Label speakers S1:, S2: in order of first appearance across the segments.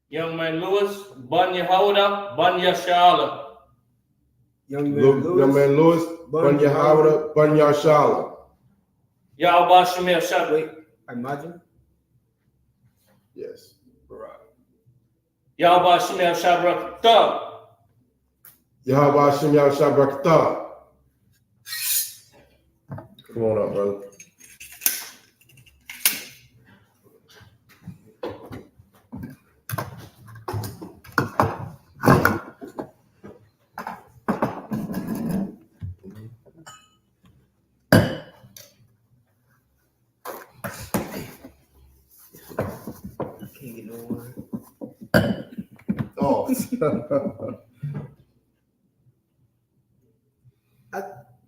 S1: Young man Lewis, Bun Yehoda, Bun Yashala.
S2: Young man Lewis, Bun Yehoda, Bun Yashala.
S1: Yahweh Shemel Shabbat.
S2: Wait, imagine? Yes.
S1: Right. Yahweh Shemel Shabbat.
S2: Yahweh Shemel Shabbat. Come on up, brother. Oh.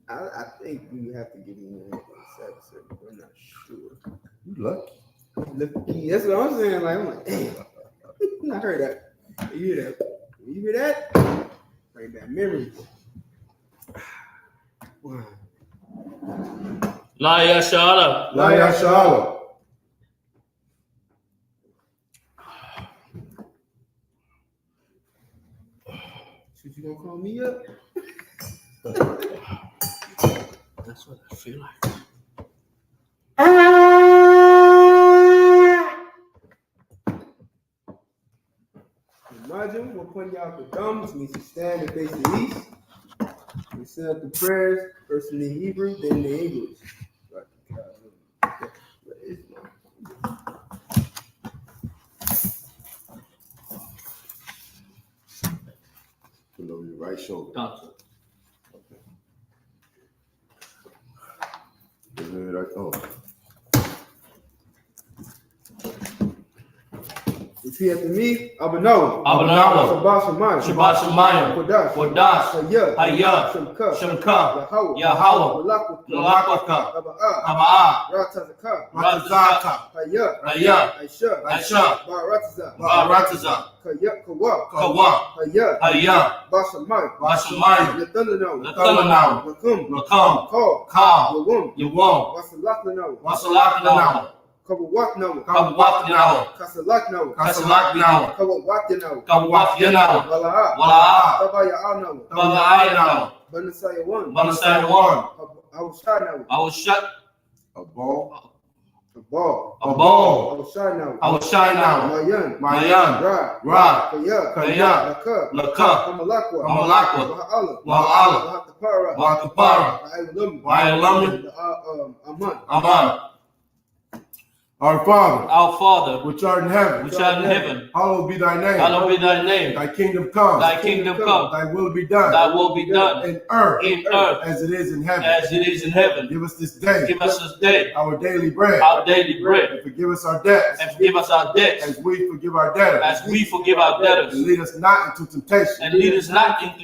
S2: I think you have to give me one. I'm not sure. You lucky. That's what I'm saying. Like, I'm like, damn. I heard that. You hear that? You hear that? Bring back memories. Wow.
S1: La Yashala.
S2: La Yashala. You gonna call me up?
S1: That's what I feel like.
S2: Imagine we'll point y'all the thumbs, means to stand and face the east. We set up the prayers, first in the Hebrew, then in the English. What is below your right shoulder.
S1: Gotcha.
S2: Oh. Repeat after me. Abanawa.
S1: Abanawa.
S2: Shabbat
S1: Shabbat Shemayim.
S2: Kodash.
S1: Kodash.
S2: Hayah.
S1: Shemka.
S2: Yahweh.
S1: Yahweh. Malakwaka. Taba'ah.
S2: Ratazaka.
S1: Hayah.
S2: I.S.U.P.K.
S1: Barataza. Kawa. Hayah. Bashamayim. Nathanaw. Nakam. Ka. Yawam. Wasalakanaw.
S2: Kawawaknawa.
S1: Kasalaknaw.
S2: Kasalaknawa.
S1: Kawafyanaw. Wala'ah. Taba'ayanaw. Banasayawan. I was shut.
S2: A ball.
S1: I was shy now. Mayan. Ra. Kaya. Laka. Kamalakwa. Wa'ala. Wa'akapara. Aman.
S2: Our Father,
S1: which art in heaven,
S2: hallowed be thy name. Thy kingdom come. Thy will be done. In earth. As it is in heaven. Give us this day. Our daily bread. And forgive us our debts. As we forgive our debtors. And lead us not into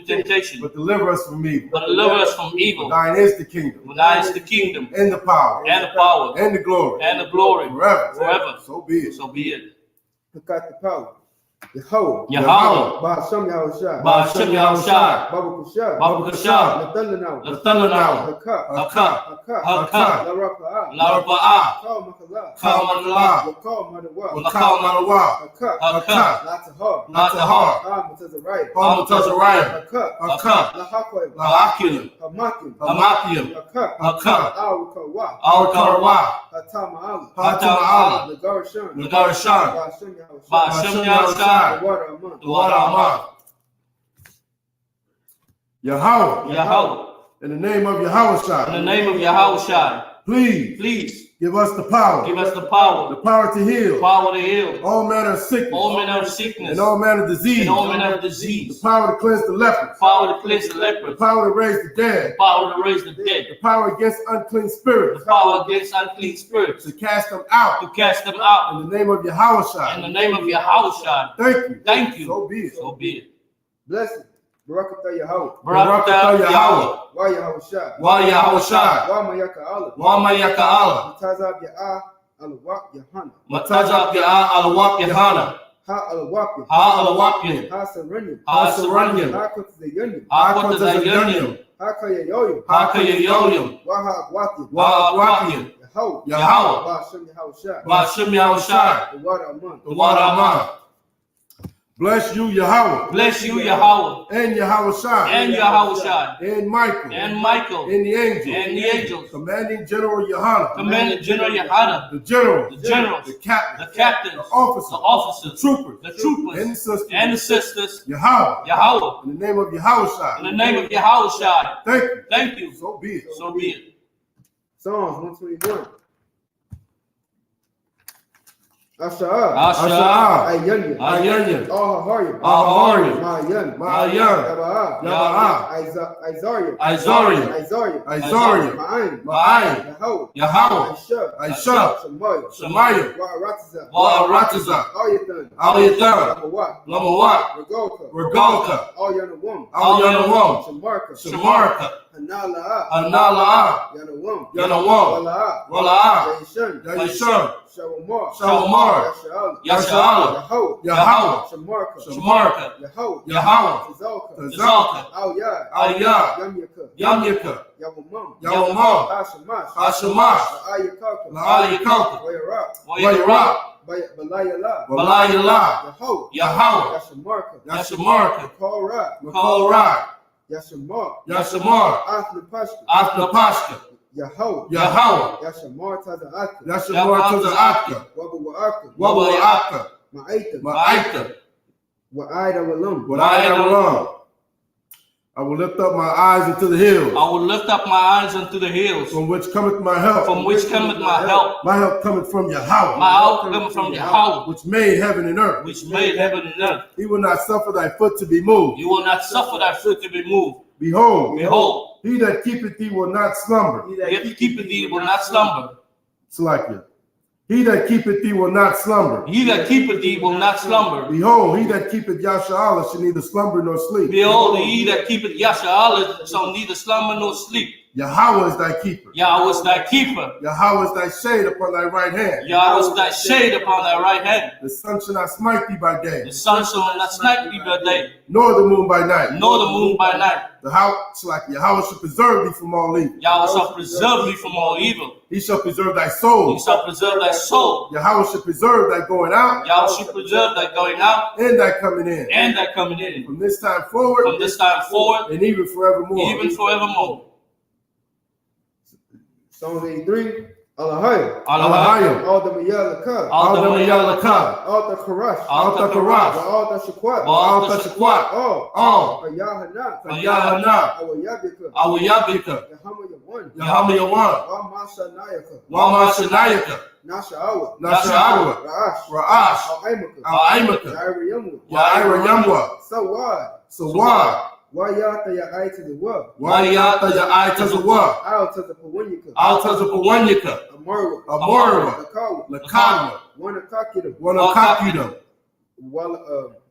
S2: temptation. But deliver us from evil. Thine is the kingdom. And the power. And the glory. Forever. So be it. Look at the power. Yahweh. Ba'ashem Yahushai. Babu Kushab. Nathanaw. Haka.
S1: Larapa'ah.
S2: Kal Makalah. Wakal Madawa. Natahar.
S1: Palmatazarayim. Haka. Lahakilim. Hamakilim. Haka. Al-Karawah.
S2: Hatama'ala.
S1: Nagarashan. Ba'ashem Yahushai.
S2: The water Aman. Yahweh. In the name of Yahushai. Please. Give us the power. The power to heal. All manner of sickness. And all manner of disease. The power to cleanse the lepers. The power to raise the dead. The power against unclean spirits. To cast them out. In the name of Yahushai. Thank you.
S1: Thank you.
S2: So be it. Blessed.
S1: Barakatah Yahweh.
S2: Barakatah Yahweh.
S1: Wa Yahweh Shai.
S2: Wa Yahweh Shai.
S1: Wa Mayaka Allah.
S2: Wa Mayaka Allah.
S1: Matazab Ya'ah al-Waq Yahanna.
S2: Matazab I.S.U.P.K. YAHANNA.
S1: Ha al-Waq.
S2: Ha al-Waqin.
S1: Ha Saranyam.
S2: Ha Saranyam.
S1: Ha Kutazayanyam.
S2: Ha Kutazayanyam.
S1: Ha Kayayoyam.
S2: Ha Kayayoyam.
S1: Wa Ha-Waqin.
S2: Wa Aqwakin.
S1: Yahweh.
S2: Yahweh.
S1: Wa Hashem Yahweh Shai.
S2: Wa Hashem Yahweh Shai.
S1: The water among.
S2: The water among. Bless you, Yahweh.
S3: Bless you, Yahweh.
S2: And Yahweh Shai.
S3: And Yahweh Shai.
S2: And Michael.
S3: And Michael.
S2: And the angels.
S3: And the angels.
S2: Commanding General YAHANNA.
S3: Commanding General YAHANNA.
S2: The generals.
S3: The generals.
S2: The captains.
S3: The captains.
S2: The officers.
S3: The officers.
S2: The troopers.
S3: The troopers.
S2: And the sisters.
S3: And the sisters.
S2: Yahweh.
S3: Yahweh.
S2: In the name of Yahweh Shai.
S3: In the name of Yahweh Shai.
S2: Thank you.
S3: Thank you.
S2: So be it.
S3: So be it.
S1: Psalms 121. Asha'ah.
S3: Asha'ah.
S1: Ayanya.
S2: Ayanya.
S1: Ahaharyam.
S2: Ahaharyam.
S1: Ma'ayan.
S2: Ma'ayan.
S1: Yaba'ah.
S2: Yaba'ah.
S1: Isariam.
S2: Isariam.
S1: Isariam.
S2: Isariam.
S1: Ma'ayin.
S2: Ma'ayin.
S1: Yahweh.
S2: Yahweh.
S1: I.S.U.P.K.
S2: I.S.U.P.K.
S1: Shemaya.
S2: Shemaya.
S1: Wa'aratazah.
S2: Wa'aratazah.
S1: Al-Yathan.
S2: Al-Yathan.
S1: Lamawat.
S2: Lamawat.
S1: Regalka.
S2: Regalka.
S1: Al-Yanawam.
S2: Al-Yanawam.
S1: Shamarka.
S2: Shamarka.
S1: Hanala'ah.
S2: Hanala'ah.
S1: Yanawam.
S2: Yanawam.
S1: Wala'ah.
S2: Wala'ah.
S1: Yashan.
S2: Yashan.
S1: Shawamar.
S2: Shawamar.
S1: Yasha'al.
S2: Yasha'al.
S1: Yahweh.
S2: Yahweh.
S1: Shamarka.
S2: Shamarka.
S1: Yahweh.
S2: Yahweh.
S1: Tazalka.
S2: Tazalka.
S1: Al-Yad.
S2: Al-Yad.
S1: Yamyaka.
S2: Yamyaka.
S1: Yawamam.
S2: Yawamam.
S1: Hashamash.
S2: Hashamash.
S1: La'ayakaka.
S2: La'ayakaka.
S1: Wayarak.
S2: Wayarak.
S1: Balayala.
S2: Balayala.
S1: Yahweh.
S2: Yahweh.
S1: Yashamarka.
S2: Yashamarka.
S1: Makorat.
S2: Makorat.
S1: Yashamar.
S2: Yashamar.
S1: Athnapashka.
S2: Athnapashka.
S1: Yahweh.
S2: Yahweh.
S1: Yashamar Taza'aka.
S2: Yashamar Taza'aka.
S1: Wabawa'aka.
S2: Wabawa'aka.
S1: Ma'aita.
S2: Ma'aita.
S1: Wa'aida Walam.
S2: Wa'aida Walam. I will lift up my eyes into the hills.
S3: I will lift up my eyes unto the hills.
S2: From which cometh my help.
S3: From which cometh my help.
S2: My help cometh from Yahweh.
S3: My help cometh from Yahweh.
S2: Which made heaven and earth.
S3: Which made heaven and earth.
S2: He will not suffer thy foot to be moved.
S3: You will not suffer thy foot to be moved.
S2: Behold.
S3: Behold.
S2: He that keepeth thee will not slumber.
S3: He that keepeth thee will not slumber.
S2: It's like it. He that keepeth thee will not slumber.
S3: He that keepeth thee will not slumber.
S2: Behold, he that keepeth Yasha'Allah shall neither slumber nor sleep.
S3: Behold, he that keepeth Yasha'Allah shall neither slumber nor sleep.
S2: Yahweh is thy keeper.
S3: Yahweh is thy keeper.
S2: Yahweh is thy shade upon thy right hand.
S3: Yahweh is thy shade upon thy right hand.
S2: The sun shall not smite thee by day.
S3: The sun shall not smite thee by day.
S2: Nor the moon by night.
S3: Nor the moon by night.
S2: The house like Yahweh shall preserve thee from all evil.
S3: Yahweh shall preserve thee from all evil.
S2: He shall preserve thy soul.
S3: He shall preserve thy soul.
S2: Yahweh shall preserve thy going out.
S3: Yahweh shall preserve thy going out.
S2: And thy coming in.
S3: And thy coming in.
S2: From this time forward.
S3: From this time forward.
S2: And even forevermore.
S3: Even forevermore.
S1: Psalms 83. Alahayim.
S2: Alahayim.
S1: Al-Damayalaka.
S2: Al-Damayalaka.
S1: Al-Takarash.
S2: Al-Takarash.
S1: Al-Tashakwat.
S2: Al-Tashakwat.
S1: All. YAHANNA.
S2: YAHANNA.
S1: Al-YAHANNA.
S2: Al-YAHANNA.
S1: Yahaman.
S2: Yahaman.
S1: Wa-Mashanayaka.
S2: Wa-Mashanayaka.
S1: Nasha'awa.
S2: Nasha'awa.
S1: Ra'ash.
S2: Ra'ash.
S1: Al-Aimaka.
S2: Al-Aimaka.
S1: Ya'irayamwa.
S2: Ya'irayamwa.
S1: Sawad.
S2: Sawad.
S1: Wayata Ya'ai to the wa.
S2: Wayata Ya'ai to the wa.
S1: Out to the Pawanyaka.
S2: Out to the Pawanyaka.
S1: Amarwa.
S2: Amarwa.
S1: Lakawa.
S2: Lakadwa.
S1: Wanakakida.
S2: Wanakakida.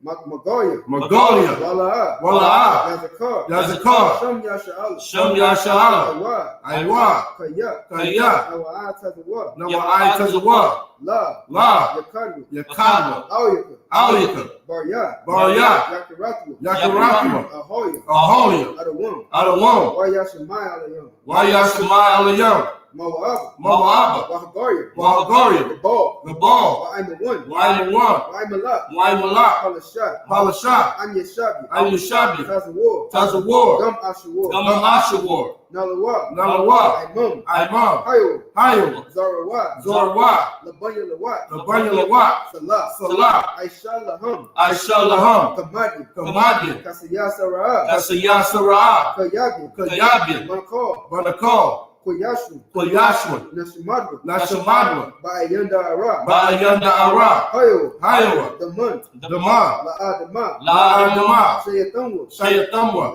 S1: Magolia.
S2: Magolia.
S1: Wala'ah.
S2: Wala'ah.
S1: Yazakar.
S2: Yazakar.
S1: Sham Yasha'Allah.
S2: Sham Yasha'Allah.
S1: Awad.
S2: Aywa.
S1: Kaya.
S2: Kaya.
S1: Awa'at to the wa.
S2: Nawa'ai to the wa.
S1: La.
S2: La.
S1: Yakadwa.
S2: Yakadwa.
S1: Awyaka.
S2: Awyaka.
S1: Baryat.
S2: Baryat.
S1: Yakaratwa.
S2: Yakaratwa.
S1: Ahoya.
S2: Ahoya.
S1: Adawam.
S2: Adawam.
S1: Wayashamai Alayam.
S2: Wayashamai Alayam.
S1: Moab.
S2: Moab.
S1: Wahagaria.
S2: Wahagaria.
S1: The ball.
S2: The ball.
S1: Wa'aimawan.
S2: Wa'aimawan.
S1: Wa'aimalak.
S2: Wa'aimalak.
S1: Palashah.
S2: Palashah.
S1: Anyashabi.
S2: Anyashabi.
S1: Tazawar.
S2: Tazawar.
S1: Gum Ashawar.
S2: Gum Ashawar.
S1: Nalawa.
S2: Nalawa.
S1: Aimam.
S2: Aimam.
S1: Hayo.
S2: Hayo.
S1: Zarawat.
S2: Zarawat.
S1: Labanya Lawat.
S2: Labanya Lawat.
S1: Salah.
S2: Salah.
S1: Aisha Laham.
S2: Aisha Laham.
S1: Kamadi.
S2: Kamadi.
S1: Kasiyasa Ra'ah.
S2: Kasiyasa Ra'ah.
S1: Kayabi.
S2: Kayabi.
S1: Manakal.
S2: Manakal.
S1: Kuyashun.
S2: Kuyashun.
S1: Nashimadwa.
S2: Nashamadwa.
S1: Ba'ayanda Ara.
S2: Ba'ayanda Ara.
S1: Hayo.
S2: Hayo.
S1: Daman.
S2: Dama.
S1: La'adama.
S2: La'adama.
S1: Shayatamwa.
S2: Shayatamwa.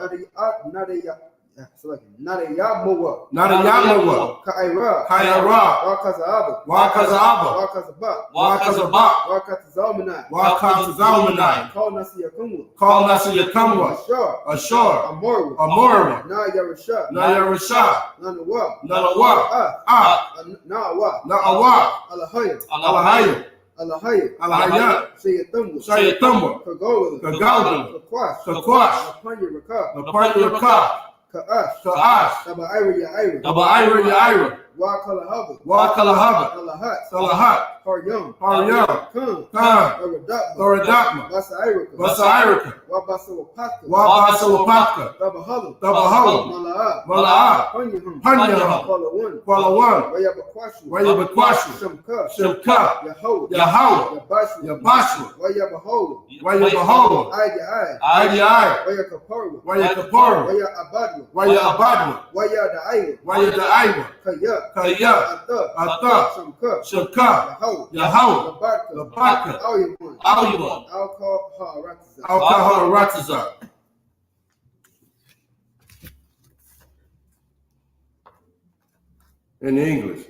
S1: Not a Yamowa.
S2: Not a Yamawa.
S1: Kaira.
S2: Kaira.
S1: Wakazaba.
S2: Wakazaaba.
S1: Wakazaba.
S2: Wakazaba.
S1: Wakazalmanai.
S2: Wakazalmanai.
S1: Call Nasi Yakumwa.
S2: Call Nasa Yakamwa.
S1: Ashar.
S2: Ashar.
S1: Amori.
S2: Amori.
S1: Na Yarasha.
S2: Nayarasha.
S1: Nanawa.
S2: Nanawa. Ah.
S1: Naawa.
S2: Naawa.
S1: Alahaya.
S2: Alahaya.
S1: Alahaya.
S2: Alahaya.
S1: Shayatumwa.
S2: Shayatumwa.
S1: Kagola.
S2: Kagalda.
S1: Kakwash.
S2: Kakwash.
S1: Apanya Raka.
S2: Napanya Raka.
S1: Ka'ash.
S2: Ka'ash.
S1: Taba Ira Yaira.
S2: Taba Ira Yaira.
S1: Wakalahaba.
S2: Wakalahaba.
S1: Alahat.
S2: Salahat.
S1: Haryam.
S2: Haryam.
S1: Kun.
S2: Khan.
S1: Thoradakma. Basa Irika.
S2: Basa Irika.
S1: Wabasa Wapaka.
S2: Wabasa Wapaka.
S1: Tabahala.
S2: Tabahala.
S1: Mala'a.
S2: Mala'a.
S1: Panyahum.
S2: Panyahum.
S1: Kwalawan.
S2: Kwalawan.
S1: Wayabakwashu.
S2: Wayabakwashu.
S1: Shamka.
S2: Shimka.
S1: Yahoo.
S2: Yahoo.
S1: Yabashu.
S2: Yabashu.
S1: Wayabahola.
S2: Wayabahola.
S1: Aya.
S2: Adi Ai.
S1: Wayakaparwa.
S2: Wayakapara.
S1: Waya Abadwa.
S2: Wayabadwa.
S1: Waya Da'ira.
S2: Wayadaiwa.
S1: Kaya.
S2: Kaya. Ata.
S1: Shamka.
S2: Shimka.
S1: Yahoo.
S2: Yahoo.
S1: Labaka.
S2: Labaka.
S1: Alyawan.
S2: Alyawan.
S1: Alcohol.
S2: Alcohol Ratazar. In English.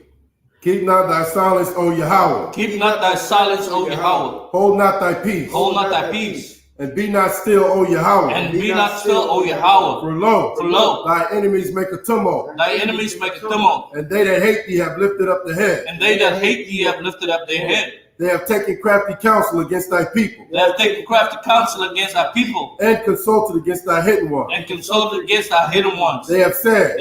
S2: Keep not thy silence, O Yahweh.
S3: Keep not thy silence, O Yahweh.
S2: Hold not thy peace.
S3: Hold not thy peace.
S2: And be not still, O Yahweh.
S3: And be not still, O Yahweh.
S2: For lo,
S3: thy
S2: enemies make a tumult.
S3: Thy enemies make a tumult.
S2: And they that hate thee have lifted up the head.
S3: And they that hate thee have lifted up their head.
S2: They have taken crafty counsel against thy people.
S3: They have taken crafty counsel against thy people.
S2: And consulted against thy hidden ones.
S3: And consulted against thy hidden ones.
S2: They have said,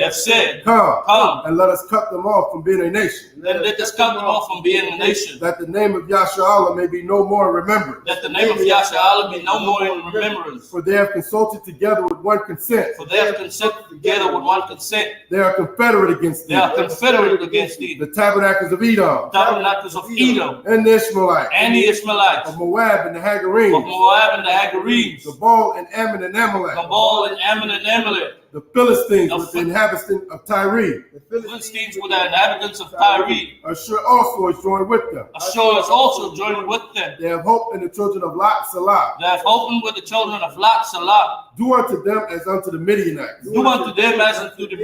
S2: Come, and let us cut them off from being a nation.
S3: And let us cut them off from being a nation.
S2: That the name of YAHANNA may be no more remembered.
S3: That the name of YAHANNA be no more in remembrance.
S2: For they have consulted together with one consent.
S3: For they have consulted together with one consent.
S2: They are confederate against thee.
S3: They are confederate against thee.
S2: The tabernacles of Edom.
S3: Tabernacles of Edom.
S2: And the Ishmaelites.
S3: And the Ishmaelites.
S2: Of Moab and the Hagarenes.
S3: Of Moab and the Hagarenes.
S2: Gabal and Ammon and Amalek.
S3: Gabal and Ammon and Amalek.
S2: The Philistines with the inhabitants of Tyre.
S3: The Philistines with the inhabitants of Tyre.
S2: Ashur also is joined with them.
S3: Ashur is also joined with them.
S2: They have hope in the children of Lot Salah.
S3: They have hope with the children of Lot Salah.
S2: Do unto them as unto the Midianites.
S3: Do unto them as unto the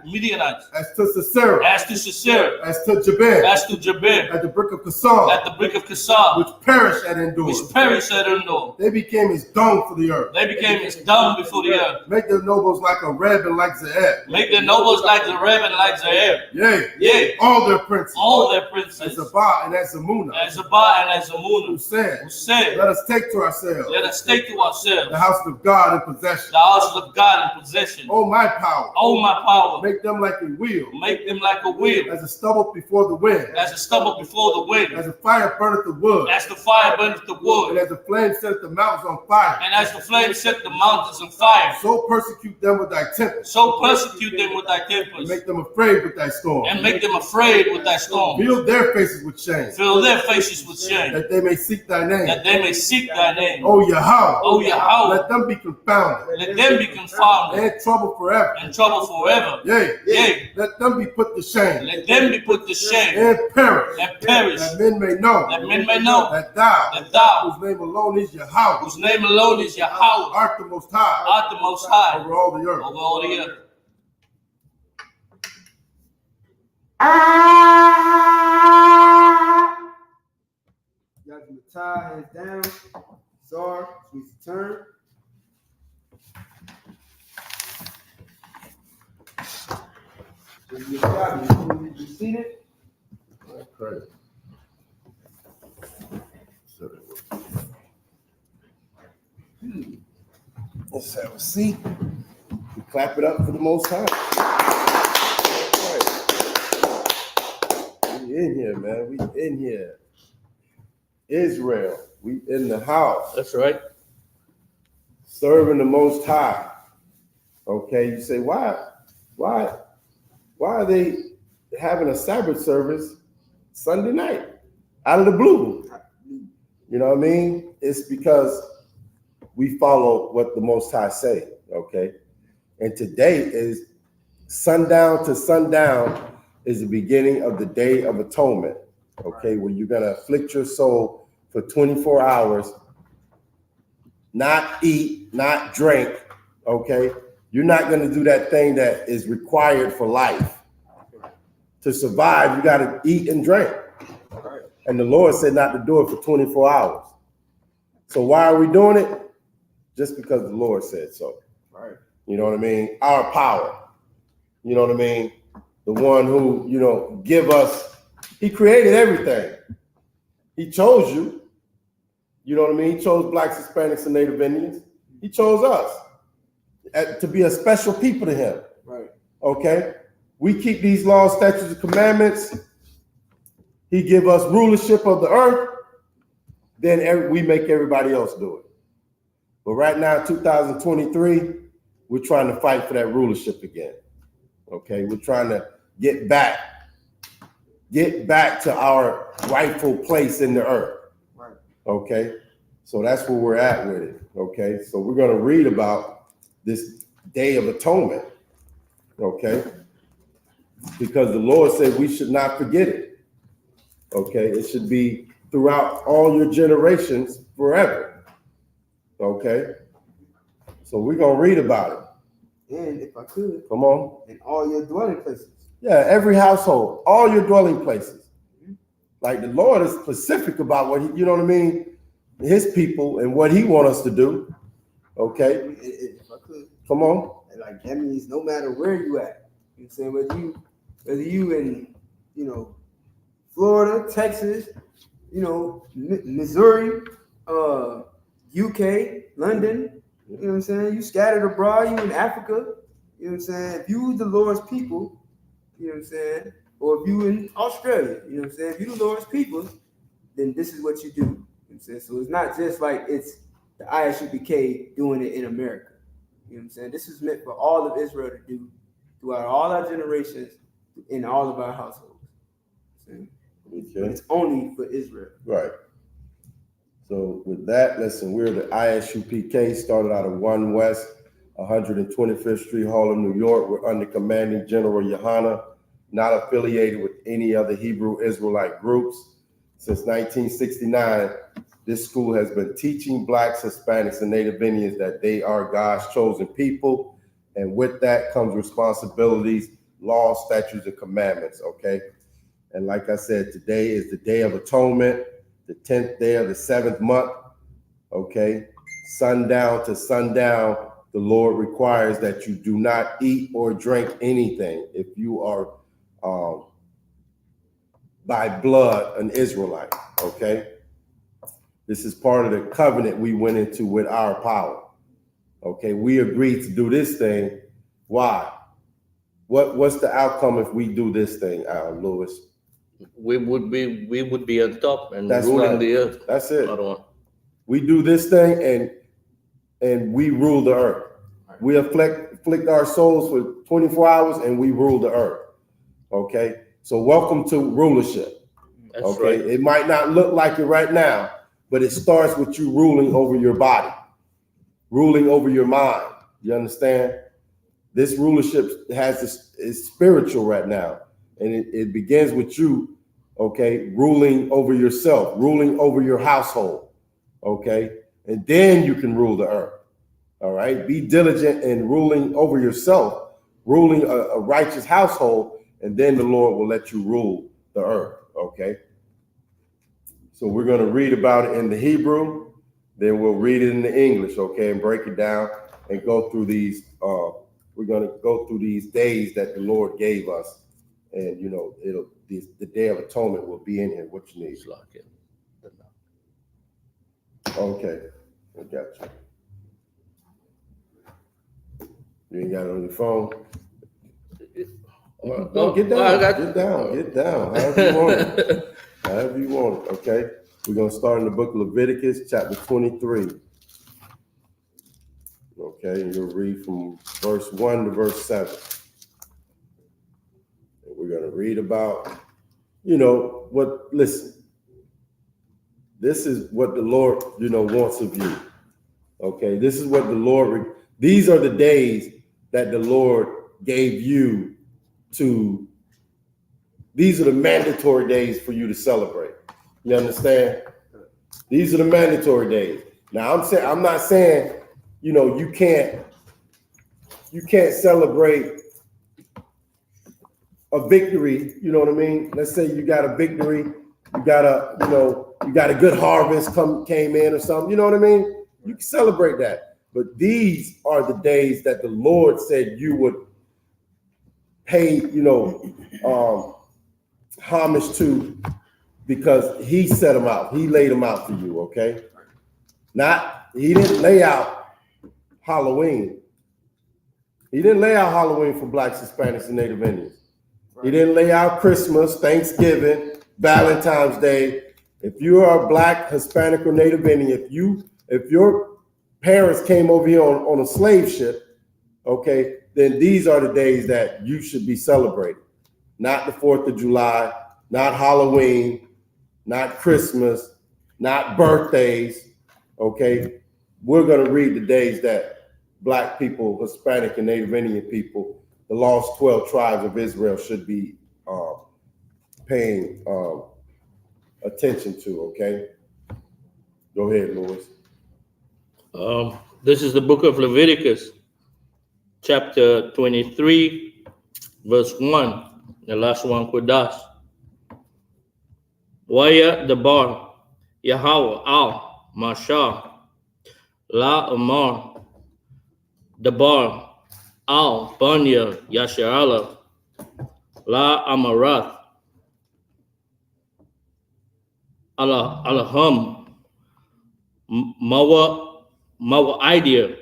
S3: Midianites.
S2: As to Sisera.
S3: As to Sisera.
S2: As to Jabir.
S3: As to Jabir.
S2: At the brick of Kassar.
S3: At the brick of Kassar.
S2: Which perished at Endor.
S3: Which perished at Endor.
S2: They became as dung for the earth.
S3: They became as dung before the earth.
S2: Make their nobles like a Reb and like Ze'eb.
S3: Make their nobles like the Reb and like Ze'eb.
S2: Yea.
S3: Yea.
S2: All their princes.
S3: All their princes.
S2: As Zabah and as Zamunah.
S3: As Zabah and as Zamunah.
S2: Who said,
S3: Let
S2: us take to ourselves.
S3: Let us take to ourselves.
S2: The house of God in possession.
S3: The house of God in possession.
S2: Oh my power.
S3: Oh my power.
S2: Make them like a wheel.
S3: Make them like a wheel.
S2: As a stubble before the wind.
S3: As a stubble before the wind.
S2: As a fire burneth the wood.
S3: As the fire burneth the wood.
S2: And as the flame set the mountains on fire.
S3: And as the flame set the mountains on fire.
S2: So persecute them with thy tempest.
S3: So persecute them with thy tempest.
S2: And make them afraid with thy storm.
S3: And make them afraid with thy storm.
S2: Fill their faces with shame.
S3: Fill their faces with shame.
S2: That they may seek thy name.
S3: That they may seek thy name.
S2: O Yahweh.
S3: O Yahweh.
S2: Let them be confounded.
S3: Let them be confounded.
S2: And trouble forever.
S3: And trouble forever.
S2: Yea.
S3: Yea.
S2: Let them be put to shame.
S3: Let them be put to shame.
S2: And perish.
S3: And perish.
S2: That men may know.
S3: That men may know.
S2: That thou.
S3: That thou.
S2: Whose name alone is Yahweh.
S3: Whose name alone is Yahweh.
S2: Art the most high.
S3: Art the most high.
S2: Over all the earth.
S3: Over all the earth.
S1: Tie hands down. Zar, please turn. You seen it?
S2: Credit. Let's have a seat. We clap it up for the Most High. Right. We in here, man. We in here. Israel, we in the house.
S3: That's right.
S2: Serving the Most High. Okay, you say, why are they having a Sabbath service Sunday night out of the blue? You know what I mean? It's because we follow what the Most High say, okay? And today is sundown to sundown is the beginning of the Day of Atonement, okay? Where you're gonna afflict your soul for 24 hours, not eat, not drink, okay? You're not going to do that thing that is required for life. To survive, you got to eat and drink. And the Lord said not to do it for 24 hours. So why are we doing it? Just because the Lord said so.
S1: Right.
S2: You know what I mean? Our power. You know what I mean? The one who, you know, give us, he created everything. He chose you. You know what I mean? He chose blacks, Hispanics, and Native Indians. He chose us to be a special people to him.
S1: Right.
S2: Okay? We keep these laws, statutes, and commandments. He give us rulership of the earth. Then we make everybody else do it. But right now, 2023, we're trying to fight for that rulership again. Okay? We're trying to get back to our rightful place in the earth.
S1: Right.
S2: Okay? So that's where we're at with it. Okay? So we're going to read about this Day of Atonement. Okay? Because the Lord said we should not forget it. Okay? It should be throughout all your generations forever. Okay? So we're going to read about it.
S1: And if I could,
S2: come on.
S1: In all your dwelling places.
S2: Yeah, every household, all your dwelling places. Like the Lord is specific about what he, you know what I mean? His people and what he wants us to do. Okay?
S1: If I could.
S2: Come on.
S1: Like that means no matter where you at. You know what I'm saying? Whether you in, you know, Florida, Texas, you know, Missouri, UK, London, you know what I'm saying? You scattered abroad, you in Africa, you know what I'm saying? If you the Lord's people, you know what I'm saying? Or if you in Australia, you know what I'm saying? If you the Lord's people, then this is what you do. You know what I'm saying? So it's not just like it's the I.S.U.P.K doing it in America. You know what I'm saying? This is meant for all of Israel to do throughout all our generations in all of our households. Okay. But it's only for Israel.
S2: Right. So with that, listen, we're the I.S.U.P.K, started out of 1 West, 125th Street, Harlem, New York. We're under commanding General YAHANNA, not affiliated with any other Hebrew Israelite groups. Since 1969, this school has been teaching blacks, Hispanics, and Native Indians that they are God's chosen people. And with that comes responsibilities, laws, statutes, and commandments, okay? And like I said, today is the Day of Atonement, the 10th day of the 7th month, okay? Sundown to sundown, the Lord requires that you do not eat or drink anything if you are by blood an Israelite, okay? This is part of the covenant we went into with our power, okay? We agreed to do this thing. Why? What's the outcome if we do this thing, Lewis?
S3: We would be on top and
S2: That's
S3: ruling
S2: right.
S3: the earth.
S2: That's it.
S3: Another one.
S2: We do this thing and we rule the earth. We afflict our souls for 24 hours and we rule the earth. Okay? So welcome to rulership.
S3: That's
S2: okay?
S3: Right.
S2: It might not look like it right now, but it starts with you ruling over your body, ruling over your mind. You understand? This rulership has this, is spiritual right now. And it begins with you, okay, ruling over yourself, ruling over your household, okay? And then you can rule the earth, all right? Be diligent in ruling over yourself, ruling a righteous household, and then the Lord will let you rule the earth, okay? So we're going to read about it in the Hebrew, then we'll read it in the English, okay, and break it down and go through these, we're going to go through these days that the Lord gave us. And you know, the Day of Atonement will be in here. What you need? Okay, I got you. You ain't got it on your phone? No, get down. Get down. However you want it. However you want it. Okay. We're gonna start in the book of Leviticus, chapter 23. Okay, and you'll read from verse 1 to verse 7. We're going to read about, you know, listen, this is what the Lord, you know, wants of you. Okay. This is what the Lord, these are the days that the Lord gave you these are the mandatory days for you to celebrate. You understand? These are the mandatory days. Now I'm not saying, you know, you can't you can't celebrate a victory. You know what I mean? Let's say you got a victory, you got a good harvest came in or something. You know what I mean? You can celebrate that. But these are the days that the Lord said you would pay, homage to, because he set them out. He laid them out for you, okay? He didn't lay out Halloween. He didn't lay out Halloween for Blacks, Hispanics, and Native Indians. He didn't lay out Christmas, Thanksgiving, Valentine's Day. If you are Black, Hispanic, or Native Indian, if your parents came over here on a slave ship, okay, then these are the days that you should be celebrating. Not the 4th of July, not Halloween, not Christmas, not birthdays, okay? We're gonna read the days that Black people, Hispanic, and Native Indian people, the lost 12 tribes of Israel should be paying attention to, okay? Go ahead, Louis.
S3: This is the book of Leviticus, chapter 23, verse 1. The last one, Kodash. Waya Dabar, Yahweh al Mashah, La Amar, Dabar al Banya Yasharala, La Amarath, Alaham, Mawa Idea,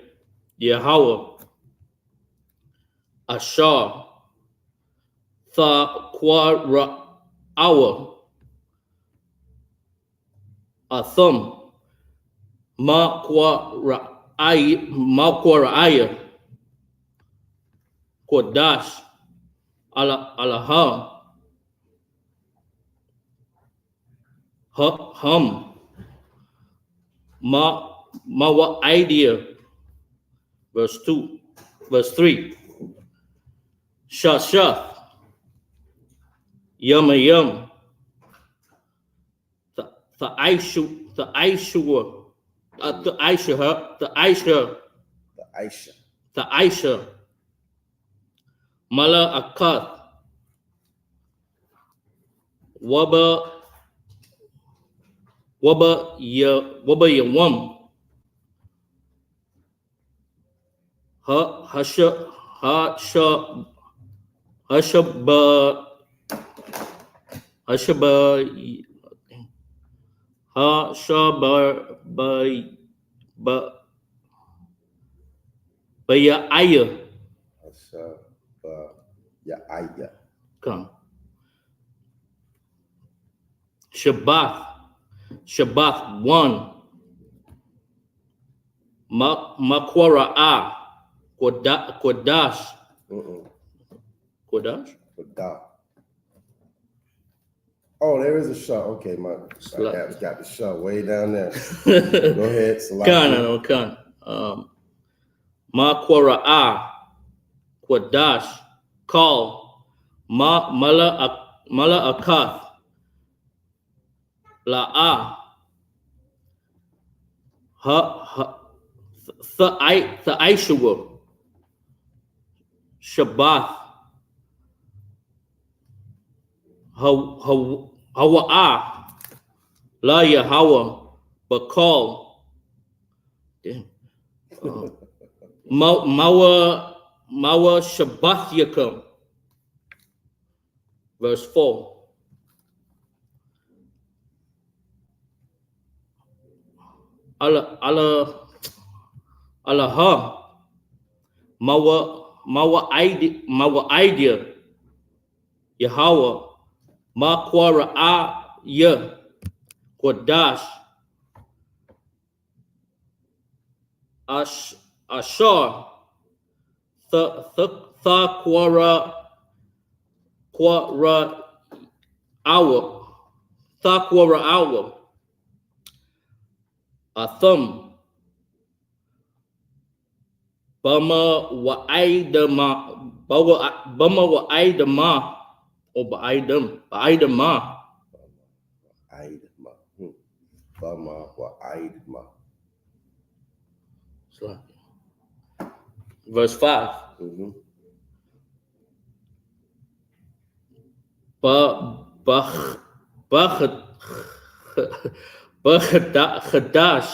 S3: Yahweh, Ashar, Tha Quara Awa, Athum, Ma Quaraaya, Kodash, Alaham, Hum, Mawa Idea, verse 3. Shashath, Yum, the Aisha, Mala Akath, Waba Yawam, Bayaya. Come. Shabbath 1. Makwara'a, Kodash. Kodash?
S2: Oh, there is a shah. Okay, my app's got the shah way down there. Go ahead,
S3: Khan. Makwara'a, Kodash, call Mala Akath, La'a, Aishuwa, Shabbath, Hawa'a, La Yahweh, Bakal, Mawa Shabbath Yakum, verse 4. Allah Mawa idea Yahweh Makwara Ya Kodash Ashar Thakwara Hour Athum Bama wa Aidama or Ba'idama.
S2: Bama wa Aidama.
S3: verse 5.
S2: Mm-hmm.
S3: Chadash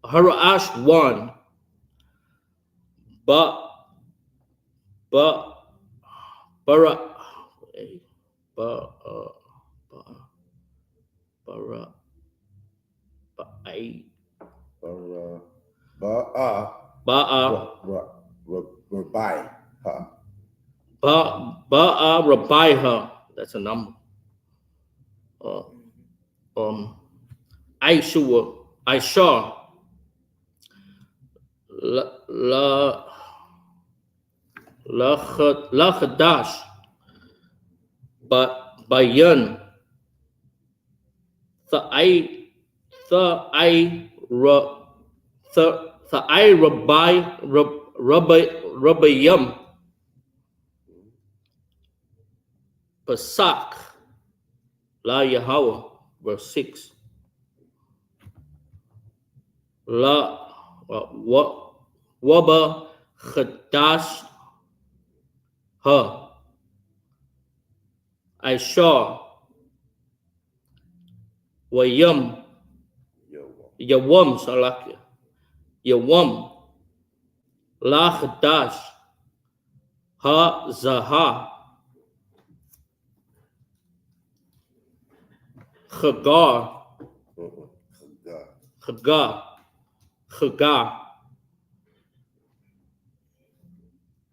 S3: Harashwan Rabbiha. That's a number. I.S.U.P.K. Chadash Bayan Rabbayam Pasak La Yahweh, verse 6. Waba Chadash Ha I.S.U.P.K. Wayam Yawam Salakia Yawam La Chadash Ha Zaha Chagar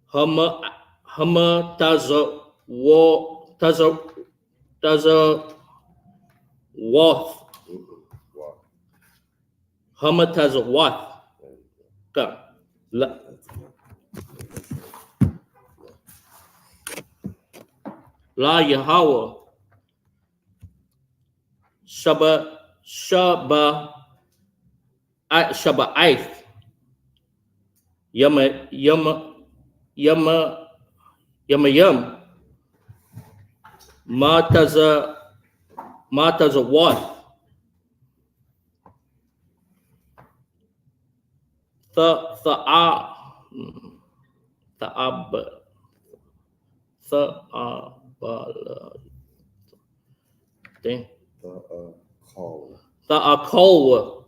S3: Hama Taza Wath Hama Taza Wath La Yahweh Shaba'ith Yamayam Mataza Wath Tha'akol,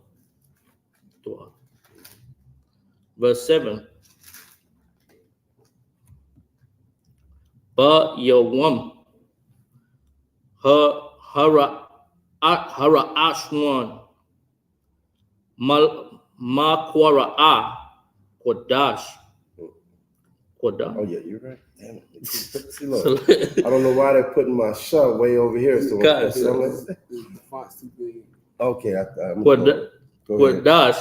S3: verse 7. Ba Yawam Hara Ashwan Makwara'a Kodash.
S2: Oh yeah, you're right. Damn it. See, look, I don't know why they're putting my shove way over here. So
S1: The font's too big.
S2: okay,
S3: Kodash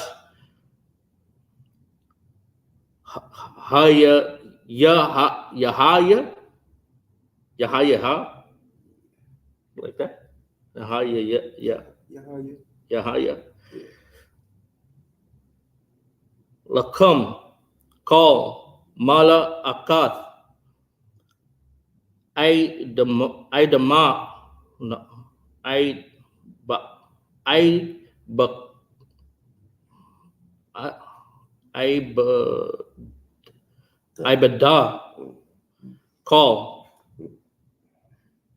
S3: Yahaya like that. Yahaya. Lakam call Mala Akath Ibada call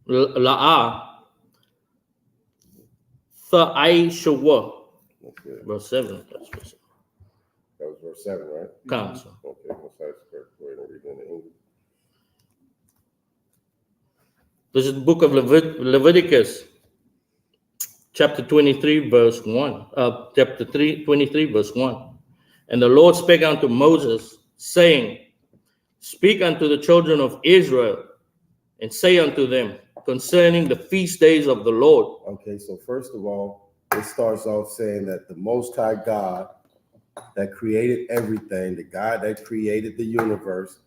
S3: La'a I.S.U.P.K. verse 7.
S2: That was verse 7, right?
S3: Council.
S2: Okay, let's read it in English.
S3: This is the book of Leviticus, chapter 23, verse 1. Chapter 23, verse 1. And the Lord spake unto Moses, saying, Speak unto the children of Israel, and say unto them concerning the feast days of the Lord.
S2: Okay, so first of all, it starts off saying that the Most High God that created everything, the God that created the universe,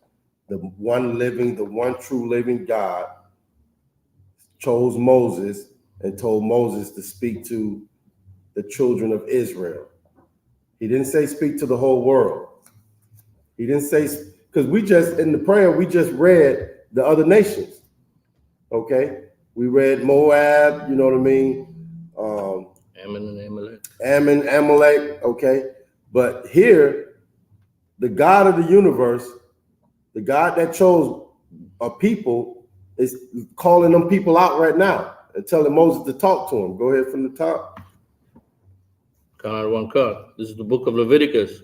S2: the one true living God, chose Moses and told Moses to speak to the children of Israel. He didn't say speak to the whole world. He didn't say, because in the prayer, we just read the other nations. Okay? We read Moab, you know what I mean?
S3: Ammon and Amalek.
S2: Ammon, Amalek, okay? But here, the God of the universe, the God that chose a people, is calling them people out right now and telling Moses to talk to him. Go ahead from the top.
S3: This is the book of Leviticus,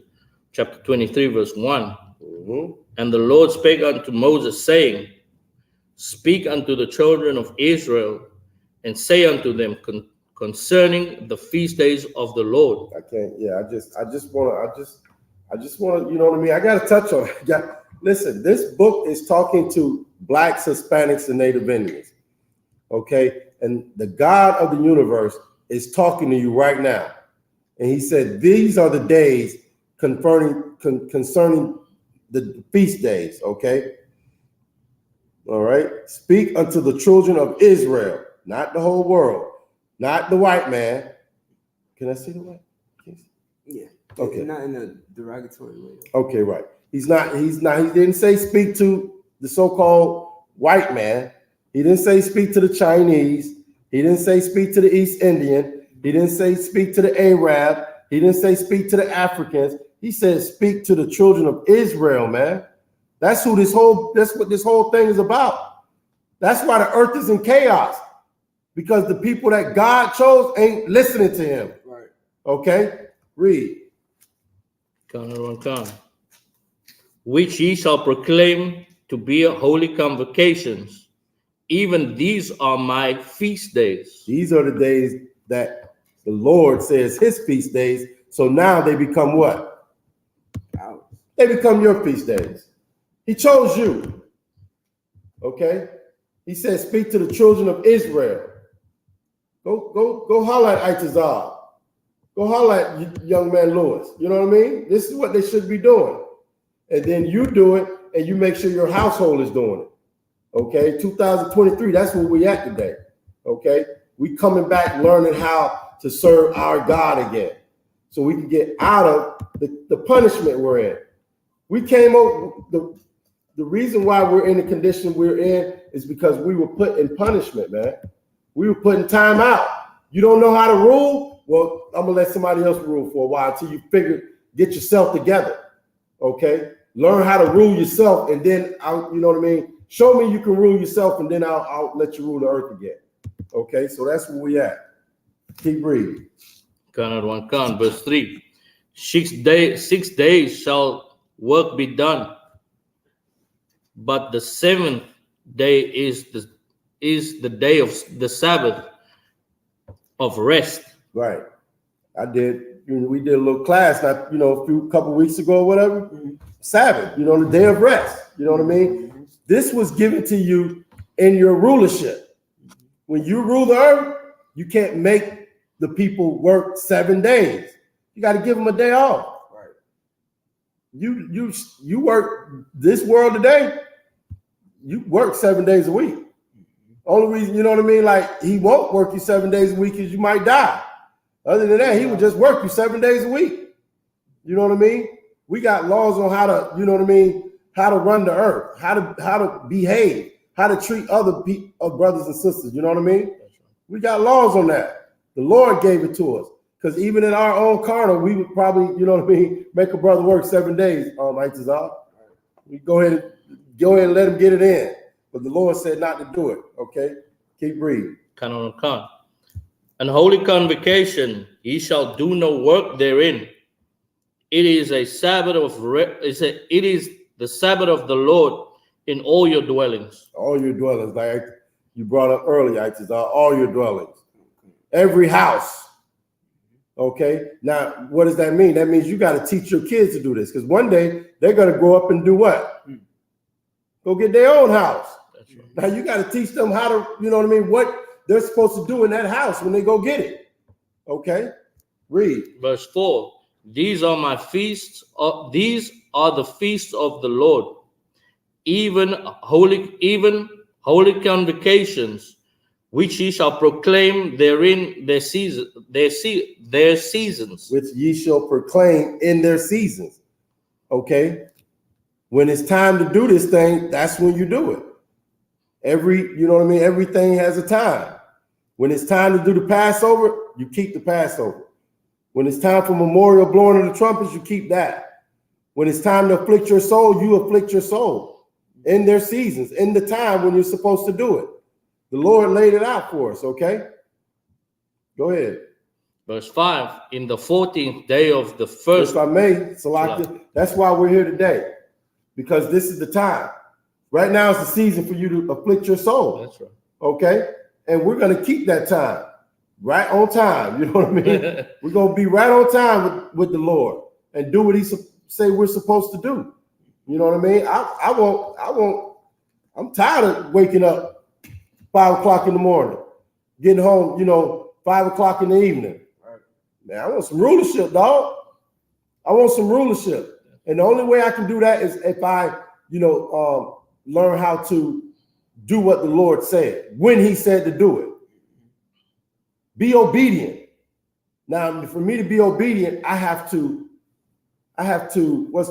S3: chapter 23, verse 1. And the Lord spake unto Moses, saying, Speak unto the children of Israel, and say unto them concerning the feast days of the Lord.
S2: I can't. Yeah, I just want to. You know what I mean? I got to touch on it. Listen, this book is talking to blacks, Hispanics, and Native Indians. Okay, and the God of the universe is talking to you right now, and He said, "These are the days concerning the feast days." Okay. All right. Speak unto the children of Israel, not the whole world, not the white man. Can I see the white?
S1: Yeah.
S2: Okay.
S1: Not in a derogatory way.
S2: Okay, right. He didn't say speak to the so-called white man. He didn't say speak to the Chinese. He didn't say speak to the East Indian. He didn't say speak to the Arab. He didn't say speak to the Africans. He said speak to the children of Israel, man. That's what this whole thing is about. That's why the earth is in chaos, because the people that God chose ain't listening to Him.
S1: Right.
S2: Okay? Read.
S3: Which ye shall proclaim to be holy convocations. Even these are my feast days.
S2: These are the days that the Lord says His feast days. So now they become what?
S1: Ours.
S2: They become your feast days. He chose you. Okay? He said, speak to the children of Israel. Go holler at Itazar. Go holler at young man Lewis. You know what I mean? This is what they should be doing. And then you do it, and you make sure your household is doing it. Okay? 2023, that's where we at today. Okay? We coming back learning how to serve our God again, so we can get out of the punishment we're in. We came over, the reason why we're in the condition we're in is because we were put in punishment, man. We were put in time out. You don't know how to rule? Well, I'm gonna let somebody else rule for a while until you get yourself together. Okay? Learn how to rule yourself, and then you know what I mean? Show me you can rule yourself, and then I'll let you rule the earth again. Okay, so that's where we at. Keep reading.
S3: Verse 3. 6 days shall work be done, but the seventh day is the day of the Sabbath of rest.
S2: Right. We did a little class, a couple weeks ago or whatever. Mm-hmm. Sabbath, the day of rest. You know what I mean? Mm-hmm. This was given to you in your rulership. When you rule the earth, you can't make the people work 7 days. You got to give them a day off. Right. You work this world today, you work 7 days a week. Only reason, you know what I mean? Like, He won't work you 7 days a week is you might die. Other than that, He will just work you 7 days a week. You know what I mean? We got laws on how to, you know what I mean, how to run the earth, how to behave, how to treat other brothers and sisters. You know what I mean? We got laws on that. The Lord gave it to us. Because even in our own carnal, we would probably, you know what I mean, make a brother work 7 days. We go ahead and let him get it in. But the Lord said not to do it. Okay? Keep reading.
S3: An holy convocation, ye shall do no work therein. It is a Sabbath it is the Sabbath of the Lord in all your dwellings.
S2: All your dwellings, like you brought up earlier, all your dwellings. Every house. Okay? Now, what does that mean? That means you got to teach your kids to do this, because one day they're going to grow up and do what? Go get their own house. That's right. Now you got to teach them how to, you know what I mean, what they're supposed to do in that house when they go get it. Okay? Read.
S3: Verse 4. These are my feasts. These are the feasts of the Lord, even holy convocations, which ye shall proclaim therein their seasons.
S2: Which ye shall proclaim in their seasons. Okay? When it's time to do this thing, that's when you do it. You know what I mean? Everything has a time. When it's time to do the Passover, you keep the Passover. When it's time for memorial blowing of the trumpets, you keep that. When it's time to afflict your soul, you afflict your soul in their seasons, in the time when you're supposed to do it. The Lord laid it out for us, okay? Go ahead.
S3: Verse 5, in the 14th day of the first.
S2: If I may, Salaki, that's why we're here today, because this is the time. Right now is the season for you to afflict your soul.
S3: That's right.
S2: Okay? And we're going to keep that time right on time. You know what I mean? We're going to be right on time with the Lord and do what he say we're supposed to do. You know what I mean? I'm tired of waking up 5 o'clock in the morning, getting home, 5 o'clock in the evening. Man, I want some rulership, dog. I want some rulership. And the only way I can do that is if I, learn how to do what the Lord said, when he said to do it. Be obedient. Now, for me to be obedient, I have to, what's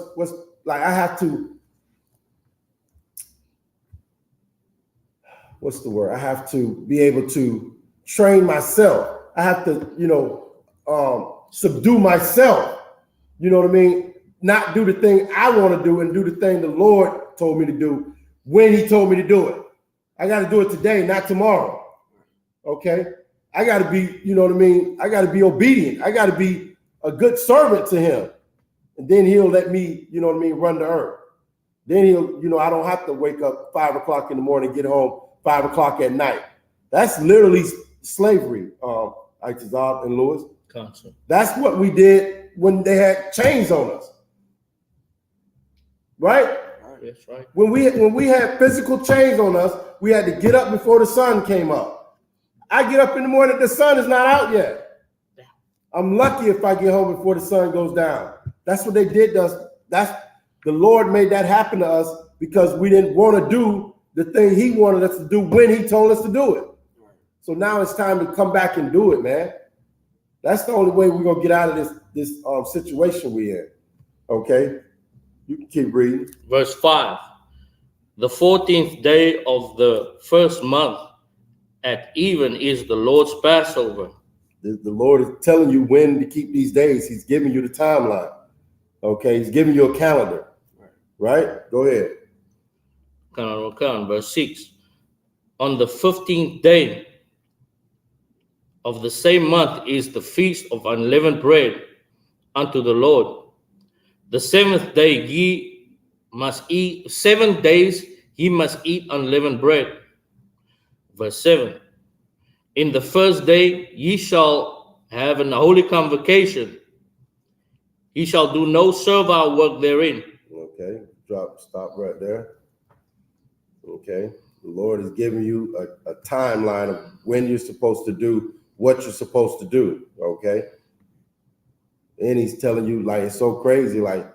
S2: the word? I have to be able to train myself. I have to, subdue myself. You know what I mean? Not do the thing I want to do and do the thing the Lord told me to do when he told me to do it. I got to do it today, not tomorrow. Okay? I got to be, I got to be obedient. I got to be a good servant to him. And then he'll let me, run the earth. Then he'll, I don't have to wake up 5 o'clock in the morning, get home 5 o'clock at night. That's literally slavery, Isupk and Lewis.
S3: Constant.
S2: That's what we did when they had chains on us. Right?
S3: That's right.
S2: When we had physical chains on us, we had to get up before the sun came up. I get up in the morning, the sun is not out yet. I'm lucky if I get home before the sun goes down. That's what they did to us. The Lord made that happen to us because we didn't want to do the thing he wanted us to do when he told us to do it. So now it's time to come back and do it, man. That's the only way we're gonna get out of this situation we're in. Okay, you can keep reading.
S3: Verse 5. The 14th day of the first month at even is the Lord's Passover.
S2: The Lord is telling you when to keep these days. He's giving you the timeline. Okay, he's giving you a calendar. Right? Go ahead.
S3: Verse 6. On the 15th day of the same month is the feast of unleavened bread unto the Lord. The 7th day ye must eat, 7 days ye must eat unleavened bread. Verse 7. In the first day ye shall have an holy convocation. Ye shall do no servile work therein.
S2: Okay, stop right there. Okay, the Lord is giving you a timeline of when you're supposed to do what you're supposed to do. Okay, and he's telling you, like, it's so crazy, like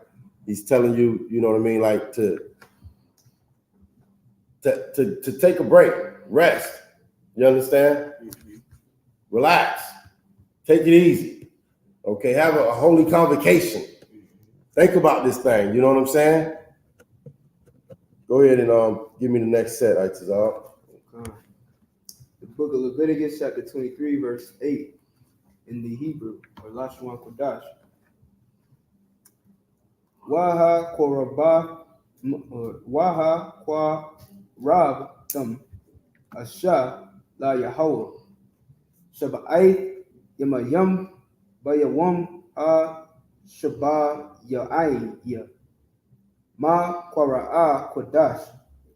S2: he's telling you, you know what I mean, like to take a break, rest. You understand? Mm-hmm. Relax, take it easy. Okay, have a holy convocation. Think about this thing. You know what I'm saying? Go ahead and give me the next set, Isupk.
S1: Okay. The book of Leviticus, chapter 23, verse 8, in the Hebrew, or Lashon Kodash. Waha kwa rab tam asha la Yahweh shaba'ai yamayam bayawam a shaba ya'ai ya ma kwara'a kodash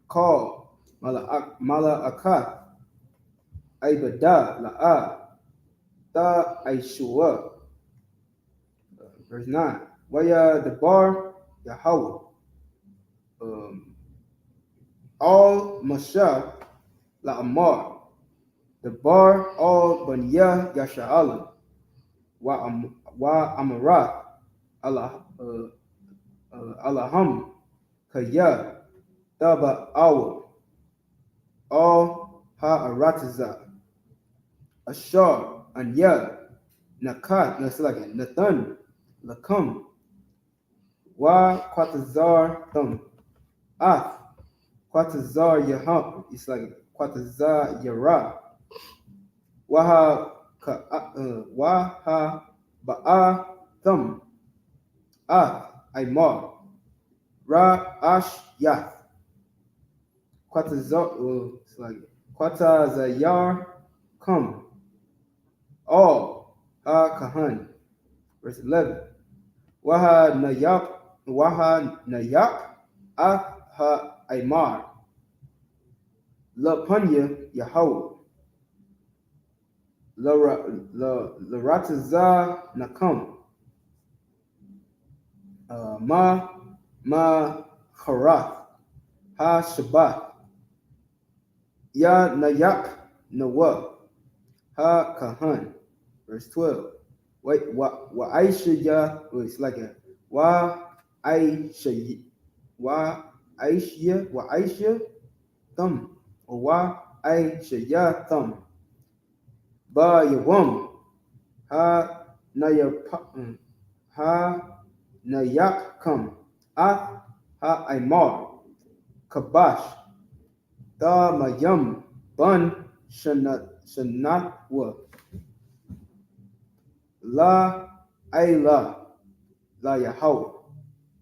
S1: call mala'akat aibada la'a ta I.S.U.P.K. Verse 9. Waya debar Yahweh all masha la amar debar all banya yasha'alam wa amarat Allah Allahum kaya taba awal all ha'aratiza ashar anya nakat nathan lakam wa kwatazar thum af kwatazar yaham. It's like kwatazar yara Waha Ba'a Thum Aymar Ra Ash Yath Kwatazayar Kum All Ha Kahan. Verse 11. Waha Nayak Ha Aymar La Punya Yahweh La Rataza Nakam Ma Harath Ha Shabbat Ya Nayak Nawa Ha Kahan. Verse 12. Wait, wa Aisha ya, it's like a wa Aisha thumb, or wa Aisha ya thumb. Ba yawam ha nayak come ha aymar kabash da mayam bun shanatwa la ayla la Yahweh.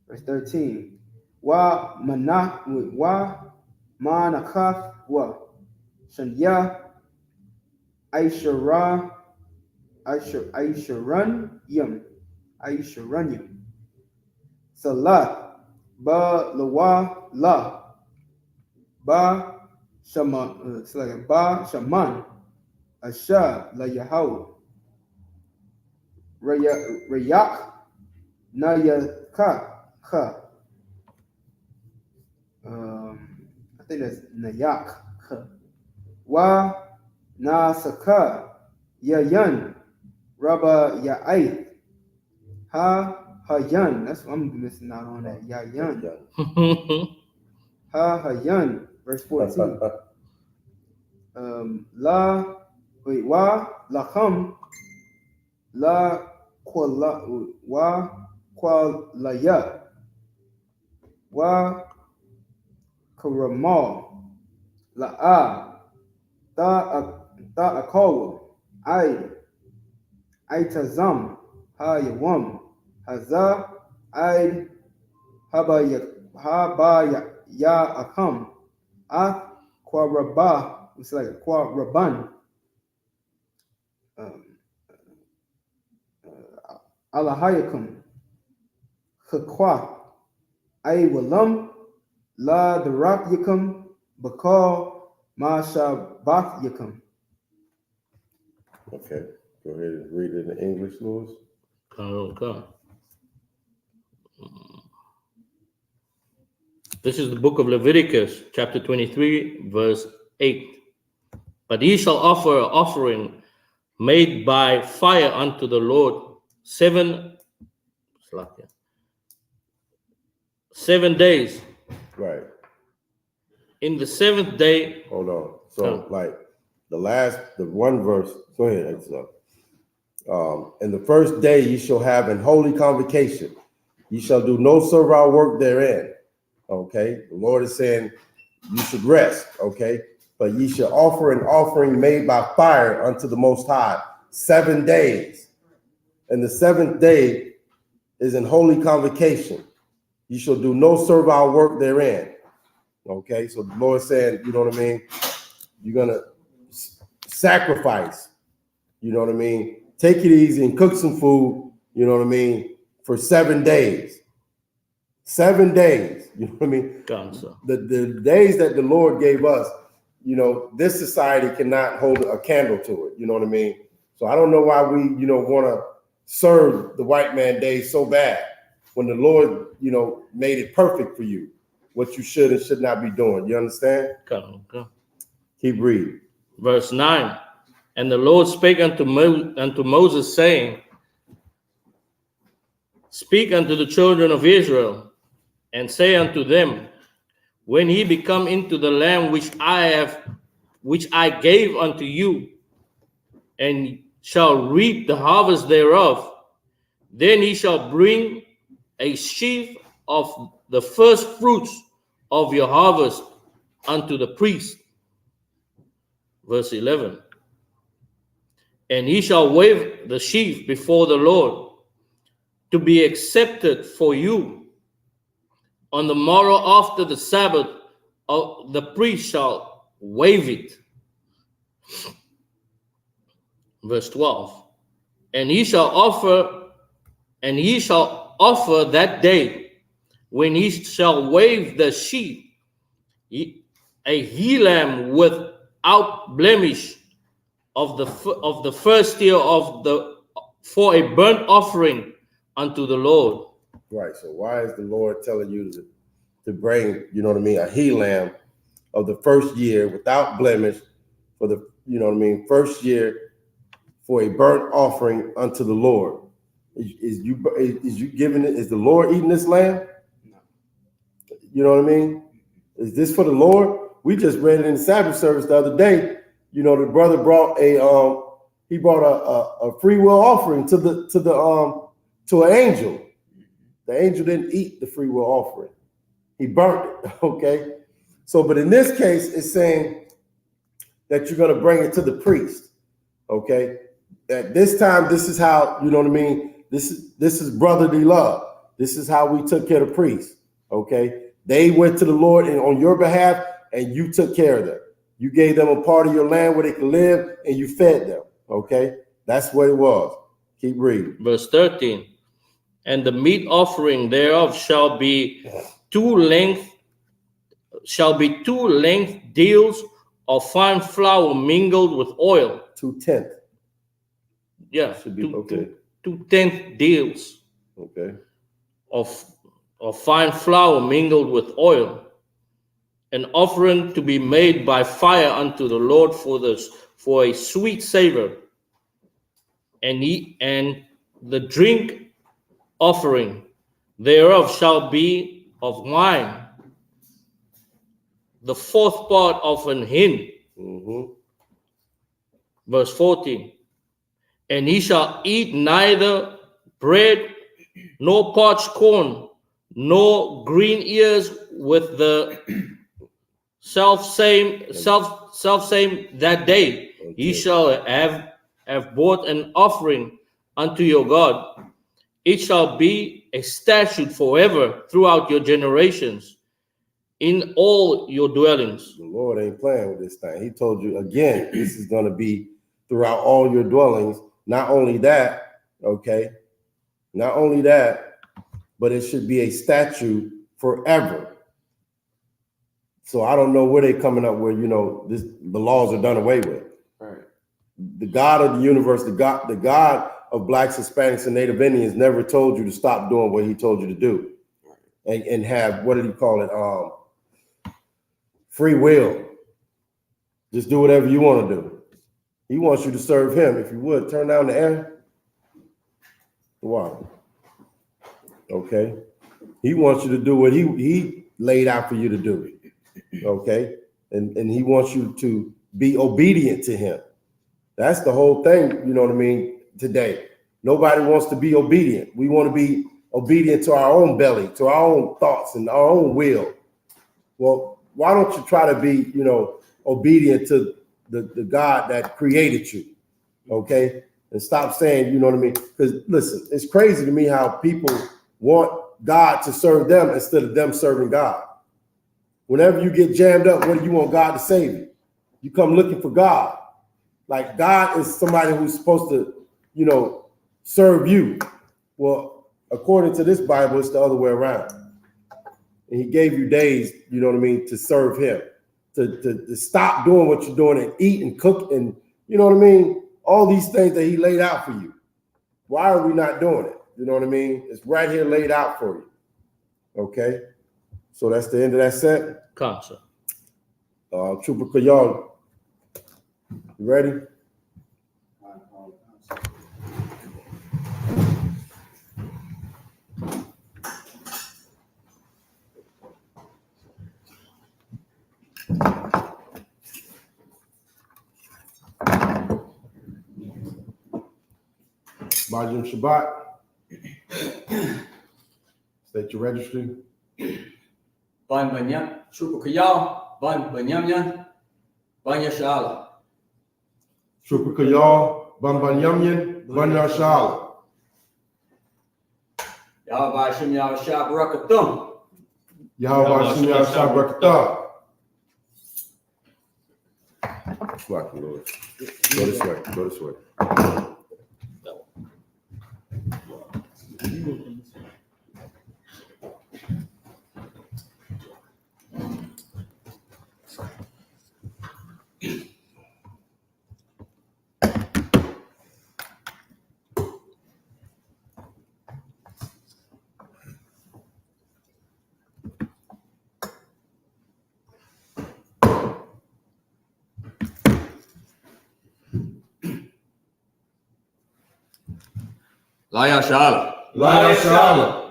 S1: Verse 13. Wa manakath wa shanya Aisharanyam Salat ba lawa la ba shaman it's like ba shaman asha la Yahweh rayak nayaka ka I think that's nayak ka wa nasaka yayan Rabba Ya'ay Ha Hayan. That's what I'm missing out on that. Yayan. Ha Hayan. Verse 14. Wa Lacham La Kwalaya Wa Karamal La'a Ta'akawa Aitazam Hayawam Haza Aid Habaya Ya Akam Kwaraba. It's like Kwaraban Alahayakum Hakwa Aywalam La Darak Yakum Bakal Mashabath Yakum.
S2: Okay. Go ahead and read it in English, Louis.
S3: Okay. This is the book of Leviticus, chapter 23, verse 8. But ye shall offer an offering made by fire unto the Lord 7 days.
S2: Right.
S3: In the seventh day.
S2: Hold on. So, like the one verse. Go ahead, in the first day ye shall have an holy convocation. Ye shall do no servile work therein. Okay. The Lord is saying you should rest. Okay. But ye shall offer an offering made by fire unto the Most High 7 days. And the seventh day is an holy convocation. You shall do no servile work therein. Okay. So the Lord is saying, you know what I mean? You're going to sacrifice, you know what I mean? Take it easy and cook some food, you know what I mean? For 7 days. 7 days, you know what I mean? The days that the Lord gave us, you know, this society cannot hold a candle to it, you know what I mean? So I don't know why we, you know, want to serve the white man days so bad when the Lord, you know, made it perfect for you, what you should and should not be doing. You understand? Keep reading.
S3: Verse 9. And the Lord spake unto Moses, saying, Speak unto the children of Israel, and say unto them, when ye become into the land which I gave unto you, and shall reap the harvest thereof, then ye shall bring a sheaf of the first fruits of your harvest unto the priest. Verse 11. And he shall wave the sheaf before the Lord to be accepted for you. On the morrow after the Sabbath, the priest shall wave it. Verse 12. And he shall offer that day, when he shall wave the sheep, a he lamb without blemish of the first year for a burnt offering unto the Lord.
S2: Right. So why is the Lord telling you to bring, you know what I mean, a he lamb of the first year without blemish for the, you know what I mean, first year for a burnt offering unto the Lord? Is you giving it? Is the Lord eating this lamb?
S1: No.
S2: You know what I mean? Is this for the Lord? We just read it in the Sabbath service the other day. You know, the brother brought a free will offering to an angel. The angel didn't eat the free will offering. He burnt it. Okay. So, but in this case, it's saying that you're going to bring it to the priest. Okay. At this time, this is how, you know what I mean? This is brotherly love. This is how we took care of the priests. Okay. They went to the Lord and on your behalf, and you took care of them. You gave them a part of your land where they could live, and you fed them. Okay. That's what it was. Keep reading.
S3: Verse 13. And the meat offering thereof shall be two length deals of fine flour mingled with oil.
S2: 2/10.
S3: Yeah,
S2: should be okay.
S3: 2/10 deals.
S2: Okay.
S3: Of fine flour mingled with oil, an offering to be made by fire unto the Lord for a sweet savor, and the drink offering thereof shall be of wine, the fourth part of an hin.
S2: Mm-hmm.
S3: Verse 14. And he shall eat neither bread nor parched corn, nor green ears with the self same that day. Okay. Ye shall have brought an offering unto your God. It shall be a statute forever throughout your generations in all your dwellings.
S2: The Lord ain't playing with this thing. He told you again, this is going to be throughout all your dwellings. Not only that, okay, not only that, but it should be a statute forever. So I don't know where they're coming up with, you know, the laws are done away with.
S1: Right.
S2: The God of the universe, the God of blacks, Hispanics, and Native Indians never told you to stop doing what he told you to do. And have, what did he call it? Free will. Just do whatever you want to do. He wants you to serve him. If you would, turn down the air. Wow. Okay. He wants you to do what he laid out for you to do. Okay. And he wants you to be obedient to him. That's the whole thing, you know what I mean, today. Nobody wants to be obedient. We want to be obedient to our own belly, to our own thoughts and our own will. Well, why don't you try to be, you know, obedient to the God that created you, okay? And stop saying, you know what I mean? Because listen, it's crazy to me how people want God to serve them instead of them serving God. Whenever you get jammed up, what do you want God to save you? You come looking for God. Like God is somebody who's supposed to, you know, serve you. Well, according to this Bible, it's the other way around. And he gave you days, you know what I mean, to serve him. To stop doing what you're doing and eat and cook and, you know what I mean? All these things that he laid out for you. Why are we not doing it? You know what I mean? It's right here laid out for you. Okay? So that's the end of that set.
S3: Concept.
S2: Trooper Kayal, you ready? Bajim Shabbat. State your registry.
S4: Ban Banyam, Trooper Kayal, Ban Banyamyan, Banya Shala.
S2: Trooper Kayal, Bambanyamyan, Banyashala.
S4: Yahweh Shem Yahushua Barakathum.
S2: Yahweh Shem Yahushua Barakatah. Slack, Lord. Go this way. Go this way.
S4: Laya Shala.
S2: Laya Shala.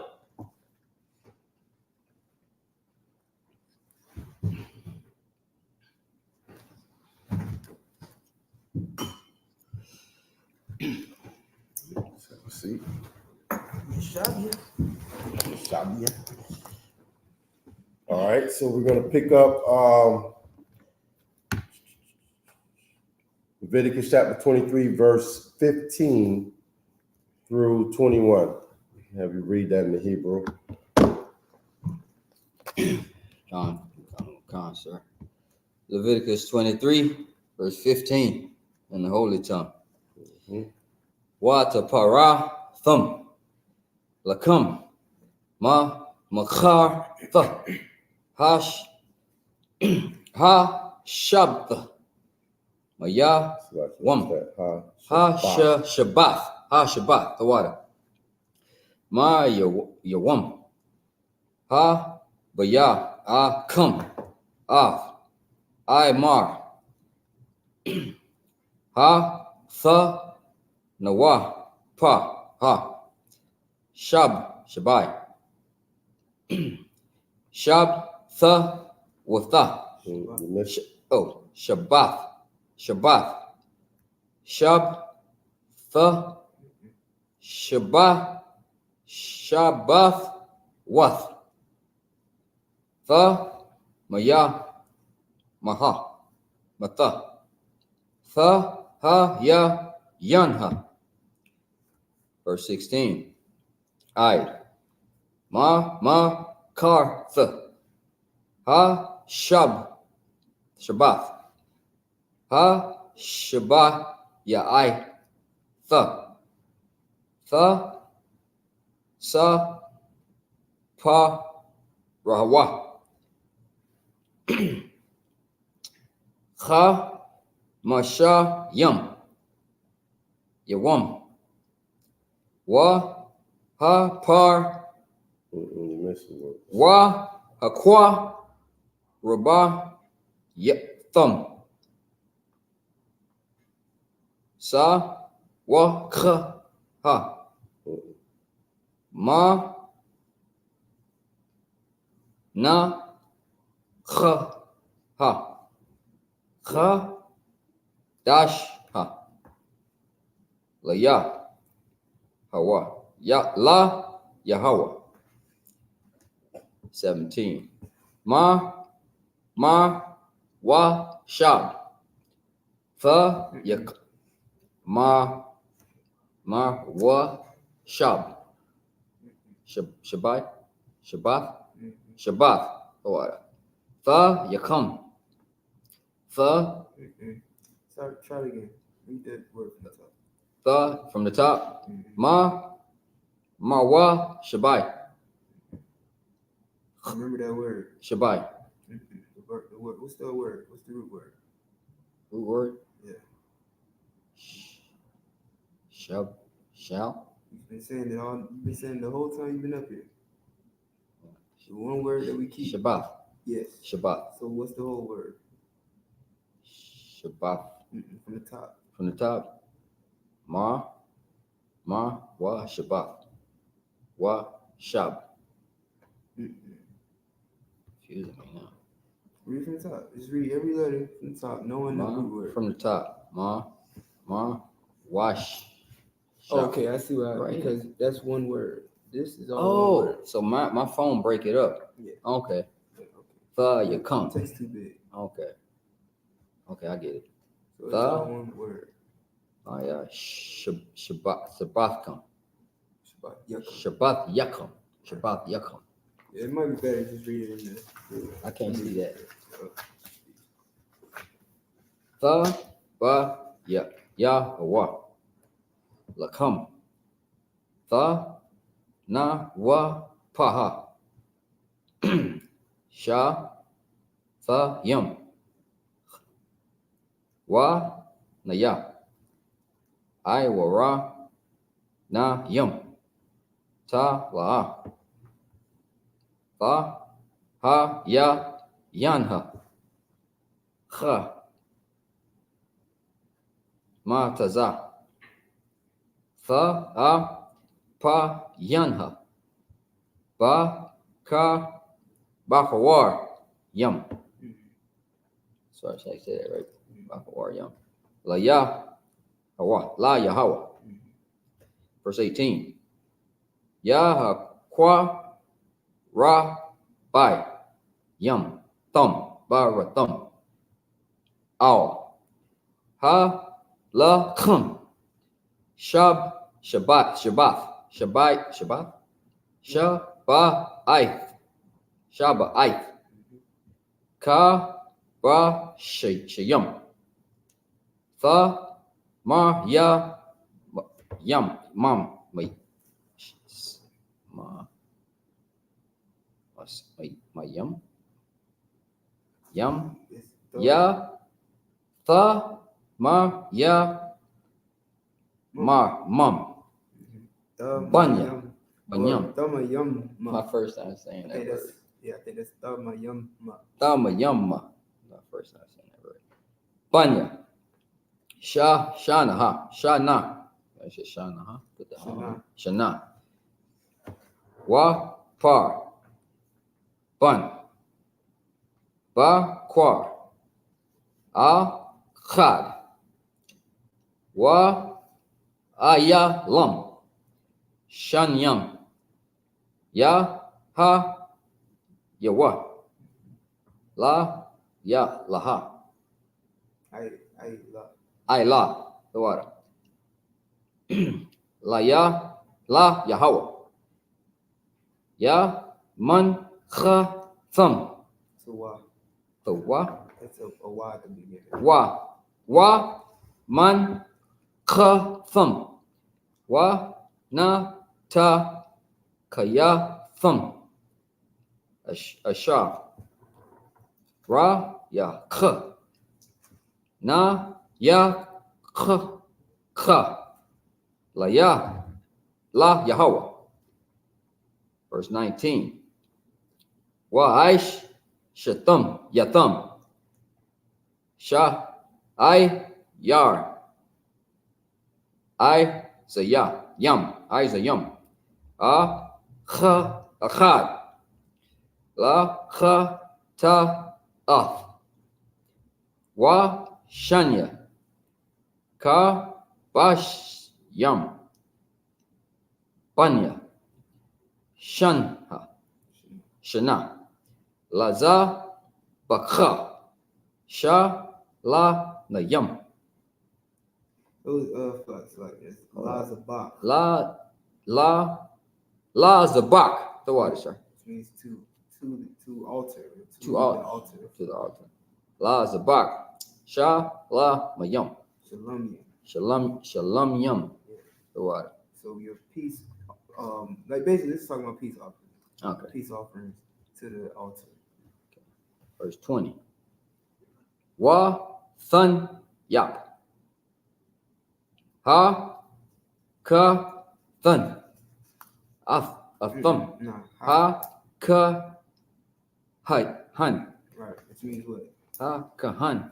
S2: See? Shabia. All right, so we're going to pick up Leviticus chapter 23, verse 15 through 21. Have you read that in the Hebrew?
S5: Con, sir. Leviticus 23, verse 15 in the Holy Tongue. Wata para thum lakum ma makar tha hash ha shabth maya wam ha shabbath the water ma yawam ha baya come af I mar ha tha Nawa pa ha shabai shab tha watha shabbath shab tha shabbath wath tha maya maha mata tha ha ya yanha. Verse 16. Id. Ma kar th. Ha Shabbath. Ha Shabbat ya th. Sa pa rahwa. Kha masha yawam. Wa ha par wa hakwa rabah thumb sa wa kha ha ma na kha ha kha dash ha la ya hawa ya la Yahweh. 17. Ma wa shab fa yak ma wa shab shabbat water fa yakam fa.
S1: Sorry, try it again. Read that word from the top.
S5: The from the top. Ma wa shabai.
S1: Remember that word.
S5: Shabai.
S1: The word. What's the word? What's the root word?
S5: Root word?
S1: Yeah.
S5: Shall.
S1: You've been saying it all. You've been saying the whole time you've been up here. The one word that we keep.
S5: Shabbat.
S1: Yes.
S5: Shabbat.
S1: So what's the whole word?
S5: Shabbat.
S1: From the top.
S5: From the top. Ma wa Shabbat. Wa shab. Confusing me now.
S1: Read from the top. Just read every letter from the top. Knowing the root word.
S5: From the top. Ma wash.
S1: Okay, I see why. Right. Because that's one word. This is all one word.
S5: So my phone break it up.
S1: Yeah.
S5: Okay. You come.
S1: It takes too big.
S5: Okay, I get it.
S1: So it's all one word.
S5: Shabbathkum.
S1: Shabbat Yakum.
S5: Shabbath Yakum.
S1: Yeah, it might be better to just read it in there.
S5: I can't see that. Tha ba ya Yahweh Lakam. Tha na wa paha. Sha tha yum. Wa na ya. I wara na yum. Ta la. Tha ha ya yanha. Kha ma taza. Tha a pa yanha. Ba ka bakawar yum. Sorry, I said that right. Bakawar yum. La Yahweh. Verse 18. Yahakwa ra bai yum thumb barathum. Al ha la khum Shabbat Ka ba shayum. Tha ma ya yum mam ma yum ya tha ma ya ma mum Banya.
S1: Yum.
S5: My first time saying that word.
S1: I think that's Yum.
S5: Tamayamma. My first time saying that word. Banya. Shana. I said Shana. Put the Shana. Wa par. Bun. Ba quar. A khad. Wa aya lam. Shanyam. Ya ha yawa. La ya laha. I la the water. La Yahweh. Ya man kha thum. The wa.
S1: That's a Y at the beginning.
S5: Wa man kha thum. Wa na ta kaya thum. Asha. Ra ya kha. Na ya kha. La Yahweh. Verse 19. Wa aish shatum yathum. Sha I yar. I zaya yum. I zayum. A kha akhad. La kha ta ath. Wa shanya. Ka bash yum. Banya. Shanha. Shana. Laza bakha. Sha la na yum.
S1: It was like this. Lazabak.
S5: La zabak. The water, sir.
S1: Which means to altar.
S5: To the altar. La zabak. Sha la mayum. Shalom yum. The water.
S1: So your peace, like basically this is talking about peace offerings.
S5: Okay.
S1: Peace offerings to the altar.
S5: Okay. Verse 20. Wa thun yap. Ha ka thun. A thumb. Ha ka hai han.
S1: Right. Which means what?
S5: Ha ka han.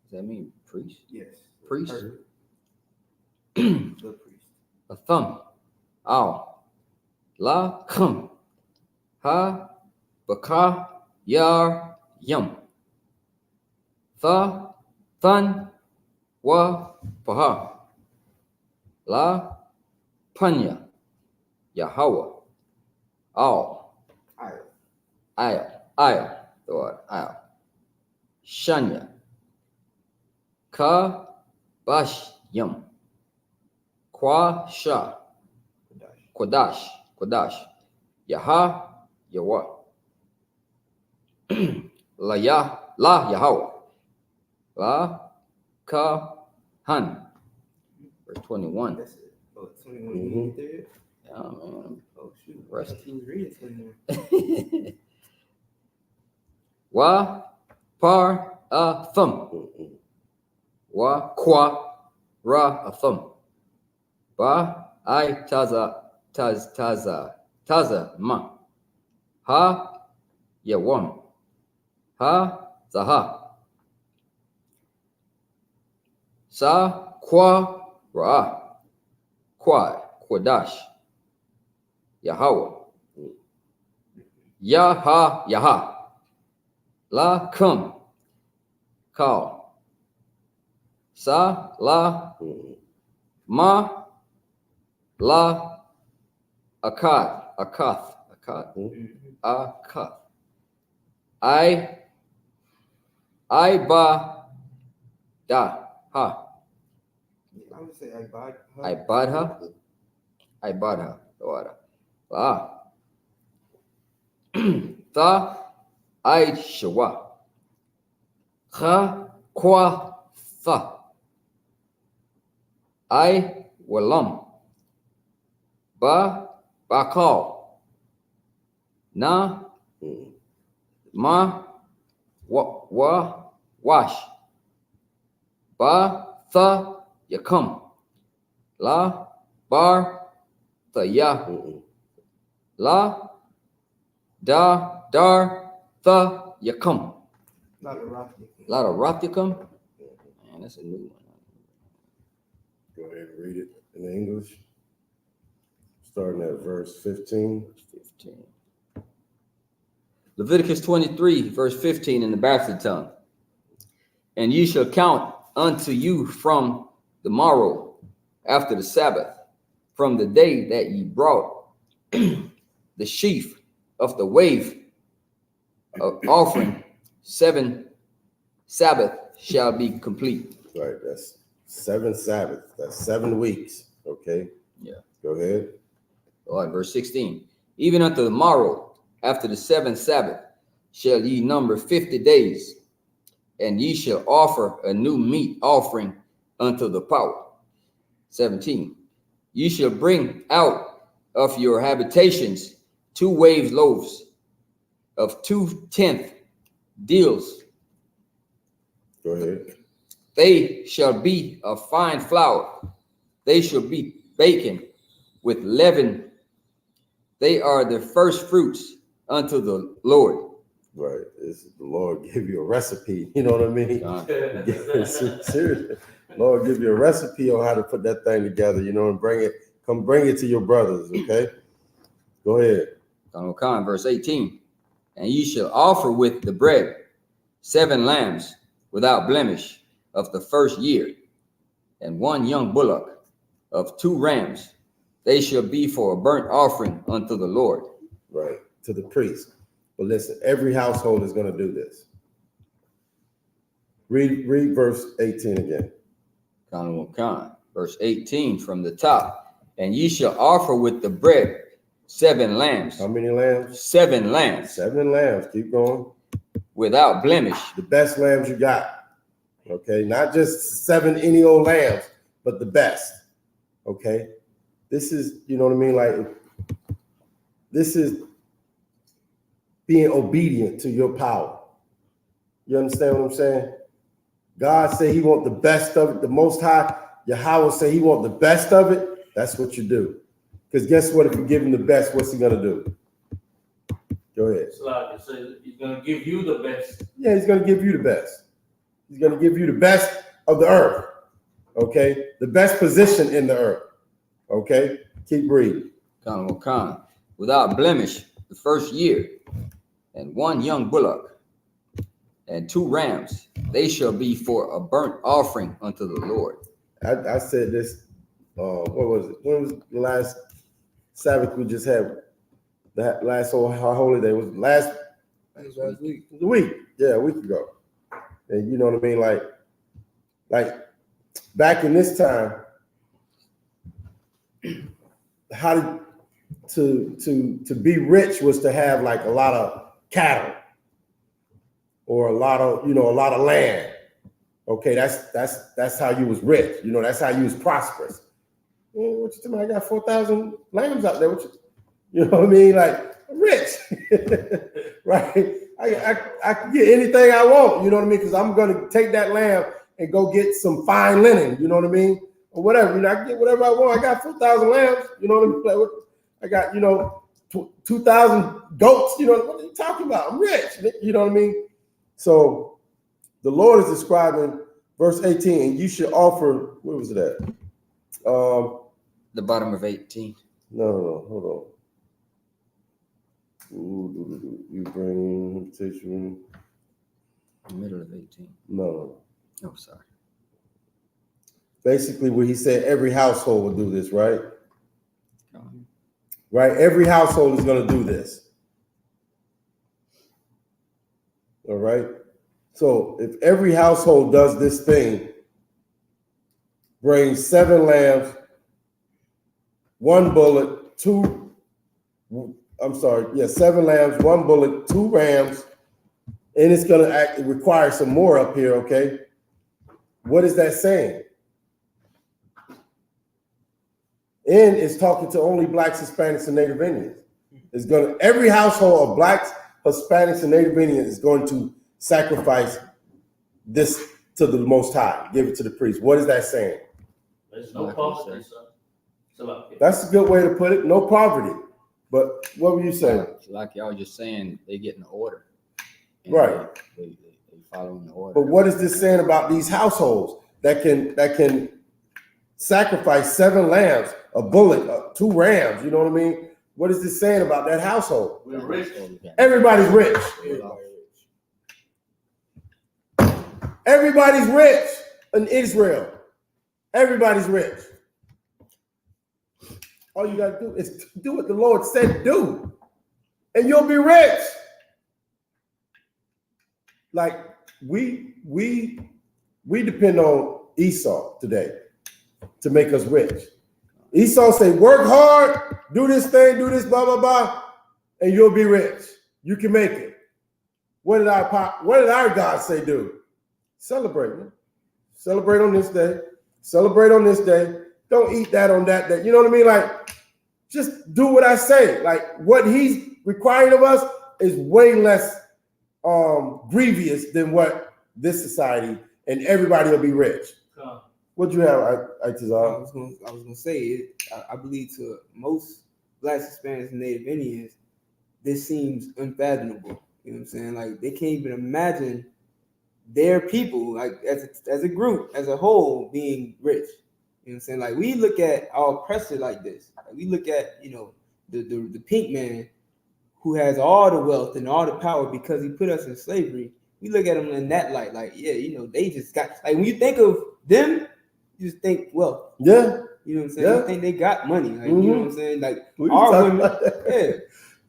S5: Does that mean priest?
S1: Yes.
S5: Priest.
S1: The priest.
S5: A thumb. Ow. La kum. Ha baka yar yum. Tha thun wa paha. La panya. Yahweh. Al. Ayah. The word ayah. Shanya. Ka bash yum. Quasha, Quadash, Yaha, Yahweh, La Yahweh, La Kahan. Verse 21.
S1: That's it. Oh, 21. You there?
S5: Yeah, man.
S1: Oh, shoot.
S5: Rest.
S1: He was reading 21.
S5: Wa par a thumb. Wa qua ra a thumb. Ba I taza ma. Ha yawam. Ha zaha. Sa qua ra. Quadash. Yahweh. Yaha. La come. Call. Sa la ma la akath. I ba da ha.
S1: I would say I bought her.
S5: I bought her. Ah. Tha I shawa. Kha kwa tha. I walam. Ba bakal. Na ma wa wash. Ba tha yakam. La bar tha ya. La da dar tha yakam.
S1: Not a rock.
S5: Lot of Rathicum. Man, that's a new one.
S2: Go ahead and read it in English. Starting at verse 15.
S5: 15. Leviticus 23, verse 15 in the bastard tongue. And ye shall count unto you from the morrow after the Sabbath, from the day that ye brought the sheaf of the wave of offering, 7 Sabbath shall be complete.
S2: Right, that's 7 Sabbaths. That's 7 weeks. Okay.
S5: Yeah.
S2: Go ahead.
S5: All right, verse 16. Even unto the morrow, after the 7th Sabbath, shall ye number 50 days, and ye shall offer a new meat offering unto the power. 17. Ye shall bring out of your habitations 2 wave loaves of 2/10 deals.
S2: Go ahead.
S5: They shall be of fine flour. They shall be baken with leaven. They are the first fruits unto the Lord.
S2: Right. It's the Lord give you a recipe. You know what I mean? Seriously. Lord give you a recipe on how to put that thing together, you know, and bring it to your brothers. Okay. Go ahead.
S5: Verse 18. And ye shall offer with the bread 7 lambs without blemish of the first year, and 1 young bullock of 2 rams. They shall be for a burnt offering unto the Lord.
S2: Right. To the priest. But listen, every household is going to do this. Read verse 18 again.
S5: Verse 18 from the top. And ye shall offer with the bread 7 lambs.
S2: How many lambs?
S5: 7 lambs.
S2: 7 lambs. Keep going.
S5: Without blemish.
S2: The best lambs you got. Okay. Not just 7 any old lambs, but the best. Okay. This is, you know what I mean? Like, this is being obedient to your power. You understand what I'm saying? God said he want the best of it. The Most High, Yahweh said he want the best of it. That's what you do. Because guess what? If you give him the best, what's he going to do? Go ahead.
S3: It's like it says he's going to give you the best.
S2: Yeah, he's going to give you the best. He's going to give you the best of the earth. Okay? The best position in the earth. Okay? Keep reading.
S5: Without blemish the first year, and 1 young bullock, and 2 rams. They shall be for a burnt offering unto the Lord.
S2: I said this, what was it? When was the last Sabbath we just had? That last holy day was last week. The week. Yeah, a week ago. And you know what I mean? Like back in this time, to be rich was to have like a lot of cattle or a lot of land. Okay, that's how you was rich. That's how you was prosperous. What you talking about? I got 4,000 lambs out there. You know what I mean? Like, I'm rich, right? I can get anything I want. You know what I mean? Because I'm gonna take that lamb and go get some fine linen. You know what I mean? Or whatever. I can get whatever I want. I got 4,000 lambs. You know what I mean? Like, I got 2,000 goats. What are you talking about? I'm rich. You know what I mean? So the Lord is describing verse 18, and you should offer. Where was it at?
S5: The bottom of 18.
S2: No, hold on. You bring invitation.
S5: The middle of 18.
S2: No.
S5: Oh, sorry.
S2: Basically, where he said every household will do this, right? Right? Every household is going to do this. All right? So if every household does this thing, bring 7 lambs, 1 bullock, 7 lambs, 1 bullock, 2 rams, and it's going to require some more up here, okay? What is that saying? And it's talking to only blacks, Hispanics, and Native Indians. Every household of blacks, Hispanics, and Native Indians is going to sacrifice this to the Most High, give it to the priest. What is that saying?
S3: There's no poverty, sir.
S2: That's a good way to put it. No poverty. But what were you saying?
S5: Like y'all just saying, they get an order.
S2: Right.
S5: They following the order.
S2: But what is this saying about these households that can sacrifice 7 lambs, a bullock, 2 rams? You know what I mean? What is this saying about that household?
S3: We're rich.
S2: Everybody's rich. Everybody's rich in Israel. Everybody's rich. All you got to do is do what the Lord said do, and you'll be rich. Like we depend on Esau today to make us rich. Esau say, work hard, do this thing, do this, blah, blah, blah, and you'll be rich. You can make it. What did our God say do? Celebrate, man. Celebrate on this day. Celebrate on this day. Don't eat that on that day. You know what I mean? Like, just do what I say. Like, what he's requiring of us is way less grievous than what this society, and everybody will be rich. What'd you have, Itazar?
S1: I was gonna say, I believe to most blacks, Hispanics, and Native Indians, this seems unfathomable. You know what I'm saying? Like, they can't even imagine their people, like as a group, as a whole, being rich. You know what I'm saying? Like, we look at our oppressor like this. Like, we look at, the pink man who has all the wealth and all the power because he put us in slavery. We look at him in that light, like, yeah, they just got, like, when you think of them, you just think wealth.
S2: Yeah.
S1: You know what I'm saying?
S2: Yeah.
S1: You think they got money. Like,
S2: mm-hmm.
S1: You know what I'm saying? Like,
S2: our women,
S1: yeah.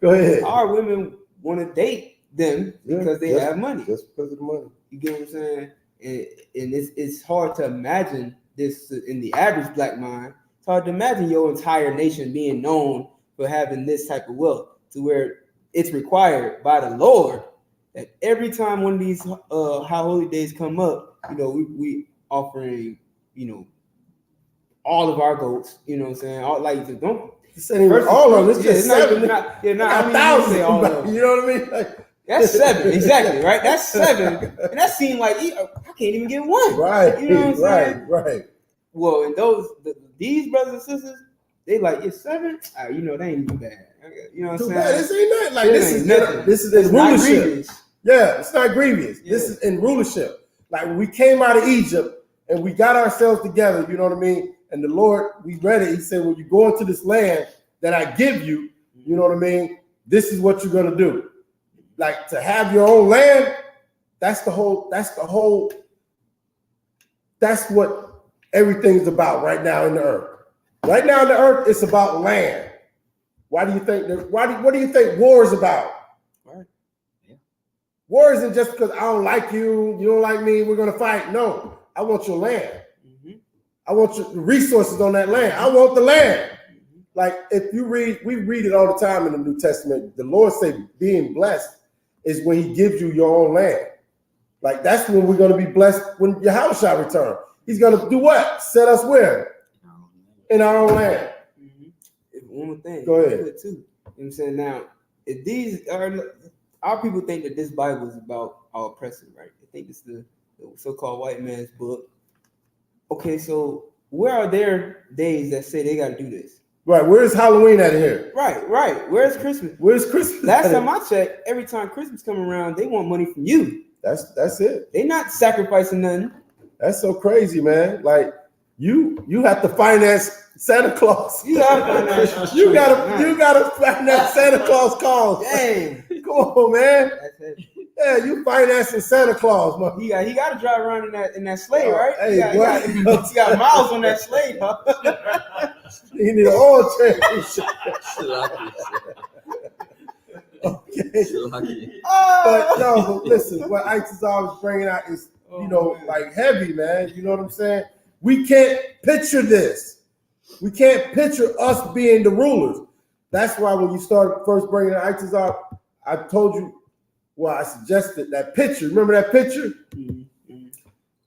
S2: Go ahead.
S1: Our women want to date them because they have money.
S2: Just because of the money.
S1: You get what I'm saying? And it's hard to imagine this in the average black mind. It's hard to imagine your entire nation being known for having this type of wealth, to where it's required by the Lord that every time one of these high holy days come up, we offering, all of our goats. You know what I'm saying? All, like, don't say
S2: all of them. It's just 7.
S1: Not
S2: thousands. You know what I mean? Like,
S1: that's 7, exactly, right? That's 7, and that seemed like I can't even get 1.
S2: Right.
S1: You know what I'm saying?
S2: Right.
S1: Well, and these brothers and sisters, they like, it's 7. They ain't even bad. You know what I'm saying?
S2: This ain't nothing. Like, this is
S1: it's
S2: in rulership.
S1: Grievous.
S2: Yeah, it's not grievous.
S1: Yeah.
S2: This is in rulership. Like, when we came out of Egypt and we got ourselves together, you know what I mean? And the Lord, we read it. He said, when you go into this land that I give you, you know what I mean? This is what you're gonna do. Like, to have your own land, that's what everything's about right now in the earth. Right now in the earth, it's about land. Why do you think what do you think war is about?
S1: Right. Yeah.
S2: War isn't just because I don't like you, you don't like me, we're gonna fight. No, I want your land. Mm-hmm. I want the resources on that land. I want the land. like if you read, we read it all the time in the New Testament. The Lord say being blessed is when he gives you your own land. Like that's when we're going to be blessed when Yahweh shall return. He's going to do what? Set us where? In our own land.
S1: One more thing.
S2: Go ahead.
S1: Too. You know what I'm saying? Now, if these are, our people think that this Bible is about our oppressor, right? They think it's the so-called white man's book. Okay, so where are their days that say they got to do this?
S2: Right, where's Halloween at here?
S1: Right. Where's Christmas?
S2: Where's Christmas?
S1: Last time I checked, every time Christmas come around, they want money from you.
S2: That's it.
S1: They not sacrificing nothing.
S2: That's so crazy, man. Like you have to finance Santa Claus.
S1: You gotta
S2: finance Santa Claus calls.
S1: Dang.
S2: Come on, man.
S1: That's it.
S2: Yeah, you financing Santa Claus, man.
S1: He got to drive around in that sleigh, right?
S2: Hey,
S1: he got miles on that sleigh, huh?
S2: You need an oil change. Okay. But listen, what ISIS always bringing out is, like heavy, man. You know what I'm saying? We can't picture this. We can't picture us being the rulers. That's why when you started first bringing ISIS up, I told you, I suggested that picture. Remember that picture? Mm-hmm.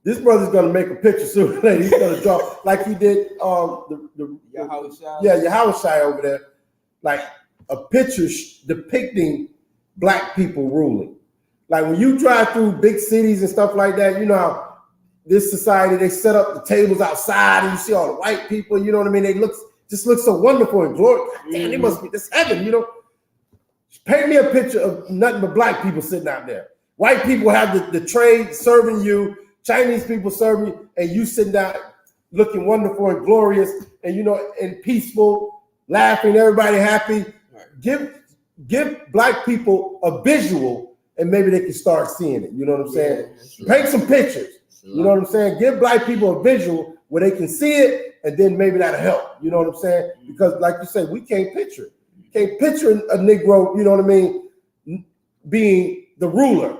S2: This brother's gonna make a picture sooner or later. He's gonna draw like he did the Yahawashi over there, like a picture depicting black people ruling. Like when you drive through big cities and stuff like that, you know how this society, they set up the tables outside and you see all the white people, you know what I mean? They just look so wonderful and glorious. Damn, they must be this heaven, you know. Paint me a picture of nothing but black people sitting out there. White people have the trade serving you, Chinese people serving you, and you sitting down looking wonderful and glorious and and peaceful, laughing, everybody happy. Right. Give black people a visual and maybe they can start seeing it. You know what I'm saying? Paint some pictures. You know what I'm saying? Give black people a visual where they can see it, and then maybe that'll help. You know what I'm saying? Because like you said, we can't picture it. Can't picture a Negro, you know what I mean, being the ruler.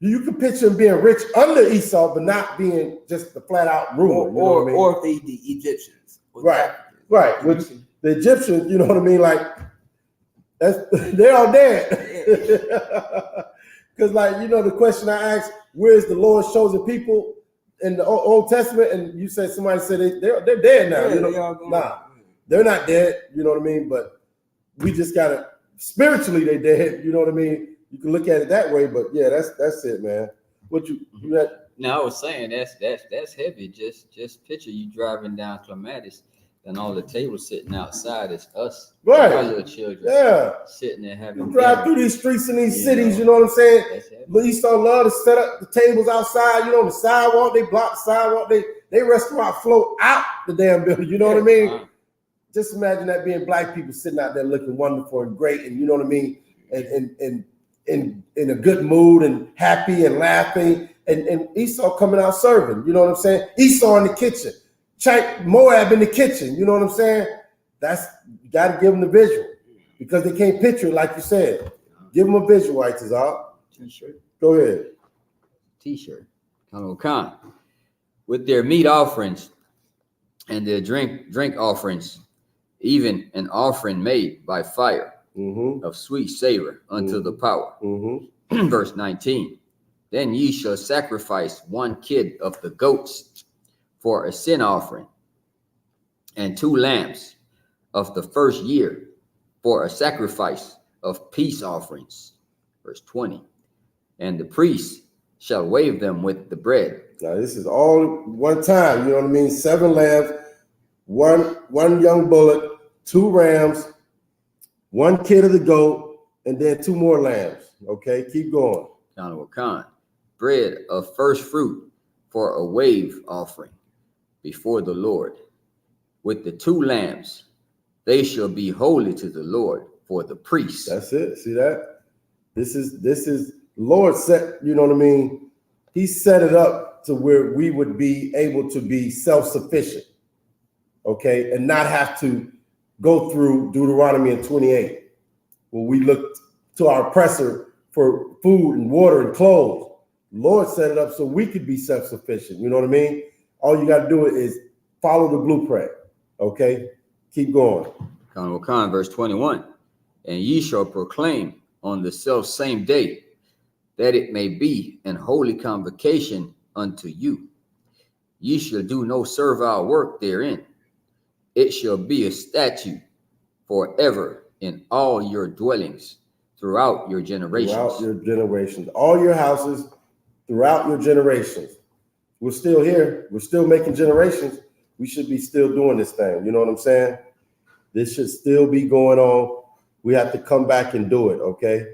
S2: You can picture him being rich under Esau, but not being just the flat out ruler.
S1: Or if they the Egyptians.
S2: Right. Which the Egyptians, you know what I mean, like they're all dead. Because the question I asked, where's the Lord's chosen people in the Old Testament? And you said somebody said they're dead now. Nah, they're not dead, you know what I mean? But we just gotta spiritually they dead, you know what I mean? You can look at it that way, but yeah, that's it, man. What you had?
S5: No, I was saying that's heavy. Just picture you driving down Clematis and all the tables sitting outside. It's us,
S2: right?
S5: Our little children, sitting there having.
S2: You drive through these streets in these cities, you know what I'm saying? But Esau love to set up the tables outside, the sidewalk. They block the sidewalk. They restaurant float out the damn building. You know what I mean? Just imagine that being black people sitting out there looking wonderful and great, and you know what I mean, and in a good mood and happy and laughing, and Esau coming out serving. You know what I'm saying? Esau in the kitchen, Moab in the kitchen. You know what I'm saying? You got to give them the visual because they can't picture it like you said. Give them a visual, Itazal.
S5: T-shirt.
S2: Go ahead.
S5: T-shirt. Khan. With their meat offerings and their drink offerings, even an offering made by fire of sweet savor unto the power. Verse 19. Then ye shall sacrifice one kid of the goats for a sin offering, and 2 lambs of the first year for a sacrifice of peace offerings. Verse 20. And the priest shall wave them with the bread.
S2: Now this is all one time, you know what I mean? 7 lambs, one young bullock, 2 rams, 1 kid of the goat, and then 2 more lambs. Okay, keep going.
S5: Khan. Bread of first fruit for a wave offering before the Lord. With the 2 lambs, they shall be holy to the Lord for the priests.
S2: That's it. See that? This is Lord set, you know what I mean? He set it up to where we would be able to be self-sufficient, okay, and not have to go through Deuteronomy 28, where we look to our oppressor for food and water and clothes. Lord set it up so we could be self-sufficient. You know what I mean? All you got to do is follow the blueprint. Okay, keep going.
S5: Verse 21. And ye shall proclaim on the self same day, that it may be an holy convocation unto you. Ye shall do no servile work therein. It shall be a statute forever in all your dwellings throughout your generations.
S2: Throughout your generations. All your houses, throughout your generations. We're still here. We're still making generations. We should be still doing this thing. You know what I'm saying? This should still be going on. We have to come back and do it, okay?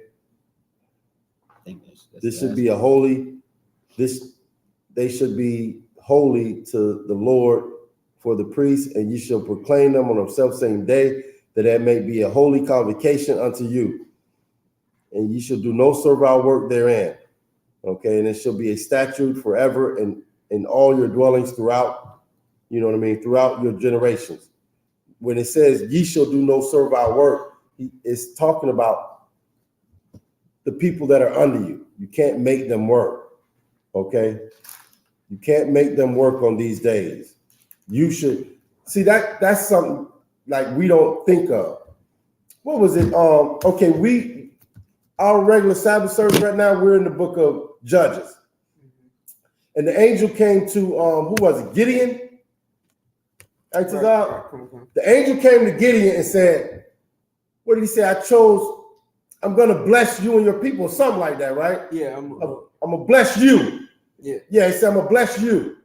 S5: I think
S2: this should be a holy, they should be holy to the Lord for the priests, and you shall proclaim them on the self-same day, that may be a holy convocation unto you. And you shall do no servile work therein. Okay, and it shall be a statute forever in all your dwellings throughout, you know what I mean, throughout your generations. When it says ye shall do no servile work, it's talking about the people that are under you. You can't make them work. Okay, you can't make them work on these days. You should see that's something like we don't think of. What was it? Okay, our regular Sabbath service right now, we're in the book of Judges. And the angel came to who was it? Gideon? Right. The angel came to Gideon and said, what did he say? I'm gonna bless you and your people, something like that, right?
S1: Yeah,
S2: I'm gonna bless you.
S1: Yeah.
S2: Yeah, he said, I'm gonna bless you.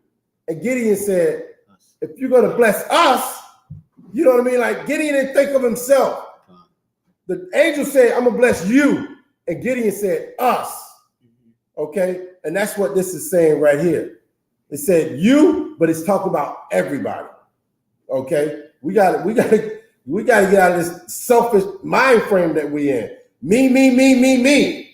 S2: And Gideon said, if you're gonna bless us, you know what I mean? Like Gideon didn't think of himself. The angel said, I'm gonna bless you. And Gideon said, us. Okay, and that's what this is saying right here. It said you, but it's talking about everybody. Okay, we got to get out of this selfish mind frame that we in. Me.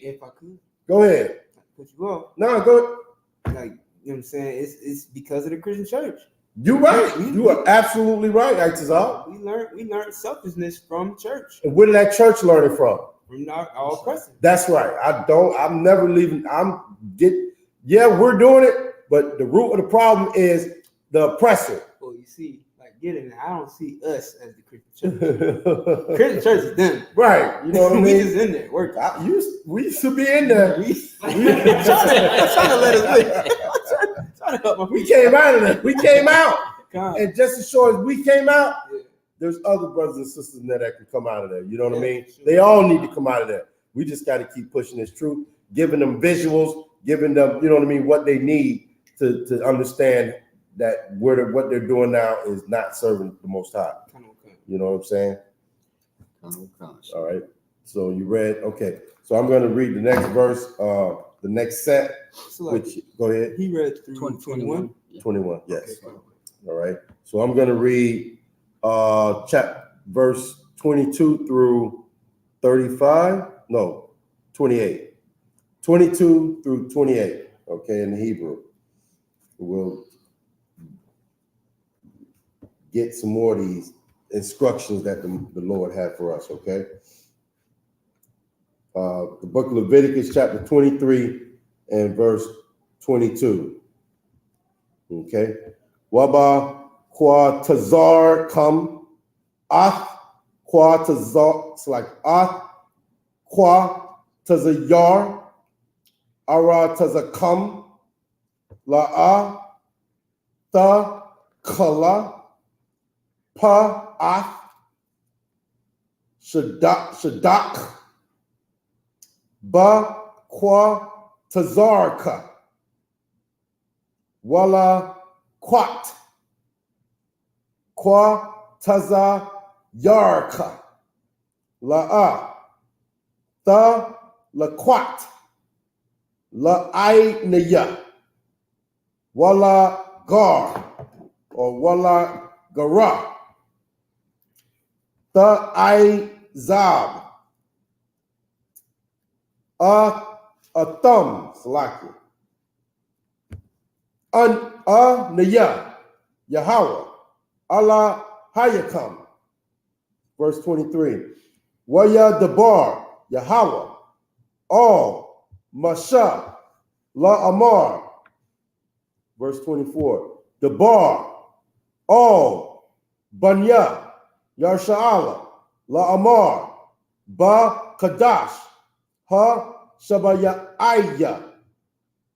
S1: If I could,
S2: go ahead.
S1: Put you up.
S2: No, go.
S1: Like, you know what I'm saying? It's because of the Christian church.
S2: You're right. You are absolutely right, Isupk.
S1: We learned selfishness from church.
S2: And where did that church learn it from?
S1: From our oppressors.
S2: That's right. I'm never leaving. We're doing it, but the root of the problem is the oppressor.
S1: Well, you see, like I don't see us as the Christian church. Christian church is them.
S2: Right. You know what I mean?
S1: We just in there working.
S2: We used to be in there.
S1: trying to let us live. Trying to help my
S2: We came out of there. We came out.
S1: God.
S2: And just as sure as we came out, there's other brothers and sisters in there that can come out of there. You know what I mean? Sure. They all need to come out of there. We just got to keep pushing this truth, giving them visuals, giving them, you know what I mean, what they need to understand that what they're doing now is not serving the Most High. You know what I'm saying? All right. So you read, okay. So I'm going to read the next verse, the next set. So go ahead.
S1: He read through 21.
S2: 21, yes. Okay. All right. So I'm going to read verse 22 through 35. No, 28. 22 through 28. Okay, in the Hebrew. We'll get some more of these instructions that the Lord had for us, okay? The book of Leviticus, chapter 23 and verse 22. Okay. Waba qua tazar come ath qua tazar. It's like ath qua tazayar ara tazakam la'a ta kala pa ath shadak ba qua tazarka wala quat qua taza yarka la'a ta la quat la aynaya wala gar or wala gara ta ay zab a thumb salaki naya Yahweh Allah hayakam. Verse 23. Waya dabar Yahweh all masha la amar. Verse 24. Dabar all banya yarsha'ala La'amar, Ba Kadash, Ha Shabayaya,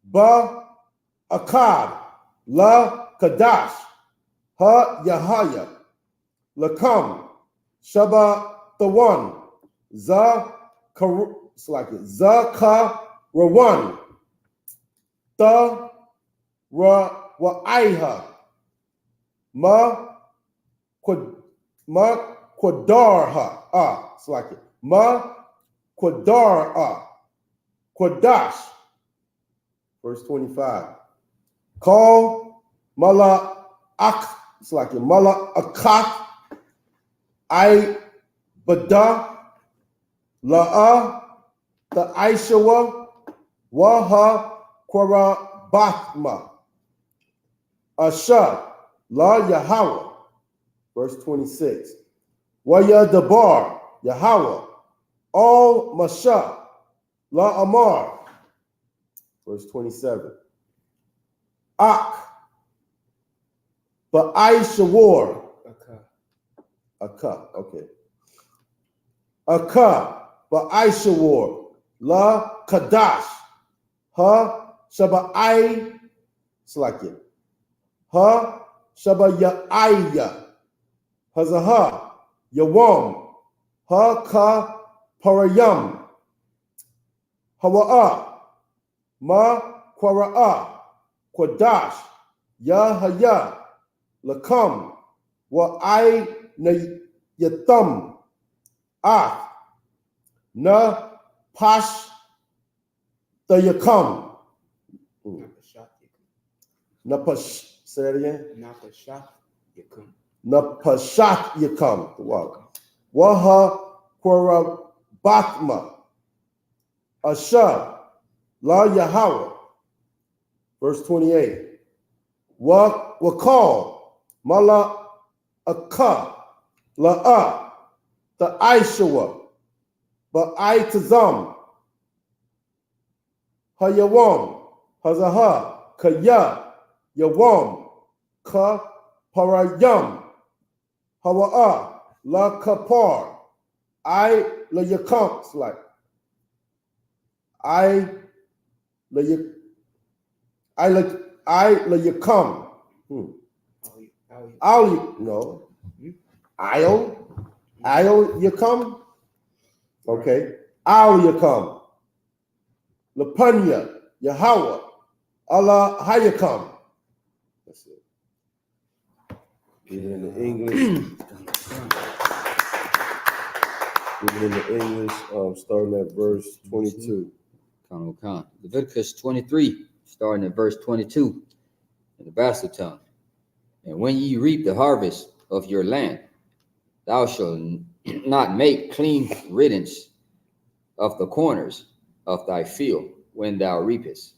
S2: Ba Akkad, La Kadash, Ha Yahaya, Lakam, Shaba Tawan, Za Rawan, Ta Ra Wa'aiha, Ma Qadarha, Ma Qadarha, Qadash, verse 25. Call Mala Mala Akak, I Bada, La'a, the Aishawa, Waha Kwarabathma, Asha, La Yahweh, verse 26. Waya Dabar, Yahweh, All Masha, La Amar, verse 27. Ak, Ba'ai Shawar, Aka, okay. Aka, Ba'ai Shawar, La Kadash, Ha Shaba'ai, Ha Shabaya'aya, Hazaha, Yawam, Ha Ka Parayam, Hawa'a, Ma Kwara'a, Quadash, Yahaya, Lakam, Wa'ai Na Yatam, Ah, Na Pash Tayakam. Napash, say that again. Napashat Yakam. Waha Kwarabathma, Asha, La Yahweh, verse 28. Wakal, Mala Aka, La'a, the Aishawa, Ba'ai Tazam, Hayawam, Hazaha, Kaya, Yawam, Ka Parayam, Hawa'a, La Kapar, I La Yakam, I La Yakam. I'll Yakam. Okay. I'll Yakam. Lapanya, Yahweh, Allah Hayakam. That's it. Even in the English. Even in the English, starting at verse 22.
S5: Leviticus 23, starting at verse 22, in the Basel tongue. And when ye reap the harvest of your land, thou shalt not make clean riddance of the corners of thy field when thou reapest.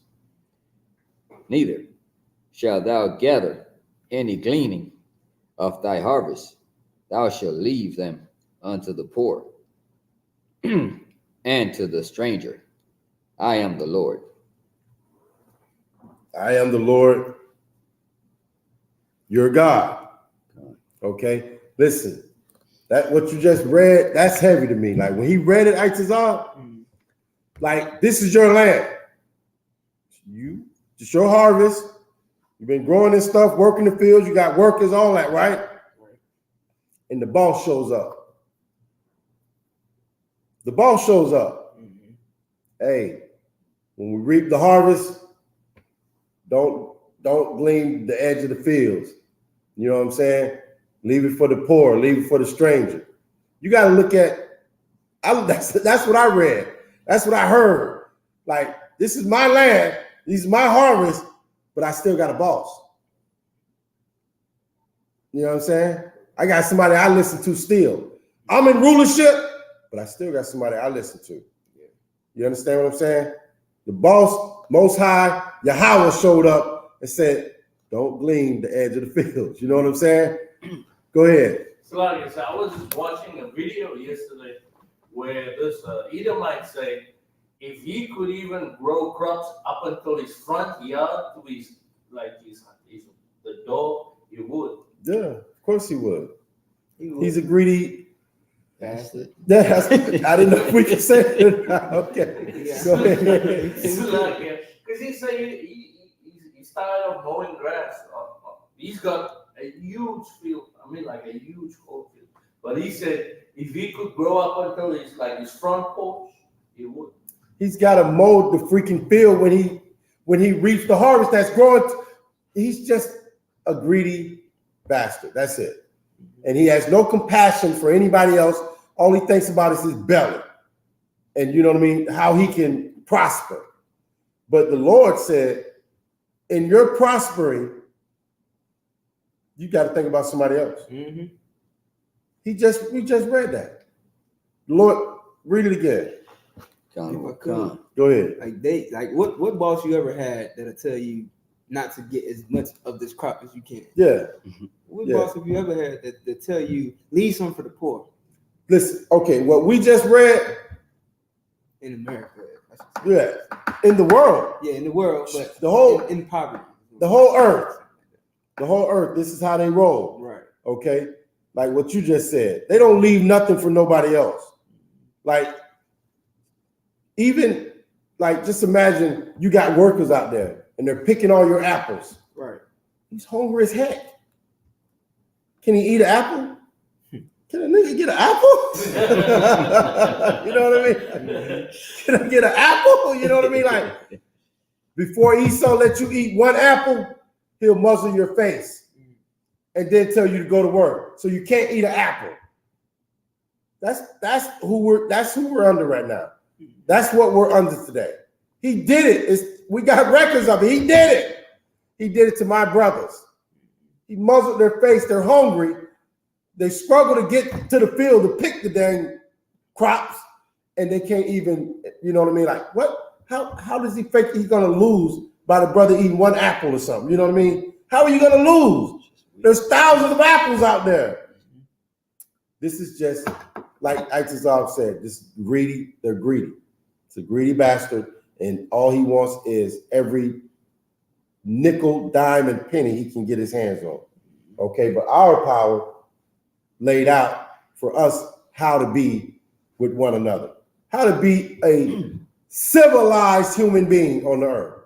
S5: Neither shalt thou gather any gleaning of thy harvest. Thou shalt leave them unto the poor and to the stranger. I am the Lord.
S2: I am the Lord, your God. Okay, listen. That what you just read, that's heavy to me. Like when he read it, like this is your land. It's your harvest. You've been growing this stuff, working the fields. You got workers, all that, right? And the boss shows up. The boss shows up. Hey, when we reap the harvest, don't glean the edge of the fields. You know what I'm saying? Leave it for the poor. Leave it for the stranger. You got to look at. That's what I read. That's what I heard. Like this is my land. These is my harvest, but I still got a boss. You know what I'm saying? I got somebody I listen to still. I'm in rulership, but I still got somebody I listen to. You understand what I'm saying? The boss, Most High, Yahweh showed up and said, don't glean the edge of the fields. You know what I'm saying? Go ahead.
S3: So like I said, I was just watching a video yesterday where this Edomite say, if he could even grow crops up until his front yard to his the door, he would.
S2: Yeah, of course he would. He's a greedy.
S5: Bastard.
S2: That's, I didn't know if we could say it. Okay.
S1: Yeah.
S2: Go ahead.
S3: It's like, because he said he's tired of mowing grass. He's got a huge field. I mean, like a huge whole field. But he said if he could grow up until his front porch, he would.
S2: He's got to mow the freaking field when he reaps the harvest that's growing. He's just a greedy bastard. That's it. And he has no compassion for anybody else. All he thinks about is his belly. And you know what I mean? How he can prosper. But the Lord said, in your prospering, you got to think about somebody else.
S1: Mm-hmm.
S2: We just read that. Lord, read it again.
S5: Come.
S2: Go ahead.
S1: What boss you ever had that'll tell you not to get as much of this crop as you can?
S2: Yeah.
S1: What boss have you ever had that tell you leave some for the poor?
S2: Listen, okay, what we just read
S1: In America,
S2: yeah, in the world,
S1: yeah, in the world, but
S2: the whole
S1: in poverty,
S2: the whole earth, this is how they roll.
S1: right?
S2: Okay, like what you just said, they don't leave nothing for nobody else. Like, even like, just imagine you got workers out there and they're picking all your apples.
S1: Right.
S2: He's hungry as heck. Can he eat an apple? Can a nigga get an apple? You know what I mean? Can I get an apple? You know what I mean? Like, before Esau let you eat one apple, he'll muzzle your face and then tell you to go to work. So you can't eat an apple. That's who we're under right now. That's what we're under today. He did it. We got records of it. He did it. He did it to my brothers. He muzzled their face. They're hungry. They struggle to get to the field to pick the dang crops, and they can't even, you know what I mean? Like, what? How does he think he's gonna lose by the brother eating one apple or something? You know what I mean? How are you gonna lose? There's thousands of apples out there. This is just like Isupk said. This is greedy. They're greedy. It's a greedy bastard, and all he wants is every nickel, dime, and penny he can get his hands on. Okay, but our power laid out for us how to be with one another, how to be a civilized human being on the earth.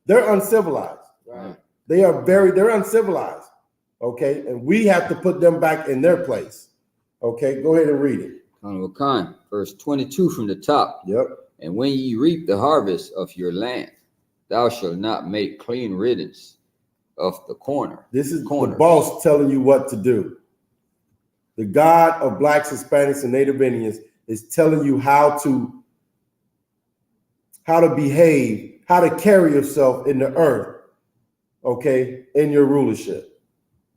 S2: They're uncivilized.
S1: Right.
S2: They're uncivilized. Okay, and we have to put them back in their place. Okay, go ahead and read it.
S5: Verse 22 from the top.
S2: Yep.
S5: And when ye reap the harvest of your land, thou shalt not make clean riddance of the corner.
S2: This is the boss telling you what to do. The God of blacks, Hispanics, and Native Indians is telling you how to behave, how to carry yourself in the earth, okay, in your rulership.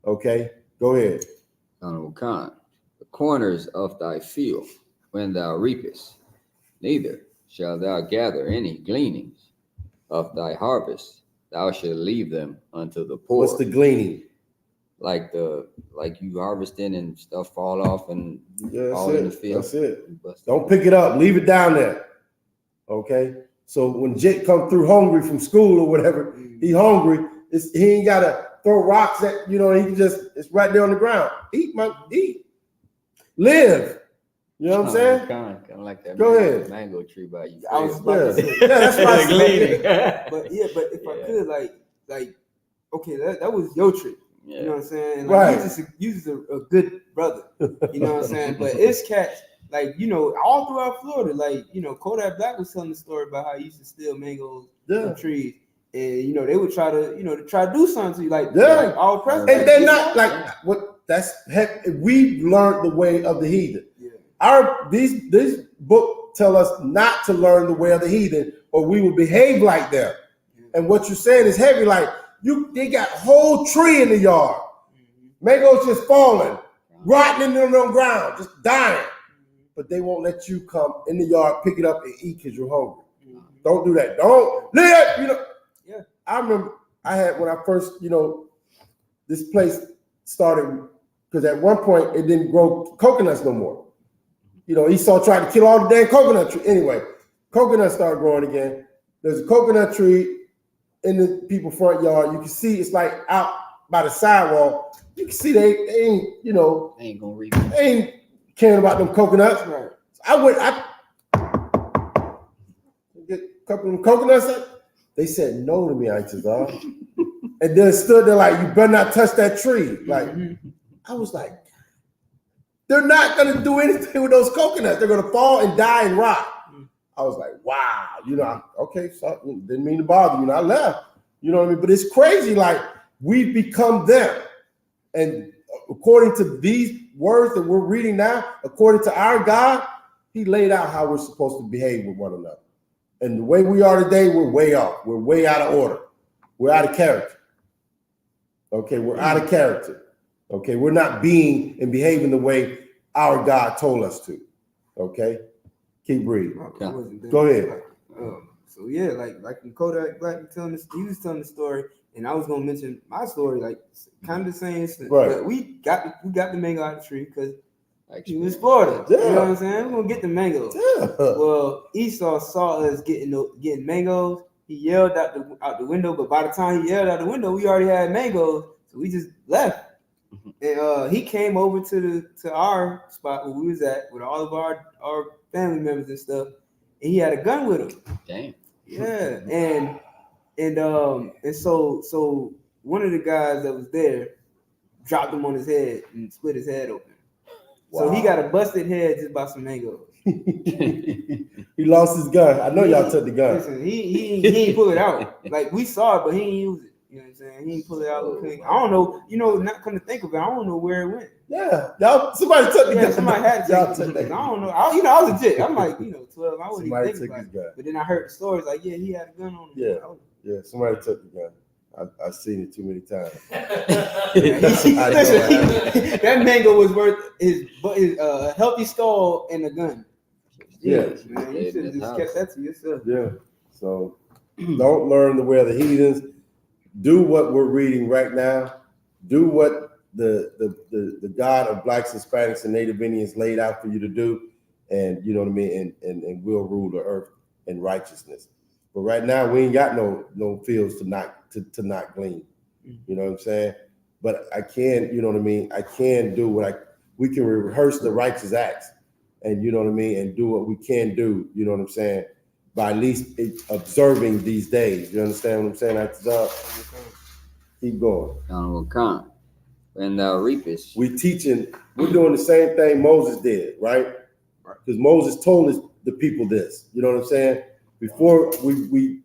S2: Okay, go ahead.
S5: The corners of thy field when thou reapest, neither shalt thou gather any gleanings of thy harvest. Thou shalt leave them unto the poor.
S2: What's the gleaning?
S5: Like you harvesting and stuff fall off and all in the field.
S2: That's it. Don't pick it up. Leave it down there. Okay. So when Jake come through hungry from school or whatever, he hungry. He ain't gotta throw rocks at, he can just, it's right there on the ground. Eat. Live. You know what I'm saying?
S5: Kind of like that.
S2: Go ahead.
S5: Mango tree by you.
S1: I was about to say,
S2: that's right.
S1: but if I could, like, okay, that was your trick.
S5: Yeah.
S1: You know what I'm saying? Like,
S2: Right.
S1: You just a good brother. You know what I'm saying? But it's cats, like, all throughout Florida, like, Kodak Black was telling the story about how he used to steal mangoes from trees. And they would try to do something to you, like all press.
S2: And they're not like what that's heck. We learned the way of the heathen. Yeah. This book tell us not to learn the way of the heathen, or we will behave like them. Yeah. And what you're saying is heavy. Like they got a whole tree in the yard. Mangoes just falling, rotting in the ground, just dying. But they won't let you come in the yard, pick it up, and eat because you're hungry. Don't do that. Don't live. Yeah. I remember I had when I first, this place started because at one point it didn't grow coconuts no more. Esau tried to kill all the damn coconut tree. Anyway, coconuts started growing again. There's a coconut tree in the people's front yard. You can see it's like out by the sidewalk. You can see they ain't,
S5: They ain't gonna reap.
S2: They caring about them coconuts.
S1: Right.
S2: I get a couple of them coconuts. They said no to me, Isupk. And then stood there like, you better not touch that tree. Like, I was like, they're not gonna do anything with those coconuts. They're gonna fall and die and rot. I was like, wow, you know, okay, so didn't mean to bother you. And I left, you know what I mean? But it's crazy, like we've become them. And according to these words that we're reading now, according to our God, he laid out how we're supposed to behave with one another. And the way we are today, we're way off. We're way out of order. We're out of character. Okay, we're out of character. Okay, we're not being and behaving the way our God told us to. Okay, keep reading. Go ahead.
S1: So yeah, like when Kodak Black was telling this, he was telling the story, and I was gonna mention my story, like kind of the same.
S2: Right.
S1: But we got the mango out of the tree because he was Florida.
S2: Yeah.
S1: You know what I'm saying? We're gonna get the mangoes.
S2: Yeah.
S1: Well, Esau saw us getting mangoes. He yelled out the window, but by the time he yelled out the window, we already had mangoes, so we just left. And he came over to our spot where we was at with all of our family members and stuff, and he had a gun with him.
S5: Damn.
S1: Yeah, and so one of the guys that was there dropped him on his head and split his head open. Wow. So he got a busted head just by some mangoes.
S2: He lost his gun. I know y'all took the gun.
S1: Listen, he didn't pull it out. Like we saw it, but he didn't use it. You know what I'm saying? He didn't pull it out. I don't know. You know, not come to think of it, I don't know where it went.
S2: Yeah, y'all. Somebody took the gun.
S1: Somebody had to take it. I don't know. I was legit. I'm like, 12. I wouldn't even think about it. But then I heard the stories like, yeah, he had a gun on him.
S2: Yeah. Somebody took the gun. I've seen it too many times.
S1: That mango was worth his healthy skull and a gun.
S2: Yeah,
S1: man, you should have just kept that to yourself.
S2: Yeah. So don't learn the way of the heathens. Do what we're reading right now. Do what the God of Blacks, Hispanics, and Native Indians laid out for you to do, and you know what I mean. And we'll rule the earth in righteousness. But right now we ain't got no fields to not glean. You know what I'm saying? But I can, you know what I mean? I can do we can rehearse the righteous acts, and you know what I mean, and do what we can do, you know what I'm saying, by at least observing these days. You understand what I'm saying? Keep going.
S5: And thou reapest.
S2: We're doing the same thing Moses did, right? Because Moses told the people this, you know what I'm saying? Before we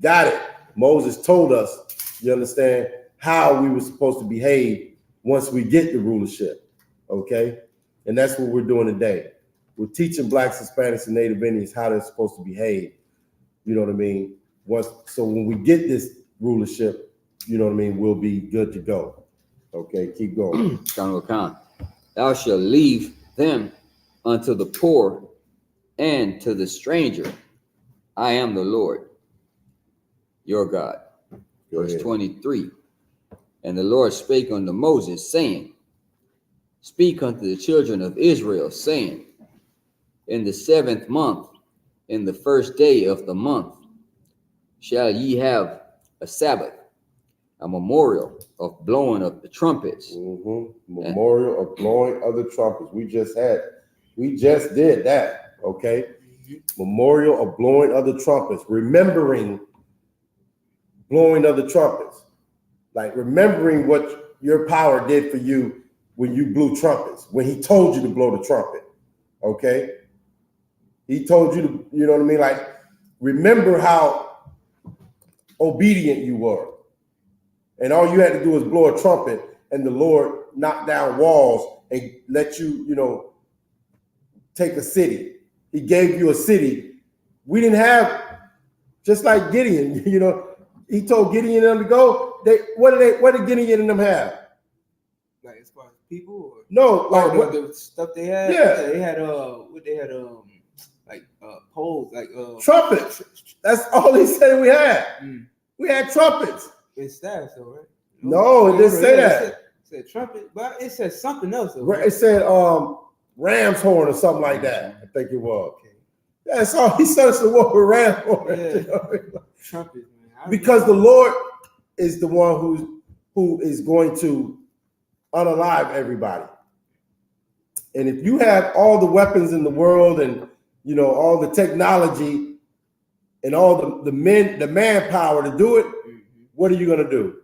S2: got it, Moses told us, you understand, how we were supposed to behave once we get the rulership, okay? And that's what we're doing today. We're teaching Blacks, Hispanics, and Native Indians how they're supposed to behave, you know what I mean? So when we get this rulership, you know what I mean, we'll be good to go. Okay, keep going.
S5: Thou shalt leave them unto the poor and to the stranger. I am the Lord, your God. Verse 23. And the Lord spake unto Moses, saying, Speak unto the children of Israel, saying, In the 7th month, in the 1st day of the month, shall ye have a Sabbath, a memorial of blowing of the trumpets.
S2: Memorial of blowing of the trumpets. We just did that, okay? Memorial of blowing of the trumpets. Remembering blowing of the trumpets. Like remembering what your power did for you when you blew trumpets, when he told you to blow the trumpet, okay? He told you to, you know what I mean? Like, remember how obedient you were. And all you had to do was blow a trumpet, and the Lord knocked down walls and let you, you know, take a city. He gave you a city. We didn't have, just like Gideon, you know, he told Gideon and them to go. What did Gideon and them have?
S1: Like as far as people? Or?
S2: No, like
S1: what the stuff they had?
S2: Yeah.
S1: They had poles, like
S2: trumpets. That's all he said we had. We had trumpets.
S1: It's staffs, though, right?
S2: No, it didn't say that.
S1: It said trumpet, but it said something else. Though,
S2: right? It said ram's horn or something like that. I think it was. Okay. That's all he said. The word with ram's horn.
S1: Yeah. You know? Trumpet, man.
S2: Because the Lord is the one who is going to unalive everybody. And if you have all the weapons in the world and, you know, all the technology and all the manpower to do it, what are you going to do?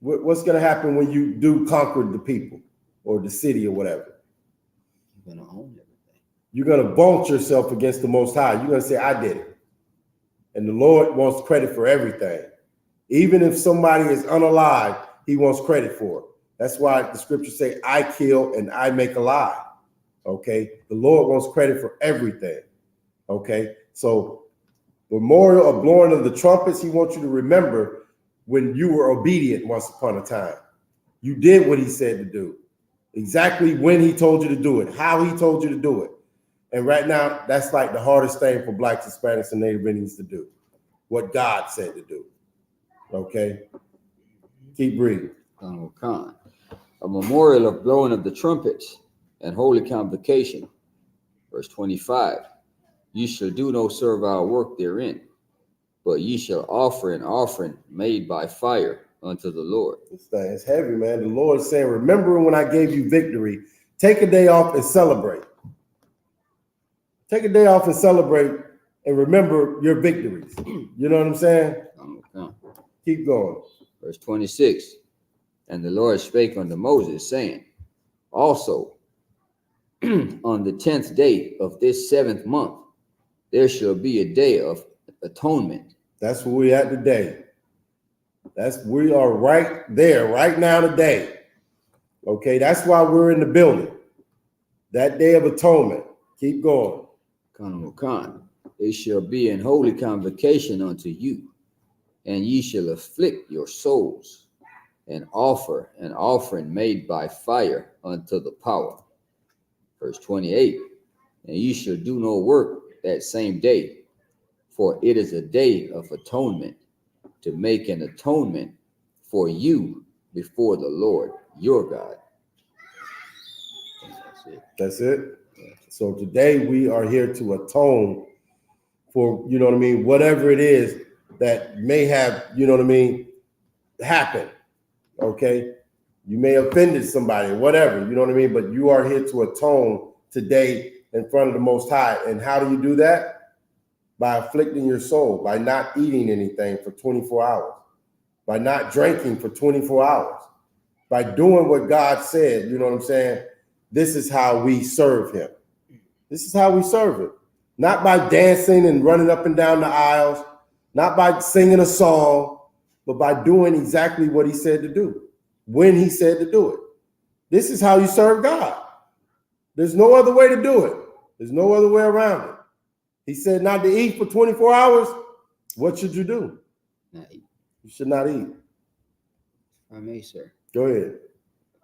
S2: What's going to happen when you do conquer the people or the city or whatever?
S5: You're going to own everything.
S2: You're going to vaunt yourself against the Most High. You're going to say, I did it. And the Lord wants credit for everything. Even if somebody is unalive, he wants credit for it. That's why the scriptures say, I kill and I make alive. Okay. The Lord wants credit for everything. Okay. So memorial of blowing of the trumpets, he wants you to remember when you were obedient once upon a time. You did what he said to do. Exactly when he told you to do it, how he told you to do it. And right now, that's like the hardest thing for Blacks, Hispanics, and Native Indians to do. What God said to do. Okay? Keep reading.
S5: Khan. A memorial of blowing of the trumpets and holy convocation. Verse 25. Ye shall do no servile work therein, but ye shall offer an offering made by fire unto the Lord.
S2: This thing is heavy, man. The Lord is saying, remember when I gave you victory, take a day off and celebrate. Take a day off and celebrate and remember your victories. You know what I'm saying? Keep going.
S5: Verse 26. And the Lord spake unto Moses, saying, also, on the 10th day of this 7th month, there shall be a day of atonement.
S2: That's where we at today. We are right there, right now today. Okay, that's why we're in the building. That day of atonement. Keep going.
S5: Khan. It shall be an holy convocation unto you, and ye shall afflict your souls, and offer an offering made by fire unto the power. Verse 28. And ye shall do no work that same day, for it is a day of atonement, to make an atonement for you before the Lord your God.
S2: That's it. So today we are here to atone for, you know what I mean, whatever it is that may have, you know what I mean, happen. Okay. You may have offended somebody, whatever, you know what I mean? But you are here to atone today in front of the Most High. And how do you do that? By afflicting your soul, by not eating anything for 24 hours, by not drinking for 24 hours, by doing what God said, you know what I'm saying? This is how we serve him. This is how we serve him. Not by dancing and running up and down the aisles, not by singing a song, but by doing exactly what he said to do, when he said to do it. This is how you serve God. There's no other way to do it. There's no other way around it. He said not to eat for 24 hours. What should you do?
S5: Not eat.
S2: You should not eat.
S5: I may, sir.
S2: Go ahead.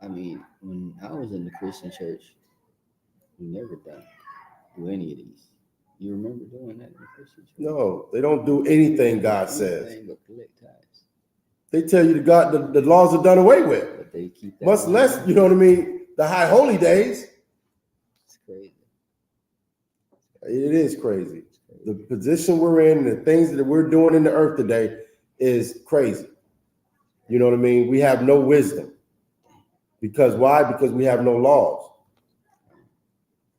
S5: I mean, when I was in the Christian church, we never do any of these. You remember doing that in the Christian church?
S2: No, they don't do anything God says.
S5: Anything but collect tithes.
S2: They tell you the laws are done away with.
S5: But they keep that.
S2: Much less, you know what I mean, the high holy days.
S5: It's crazy.
S2: It is crazy. The position we're in, the things that we're doing in the earth today is crazy. You know what I mean? We have no wisdom. Because why? Because we have no laws.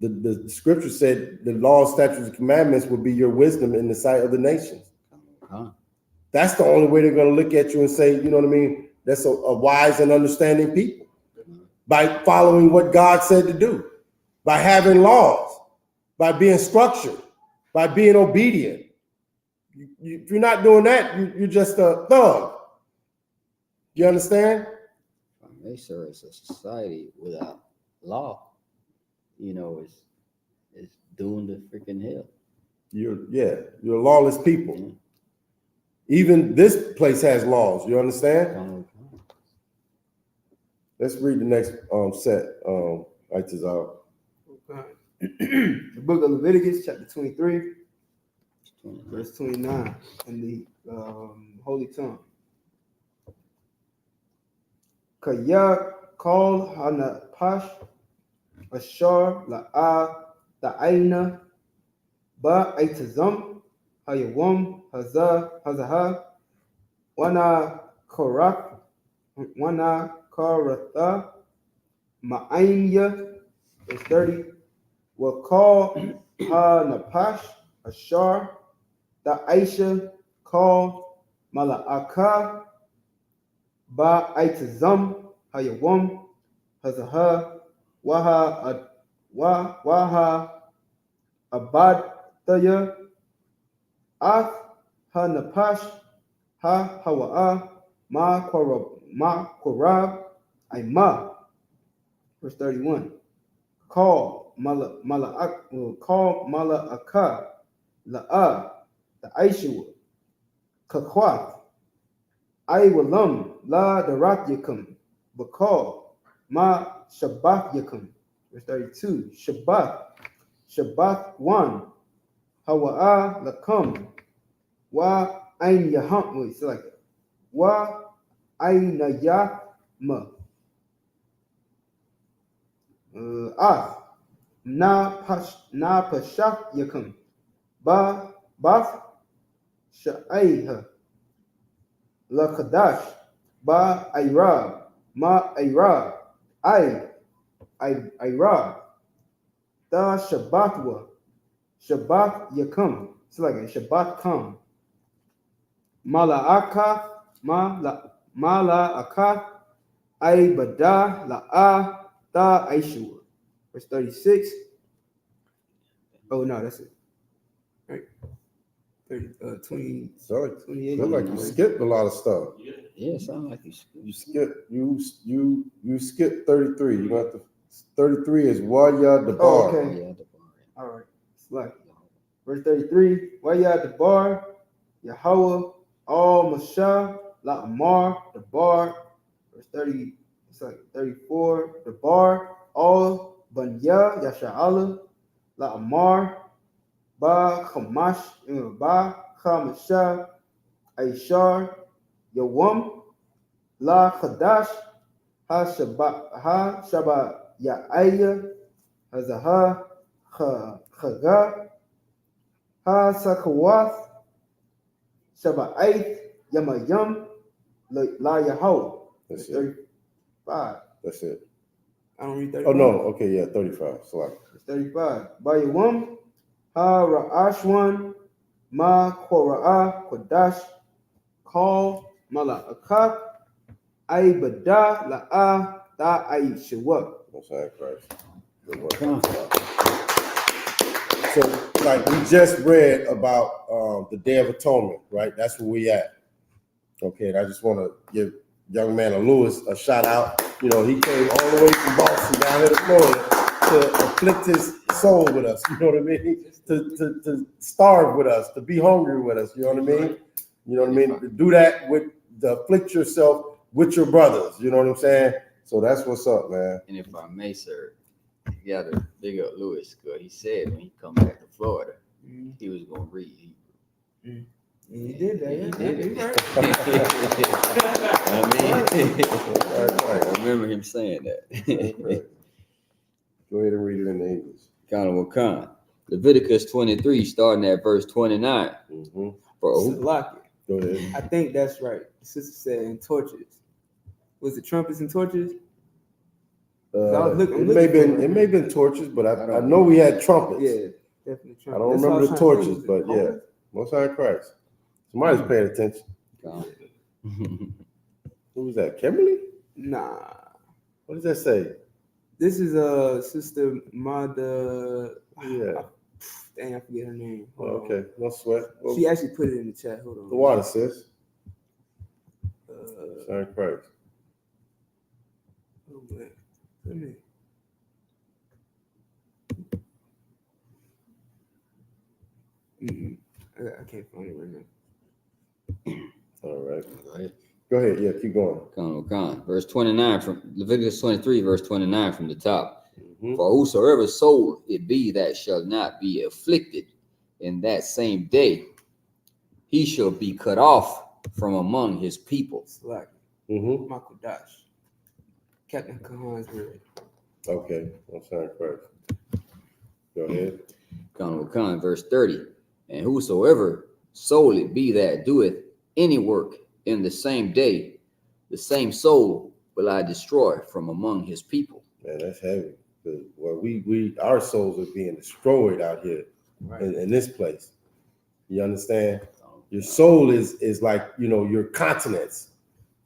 S2: The scripture said the laws, statutes, and commandments would be your wisdom in the sight of the nations. That's the only way they're going to look at you and say, you know what I mean? That's a wise and understanding people. By following what God said to do. By having laws. By being structured. By being obedient. If you're not doing that, you're just a thug. You understand?
S5: Hey, sir, it's a society without law. You know, it's doomed to freaking hell.
S2: You're lawless people. Mm-hmm. Even this place has laws. You understand? Let's read the next set.
S1: The book of Leviticus, chapter 23, verse 29, in the Holy Tongue. Kaya kol hana pash ashar la'a ta'ayna ba aitazam hayawam hazaha wana karatha Ma'anya, verse 30. Will call Ha Napash, Ashar, Da Aisha, call Mala'aka, Ba Aitazam, Hayawam, Hazaha, Waha Abad Thaya, Ath Ha Napash, Ha Hawa'a, Ma Korab, Aima. Verse 31. Call Mala'aka, La'a, the Aisha, Kakwath, Iwalam, La Darat Yakum, Bakal, Ma Shabbat Yakum. Verse 32. Shabbat 1, Hawa'a Lakum, Wa Ain Yaham, wait, so like that. Wa Ainayama, Ath, Na Pashak Yakum, Bath Sha'ayha, La Kadash, Ba Ayrab, Ma Ayrab, Ayrab, Da Shabbatwa, Shabbat Yakum, it's like a Shabbat come, Mala'aka, Mala'aka, Aibada, La'a, Da Aishua. Verse 36. Oh no, that's it. Right. 20,
S2: So
S1: 28.
S2: look like you skipped a lot of stuff.
S5: Yeah, sound like
S2: You skipped 33. You got the 33 is Waya the
S1: Oh,
S2: bar.
S1: okay. All right. Slack. Verse 33. Waya the bar, Yahweh, all Mashah, La Amar, the bar. Verse 30. It's like 34. The bar, all Banya, Yasha'ala, La Amar, Ba Chamasha, Aishar, Yawam, La Chadash, Ha Shabbat Ya'aya, Hazaha, Chaga, Ha Sakawath, Shabbat Yamayam, La Yahweh.
S2: That's it.
S1: 35.
S2: That's it.
S1: I don't read 35.
S2: Oh no, okay, yeah, 35. So
S1: 35. Bayawam, Ha Ra'ashwan, Ma Kora'a, Kodash, Call, Mala'aka, Aibada, La'a, Da Aisha.
S2: Most High Christ. Good work. So, like we just read about the Day of Atonement, right? That's where we at. Okay, and I just want to give young man Lewis a shout out. You know, he came all the way from Boston down here to Florida to afflict his soul with us. You know what I mean? To starve with us, to be hungry with us. You know what I mean? You know what I mean? To do that to afflict yourself with your brothers. You know what I'm saying? So that's what's up, man.
S5: And if I may, sir, you got to big up Lewis, because he said when he come back to Florida, he was going to read Hebrew.
S1: He did that.
S5: He did it.
S2: Right.
S5: I remember him saying that.
S2: Right. Go ahead and read it in the English.
S5: Khan. Leviticus 23, starting at verse 29.
S2: Mm-hmm.
S1: Go
S2: ahead.
S1: I think that's right. The sister said in torches. Was it trumpets and torches?
S2: It may have been torches, but I know we had trumpets.
S1: Yeah, definitely trumpets.
S2: I don't remember the torches, but yeah. Most High Christ. Somebody's paying attention. Who was that? Kimberly?
S1: Nah.
S2: What does that say?
S1: This is Sister Mada.
S2: Yeah.
S1: Dang, I forget her name.
S2: Okay, no sweat. Well,
S1: she actually put it in the chat. Hold on.
S2: The water, sis. Sorry, Christ.
S1: Oh man. Let me. I can't find it right now.
S2: All right. Go ahead. Yeah, keep going.
S5: Khan. Verse 29 from Leviticus 23, verse 29 from the top.
S2: Mm-hmm.
S5: For whosoever soul it be that shall not be afflicted in that same day, he shall be cut off from among his people.
S1: Like Michael Dash. Captain Kahan's word.
S2: Okay. I'm sorry, Christ. Go ahead.
S5: Khan, verse 30. And whosoever soul it be that doeth any work in the same day, the same soul will I destroy from among his people.
S2: Man, that's heavy. Well, our souls are being destroyed out here in this place. You understand? Your soul is like, you know, your continents,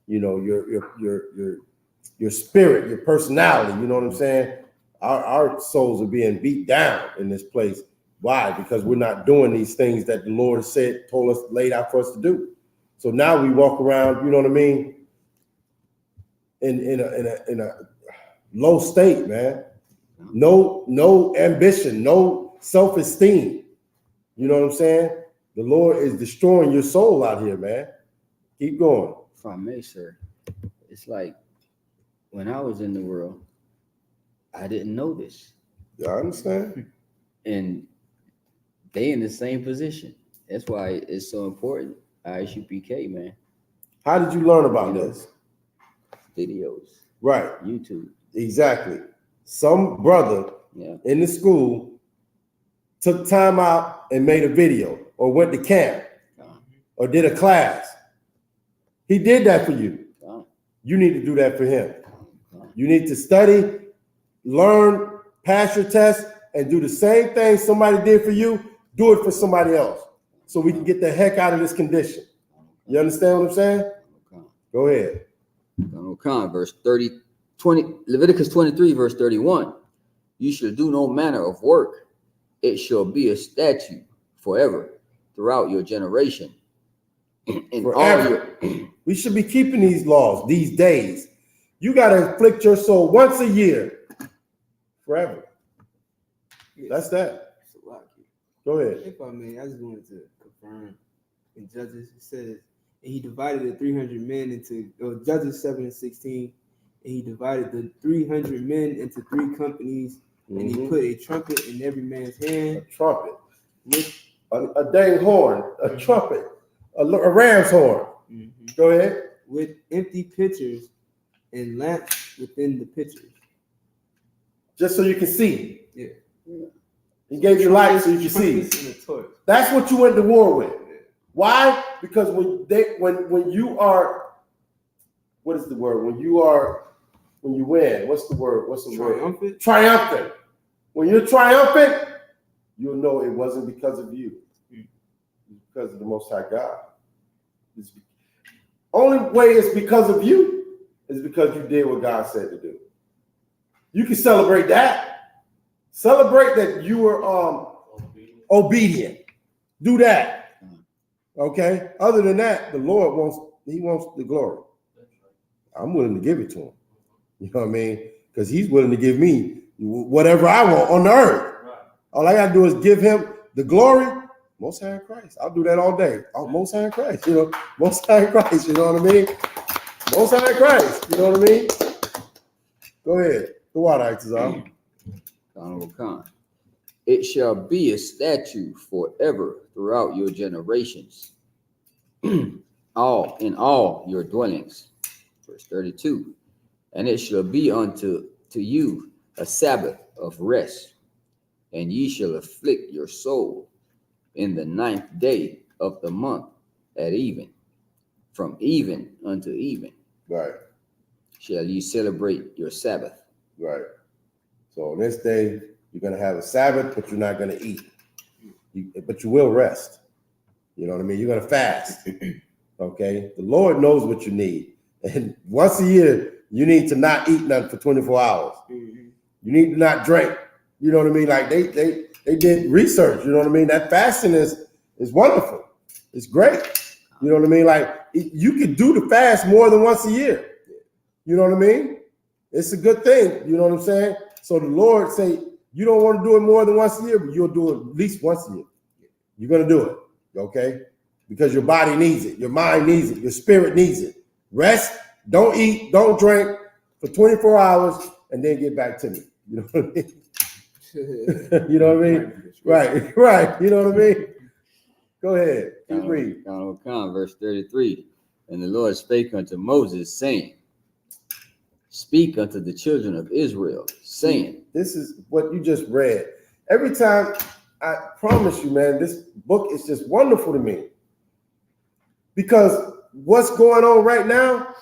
S2: you know, your spirit, your personality. You know what I'm saying? Our souls are being beat down in this place. Why? Because we're not doing these things that the Lord told us, laid out for us to do. So now we walk around, you know what I mean, in a low state, man. No ambition, no self-esteem. You know what I'm saying? The Lord is destroying your soul out here, man. Keep going.
S5: If I may, sir, it's like when I was in the world, I didn't know this.
S2: Yeah, I understand.
S5: And they in the same position. That's why it's so important. I.S.U.P.K, man.
S2: How did you learn about this?
S5: Videos.
S2: Right.
S5: YouTube.
S2: Exactly. Some brother in the school took time out and made a video or went to camp or did a class. He did that for you. You need to do that for him. You need to study, learn, pass your test, and do the same thing somebody did for you. Do it for somebody else so we can get the heck out of this condition. You understand what I'm saying? Go ahead.
S5: Verse 20, Leviticus 23, verse 31. You shall do no manner of work. It shall be a statute forever throughout your generation.
S2: Forever. We should be keeping these laws, these days. You got to afflict your soul once a year. Forever. That's that. Go ahead.
S1: If I may, I just wanted to confirm in Judges, it says, and he divided the 300 men into, Judges 7:16, and he divided the 300 men into 3 companies, and he put a trumpet in every man's hand.
S2: A trumpet. With a dang horn, a trumpet, a ram's horn. Go ahead.
S1: With empty pitchers and lamps within the pitchers.
S2: Just so you can see.
S1: Yeah.
S2: He gave you light so you can see. That's what you went to war with. Why? Because when you are, what is the word? When you win, what's the word?
S1: Triumphant.
S2: Triumphant. When you're triumphant, you'll know it wasn't because of you. It's because of the Most High God. Only way it's because of you is because you did what God said to do. You can celebrate that. Celebrate that you were obedient. Do that. Okay. Other than that, the Lord wants the glory. I'm willing to give it to him. You know what I mean? Because he's willing to give me whatever I want on the earth. All I gotta do is give him the glory. Most High in Christ. I'll do that all day. Most High in Christ. You know, Most High in Christ. You know what I mean? Most High in Christ. You know what I mean? Go ahead. The water acts on.
S5: It shall be a statute forever throughout your generations, in all your dwellings. Verse 32. And it shall be unto you a Sabbath of rest, and ye shall afflict your soul in the 9th day of the month at even, from even unto even.
S2: Right.
S5: Shall ye celebrate your Sabbath.
S2: Right. So on this day, you're going to have a Sabbath, but you're not going to eat. But you will rest. You know what I mean? You're going to fast. Okay? The Lord knows what you need. And once a year, you need to not eat nothing for 24 hours. You need to not drink. You know what I mean? Like they did research. You know what I mean? That fasting is wonderful. It's great. You know what I mean? Like you could do the fast more than once a year. You know what I mean? It's a good thing. You know what I'm saying? So the Lord say, you don't want to do it more than once a year, but you'll do it at least once a year. You're going to do it, okay? Because your body needs it. Your mind needs it. Your spirit needs it. Rest, don't eat, don't drink for 24 hours, and then get back to me. You know what I mean? You know what I mean? Right. You know what I mean? Go ahead. Keep reading.
S5: Verse 33. And the Lord spake unto Moses, saying, speak unto the children of Israel, saying.
S2: This is what you just read. Every time, I promise you, man, this book is just wonderful to me. Because what's going on right now,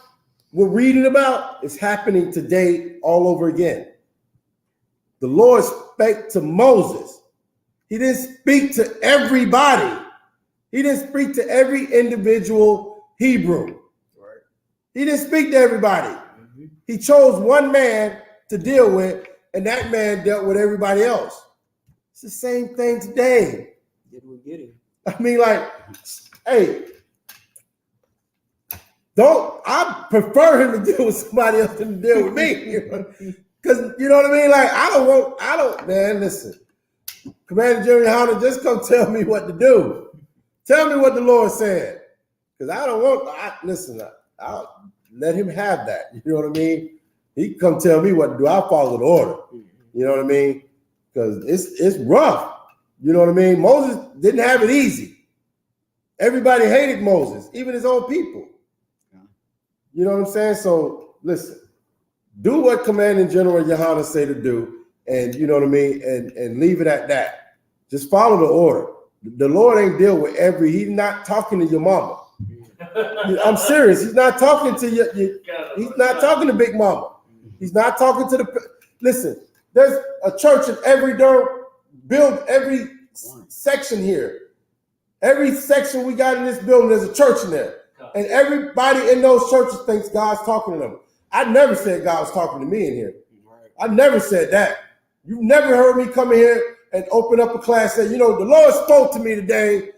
S2: we're reading about, is happening today all over again. The Lord spake to Moses. He didn't speak to everybody. He didn't speak to every individual Hebrew. Right. He didn't speak to everybody. Mm-hmm. He chose one man to deal with, and that man dealt with everybody else. It's the same thing today. I mean, like, hey, I prefer him to deal with somebody else than to deal with me. Because, you know what I mean? Like, man, listen. Commander General YAHANNA, just come tell me what to do. Tell me what the Lord said. Because I'll let him have that. You know what I mean? He can come tell me what to do. I'll follow the order. You know what I mean? Because it's rough. You know what I mean? Moses didn't have it easy. Everybody hated Moses, even his own people. You know what I'm saying? So listen, do what Commanding General YAHANNA say to do, and you know what I mean, and leave it at that. Just follow the order. The Lord ain't deal with he's not talking to your mama. I'm serious. He's not talking to he's not talking to Big Mama. He's not talking to listen, there's a church in every every section here. Every section we got in this building, there's a church in there. And everybody in those churches thinks God's talking to them. I never said God was talking to me in here. I never said that. You never heard me come in here and open up a class and say, you know, the Lord spoke to me today.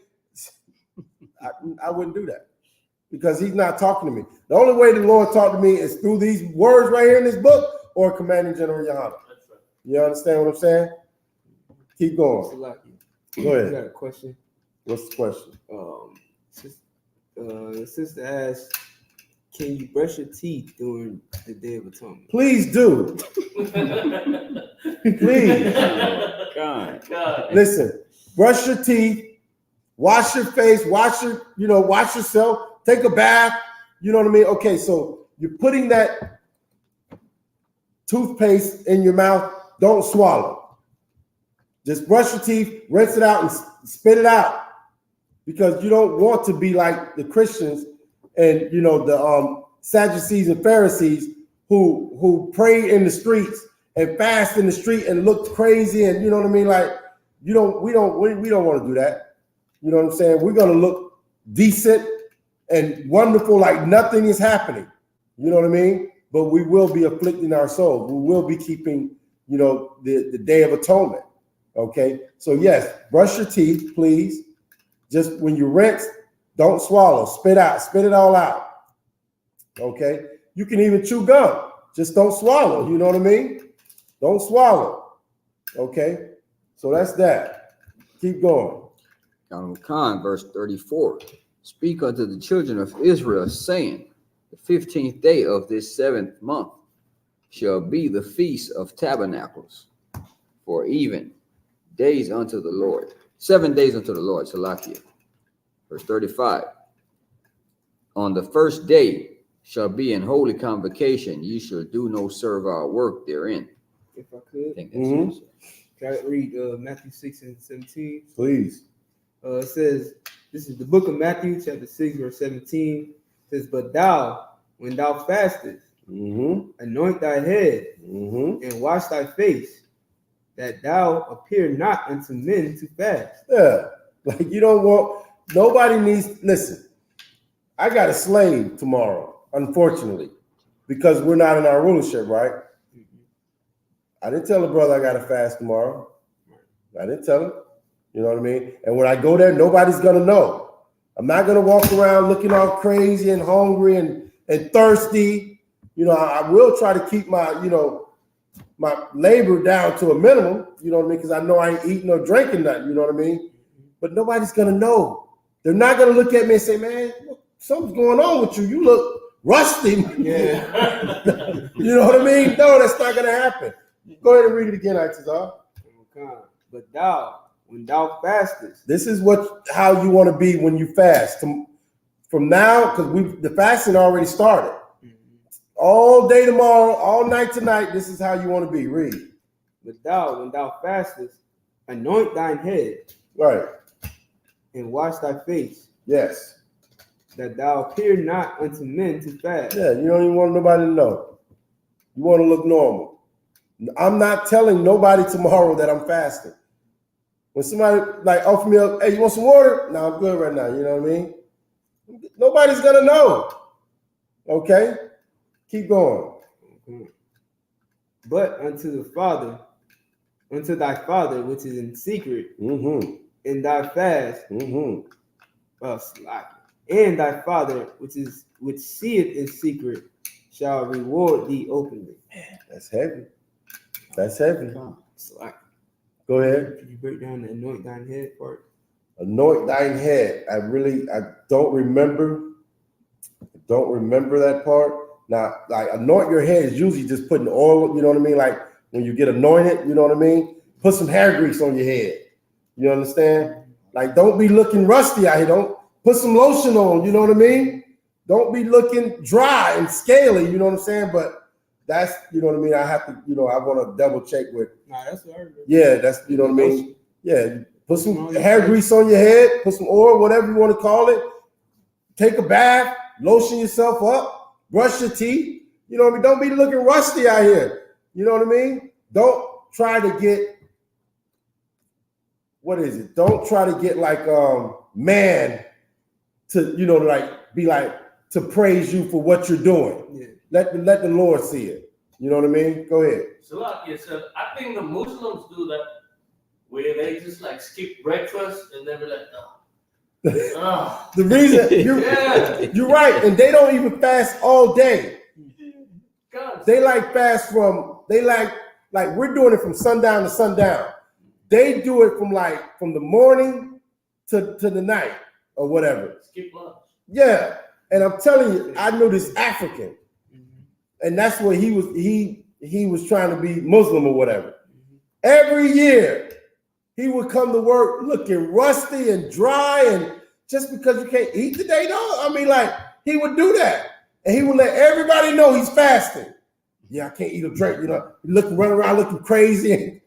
S2: I wouldn't do that because he's not talking to me. The only way the Lord talked to me is through these words right here in this book or Commanding General YAHANNA. You understand what I'm saying? Keep going. Go ahead.
S1: I got a question.
S2: What's the question?
S1: The sister asked, can you brush your teeth during the Day of Atonement?
S2: Please do. Please.
S5: God.
S2: Listen, brush your teeth, wash your face, wash yourself, take a bath. You know what I mean? Okay, so you're putting that toothpaste in your mouth. Don't swallow. Just brush your teeth, rinse it out, and spit it out. Because you don't want to be like the Christians and the Sadducees and Pharisees who prayed in the streets and fast in the street and looked crazy, and you know what I mean? Like we don't want to do that. You know what I'm saying? We're gonna look decent and wonderful, like nothing is happening. You know what I mean? But we will be afflicting our souls. We will be keeping, the Day of Atonement. Okay. So yes, brush your teeth, please. Just when you rinse, don't swallow, spit it all out. Okay. You can even chew gum. Just don't swallow. You know what I mean? Don't swallow. Okay. So that's that. Keep going.
S5: Khan, verse 34. Speak unto the children of Israel, saying, the 15th day of this 7th month shall be the feast of tabernacles, for even days unto the Lord. 7 days unto the Lord, Salakia. Verse 35. On the first day shall be an holy convocation. Ye shall do no servile work therein.
S1: If I could.
S5: Can
S1: I read Matthew 6 and 17?
S2: Please.
S1: It says, this is the book of Matthew, chapter 6, verse 17. It says, but thou, when thou fastest, anoint thy head and wash thy face, that thou appear not unto men to fast.
S2: Yeah. Like you don't want, nobody needs, listen, I got a slave tomorrow, unfortunately, because we're not in our rulership, right? I didn't tell the brother I got to fast tomorrow. I didn't tell him. You know what I mean? And when I go there, nobody's going to know. I'm not going to walk around looking all crazy and hungry and thirsty. I will try to keep my, my labor down to a minimum, you know what I mean? Because I know I ain't eating or drinking nothing, you know what I mean? But nobody's going to know. They're not going to look at me and say, man, something's going on with you. You look rusty. Yeah. You know what I mean? No, that's not going to happen. Go ahead and read it again, Itazar.
S1: But thou, when thou fastest.
S2: This is how you want to be when you fast. From now, because the fasting already started. All day tomorrow, all night tonight, this is how you want to be. Read.
S1: But thou, when thou fastest, anoint thine head.
S2: Right.
S1: And wash thy face.
S2: Yes.
S1: That thou appear not unto men to fast.
S2: Yeah, you don't even want nobody to know. You want to look normal. I'm not telling nobody tomorrow that I'm fasting. When somebody like offer me, hey, you want some water? No, I'm good right now. You know what I mean? Nobody's gonna know. Okay, keep going.
S1: But unto thy Father, which is in secret, in thy fast, and thy Father, which seeth in secret, shall reward thee openly.
S2: Man, that's heavy. That's heavy. Go ahead.
S1: Could you break down the anoint thine head part?
S2: Anoint thine head. I don't remember. Don't remember that part. Now, like anoint your head is usually just putting oil, you know what I mean? Like when you get anointed, you know what I mean? Put some hair grease on your head. You understand? Like don't be looking rusty out here. Don't put some lotion on, you know what I mean? Don't be looking dry and scaly, you know what I'm saying? But that's, you know what I mean? I have to, you know, I want to double check with.
S1: Nah, that's what I heard.
S2: Yeah, that's, you know what I mean? Yeah, put some hair grease on your head, put some oil, whatever you want to call it. Take a bath, lotion yourself up, brush your teeth. You know what I mean? Don't be looking rusty out here. You know what I mean? Don't try to get, what is it? Don't try to get like man to, you know, like be like to praise you for what you're doing. Yeah. Let the Lord see it. You know what I mean? Go ahead.
S3: So like you said, I think the Muslims do that where they just like skip breakfast and then be like, oh.
S2: The reason you're right, and they don't even fast all day.
S3: God.
S2: They like fast from like we're doing it from sundown to sundown. They do it from the morning to the night or whatever.
S3: Skip lunch.
S2: Yeah, and I'm telling you, I know this African, and that's what he was trying to be Muslim or whatever. Every year he would come to work looking rusty and dry, and just because you can't eat today, though, I mean, like he would do that, and he would let everybody know he's fasting. Yeah, I can't eat or drink, you know, running around looking crazy.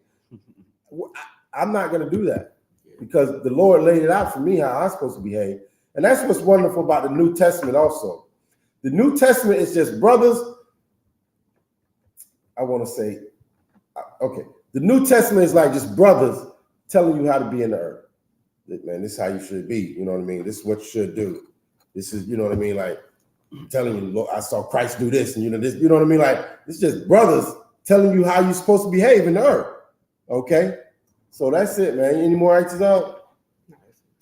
S2: I'm not going to do that because the Lord laid it out for me how I'm supposed to behave. And that's what's wonderful about the New Testament also. The New Testament is just brothers. I want to say, okay, the New Testament is like just brothers telling you how to be in the earth. Man, this is how you should be. You know what I mean? This is what you should do. This is, you know what I mean? Like telling you, Lord, I saw Christ do this, and you know this. You know what I mean? Like it's just brothers telling you how you're supposed to behave in the earth. Okay, so that's it, man. Any more items out?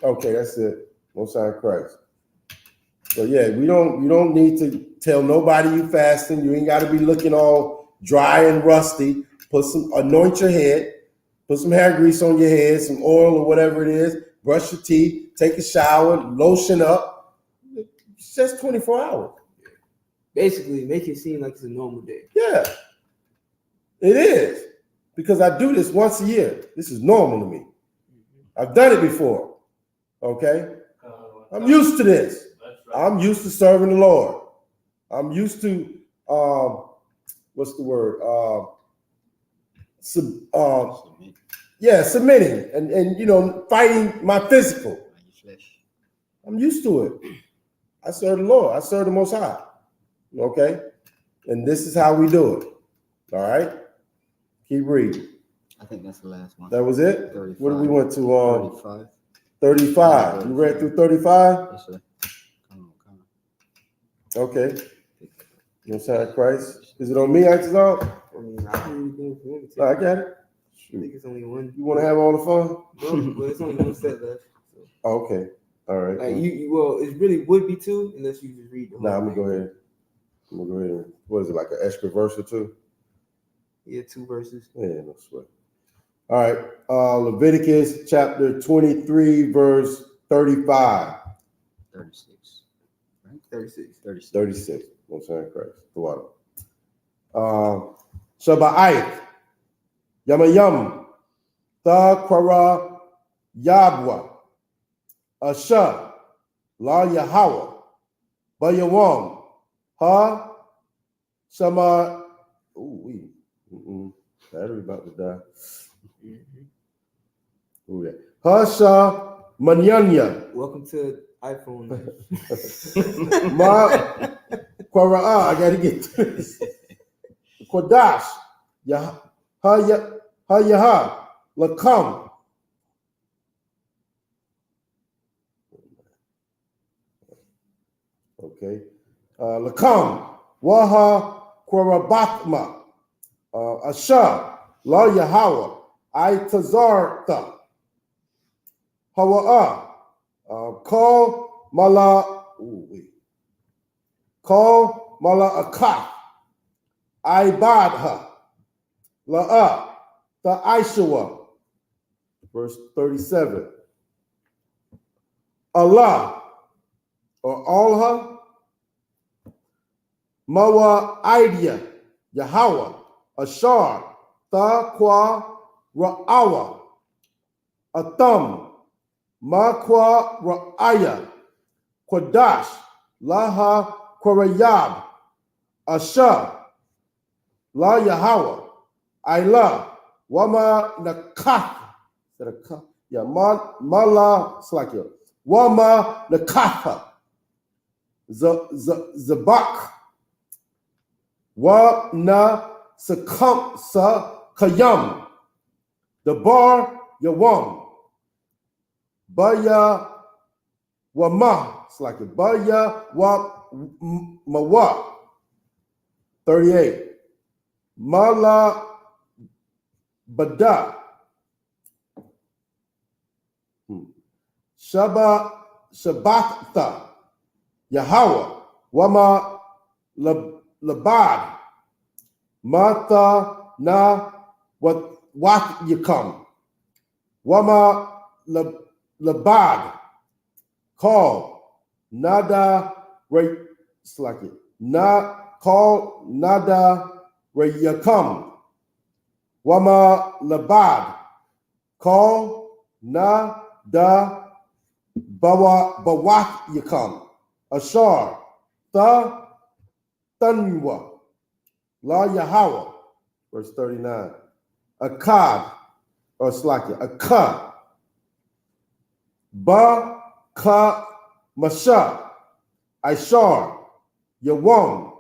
S2: Okay, that's it. Most High Christ. So yeah, you don't need to tell nobody you fasting. You ain't got to be looking all dry and rusty. Anoint your head. Put some hair grease on your head, some oil or whatever it is. Brush your teeth. Take a shower. Lotion up. It's just 24 hours.
S1: Basically, make it seem like it's a normal day.
S2: Yeah, it is. Because I do this once a year. This is normal to me. I've done it before. Okay? I'm used to this. I'm used to serving the Lord. I'm used to what's the word? Submitting and you know, fighting my physical. I'm used to it. I serve the Lord. I serve the Most High. Okay? And this is how we do it. All right? Keep reading.
S5: I think that's the last one.
S2: That was it?
S5: 35.
S2: What did we went to?
S5: 35.
S2: 35. You read through 35?
S5: Yes, sir. Come on.
S2: Okay. Most High Christ. Is it on me, Axel?
S1: I mean, I can really go for it.
S2: No, I got it.
S1: I think it's only one.
S2: You want to have all the fun?
S1: No, but it's only one set left. So.
S2: Oh, okay. All right.
S1: Like well, it really would be two unless you just read the whole
S2: I'm gonna
S1: thing.
S2: go ahead. And, what is it, like an extra verse or two?
S1: Yeah, 2 verses.
S2: Yeah, no sweat. All right. Leviticus chapter 23, verse 35.
S5: 36. Right?
S1: 36.
S2: 36. Most High Christ. The water. Shabbat. Yamayam. Tha Kwara Yabwa. Asha. La Yahweh. Bayawam. Ha. Shama. Ooh, battery about to die. Ooh, yeah. Hasha Manyanya.
S1: Welcome to iPhone.
S2: Ma Quara. I gotta get this. Kodash. Hayaha, Lakam. Okay. Lakam, Waha Kwarabatma, Asha, La Yahweh, I Tazarta, Hawa'a, Call Mala, Call Mala Akah, I Badha, La'a, the Ishua, verse 37. Allah, or Alha, Mawa Idea, Yahweh, Ashar, Taqwa, Ra'awa, Atham, Makwa Ra'aya, Quadash, Laha Quarayab, Asha, La Yahweh, Ilah, Wama Nakath, yeah, Mala, it's like it, Wama Nakatha, Zabak, Wa na sakayam, the bar yawam, baya wama, it's like it, baya wa mawa. 38. Mala bada, shabatha, Yahweh, wama labad, mata na what you come, wama labad, call nada right, it's like it, na call nada rayakam, wama labad, call na da bawat yakam, ashar ta tanwa, La Yahweh, verse 39. Akkad, or Slakia, Akkad, Ba Ka Masha, Ishar, Yawam,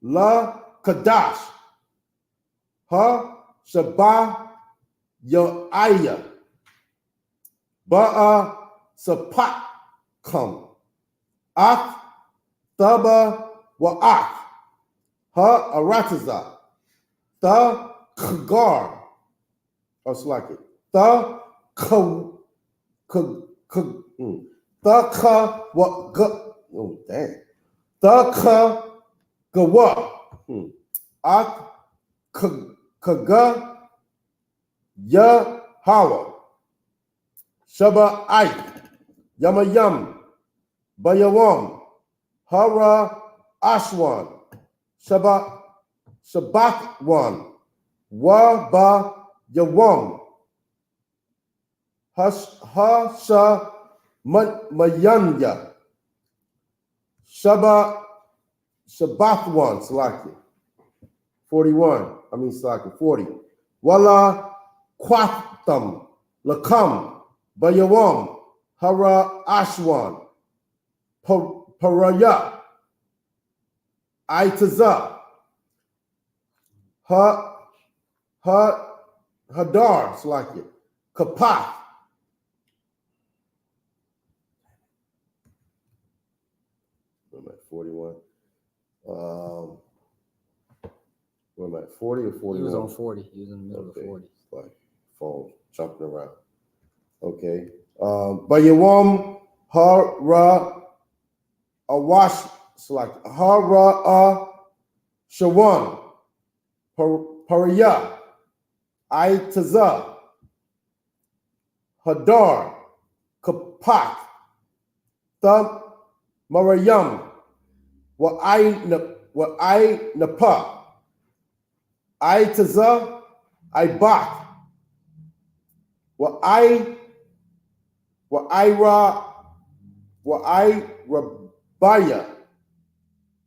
S2: La Kadash, Ha Shabah Ya'aya, Ba'a Sapat Kam, Ak Thaba Wa'ak, Ha Arataza, Ta Kagar, or it's like it, Ta Ka Ta Ka Wa oh dang, Ta Ka Gawa, Ak Kaga Ya Hawa, Shaba Ike, Yamayam, Bayawam, Hara Ashwan, Shabbat one, Wa ba Yawam, Hasha Mayanya, Shabbat one, Salaki, 41, Salaki, 40. Wala Kwatham, Lakam, Bayawam, Hara Ashwan, Paraya, Aitaza, Hadar, it's like it, Kapath, I'm at 41. What am I, 40 or 41?
S5: He was on 40. He was in the middle of 40.
S2: Like phone jumping around. Okay. Bayawam Hara Awash, it's like Hara Shawan, Paraya, Aitaza, Hadar, Kapak, Thump, Marayam, Wa'ai Napa, Aitaza, Ibak, Wa'ai Rabaya,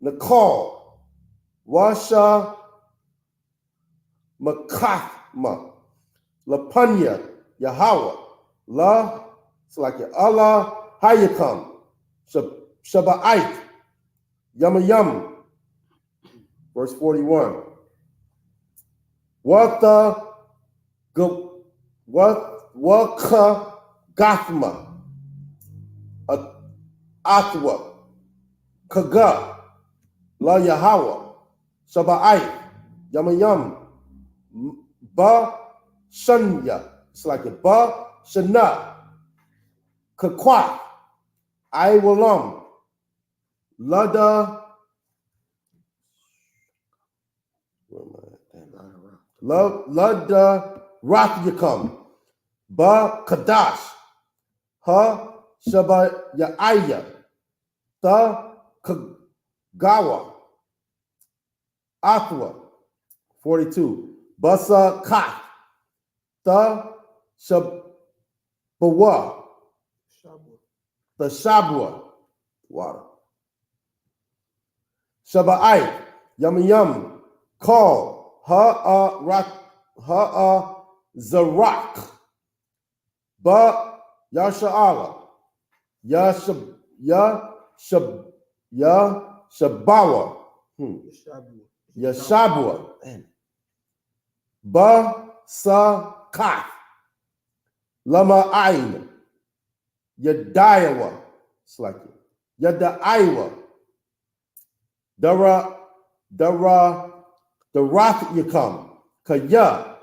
S2: Nakal, Washa Makathma, Lapanya, Yahweh, La, it's like Allah, Hayakam, Shaba'ite, Yamayam, verse 41. What Gathma, Atwa, Kaga, La Yahweh, Shaba'ai, Yamayam, Ba Shanya, it's like a Ba Shana, Kakwa, I Walam, Lada, Lada Rathyakum, Ba Kadash, Ha Shaba Ya'aya, Ta Kagawa, Athwa, 42, Basa Kat, Ta Shabawa, the Shabwa, water. Shaba'ai, Yam, Call, Zarak, Ba Yasha'ala, Shabawa, Yashabwa, Ba Sa Kat, Lama Ain, Yadayawa, it's like it. Yadaiwa, Darath Yakam, Kaya,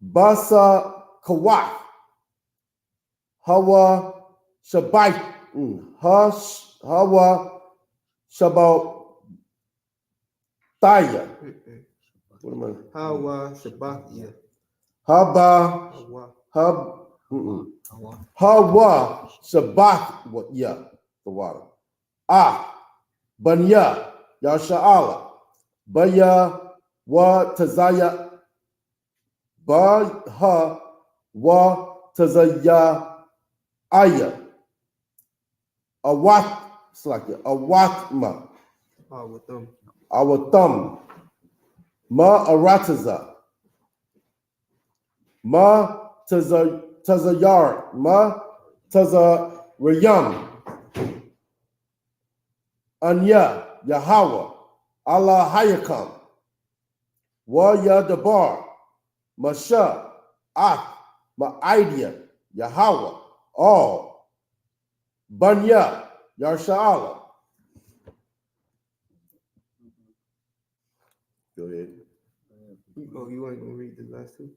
S2: Basa Kawat, Hawa Shabai, Hawa Shabataya. What am I?
S1: Hawa Shabbat.
S2: Hawa Shabbat, what? Yeah, the water. Banya, Yasha'ala, Baya, Wa Tazaya, Ba Wa Tazaya Aya, Awat, it's like Awatma, our thumb, Ma Arataza, Ma Tazayar, Ma Tazarayam, Anya, Yahweh, Allah Hayakam, Wa Yadabar, Masha, Ma'idea, Yahweh, all, Banya, Yarsha'ala. Go ahead.
S1: Oh, you ain't gonna read the last two?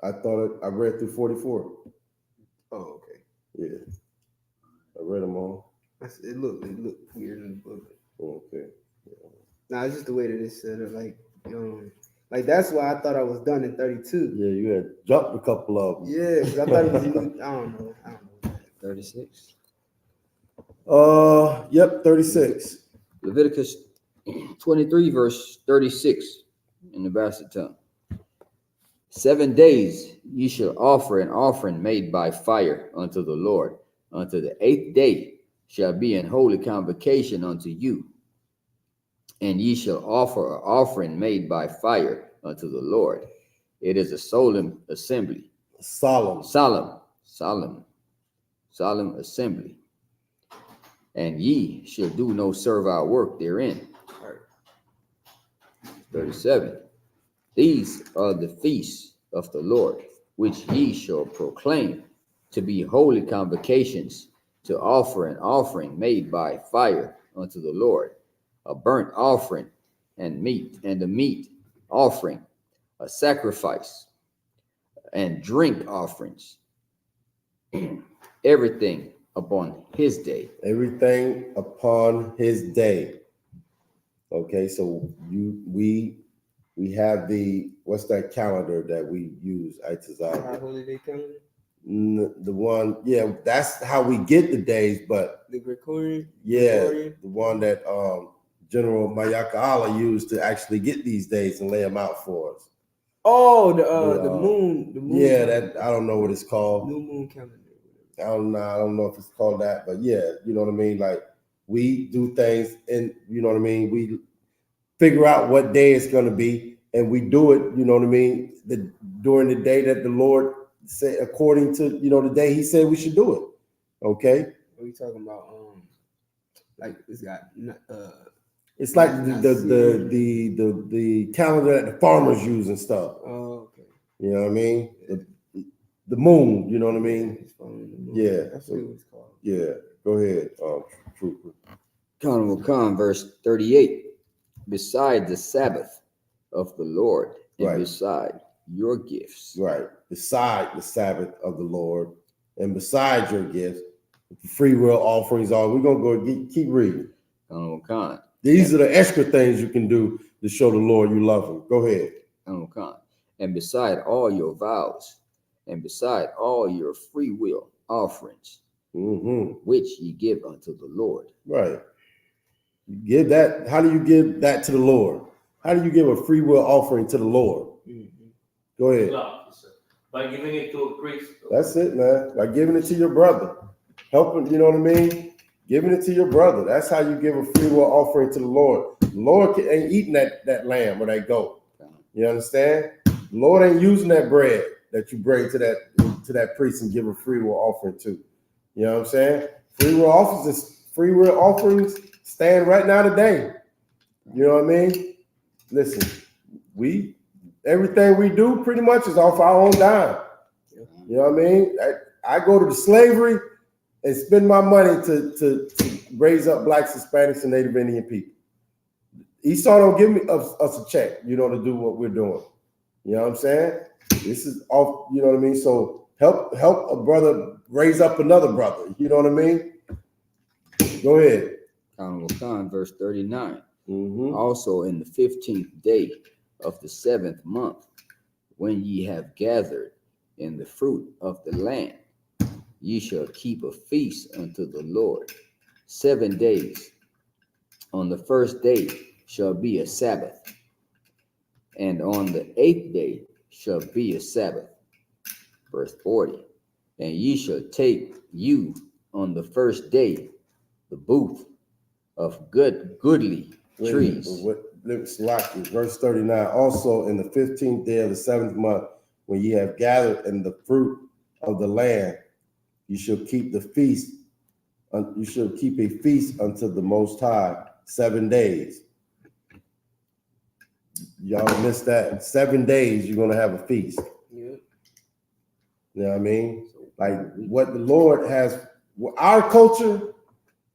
S2: I thought I read through 44.
S1: Oh, okay.
S2: Yeah. I read them all.
S1: It looked weird in the book.
S2: Oh, okay. Yeah.
S1: Nah, it's just the way that it's set up. Like that's why I thought I was done in 32.
S2: Yeah, you had jumped a couple of them.
S1: Yeah, because I thought it was I don't know.
S5: 36.
S2: Yep, 36.
S5: Leviticus 23, verse 36 in the Basset tongue. 7 days ye shall offer an offering made by fire unto the Lord. Unto the 8th day shall be an holy convocation unto you. And ye shall offer an offering made by fire unto the Lord. It is a solemn assembly. Solemn assembly. And ye shall do no servile work therein. 37. These are the feasts of the Lord, which ye shall proclaim to be holy convocations, to offer an offering made by fire unto the Lord, a burnt offering and a meat offering, a sacrifice and drink offerings, everything upon his day.
S2: Everything upon his day. Okay, so we have what's that calendar that we use?
S1: Holy day calendar?
S2: The one, yeah, that's how we get the days, but
S1: the Gregorian.
S2: The one that General Mayaka used to actually get these days and lay them out for us.
S1: Oh, the moon.
S2: Yeah, that I don't know what it's called.
S1: New moon calendar.
S2: I don't know if it's called that, but yeah, you know what I mean? Like we do things and you know what I mean? We figure out what day it's gonna be and we do it, you know what I mean, during the day that the Lord said, according to the day he said we should do it. Okay.
S1: What are you talking about? Like it's got
S2: it's like the calendar that the farmers use and stuff.
S1: Oh, okay.
S2: You know what I mean? The moon, you know what I mean? Yeah.
S1: That's what it was called.
S2: Yeah. Go ahead, Trooper.
S5: Khan will come, verse 38. Beside the Sabbath of the Lord, and
S2: Right.
S5: beside your gifts.
S2: Right. Beside the Sabbath of the Lord, and beside your gifts, the free will offerings are. We're gonna keep reading.
S5: Khan will come.
S2: These are the extra things you can do to show the Lord you love him. Go ahead.
S5: Khan will come. And beside all your vows, and beside all your free will offerings, which ye give unto the Lord.
S2: Right. You give that. How do you give that to the Lord? How do you give a free will offering to the Lord? Go ahead.
S3: By giving it to a priest.
S2: That's it, man. By giving it to your brother. Helping, you know what I mean? Giving it to your brother. That's how you give a free will offering to the Lord. The Lord ain't eating that lamb or that goat. You understand? The Lord ain't using that bread that you bring to that priest and give a free will offering to. You know what I'm saying? Free will offerings stand right now today. You know what I mean? Listen, everything we do pretty much is off our own dime. You know what I mean? I go to the slavery and spend my money to raise up blacks, Hispanics, and Native Indian people. Esau don't give us a check, you know, to do what we're doing. You know what I'm saying? This is off, you know what I mean? So help a brother raise up another brother. You know what I mean? Go ahead.
S5: Khan, verse 39. Also in the 15th day of the 7th month, when ye have gathered in the fruit of the land, ye shall keep a feast unto the Lord 7 days. On the first day shall be a Sabbath, and on the 8th day shall be a Sabbath. Verse 40. And ye shall take you on the first day the booth of goodly trees.
S2: Verse 39. Also in the 15th day of the 7th month, when ye have gathered in the fruit of the land, you shall keep the feast. You shall keep a feast unto the Most High 7 days. Y'all missed that. 7 days you're gonna have a feast.
S1: Yeah.
S2: You know what I mean? Like what the Lord has. Our culture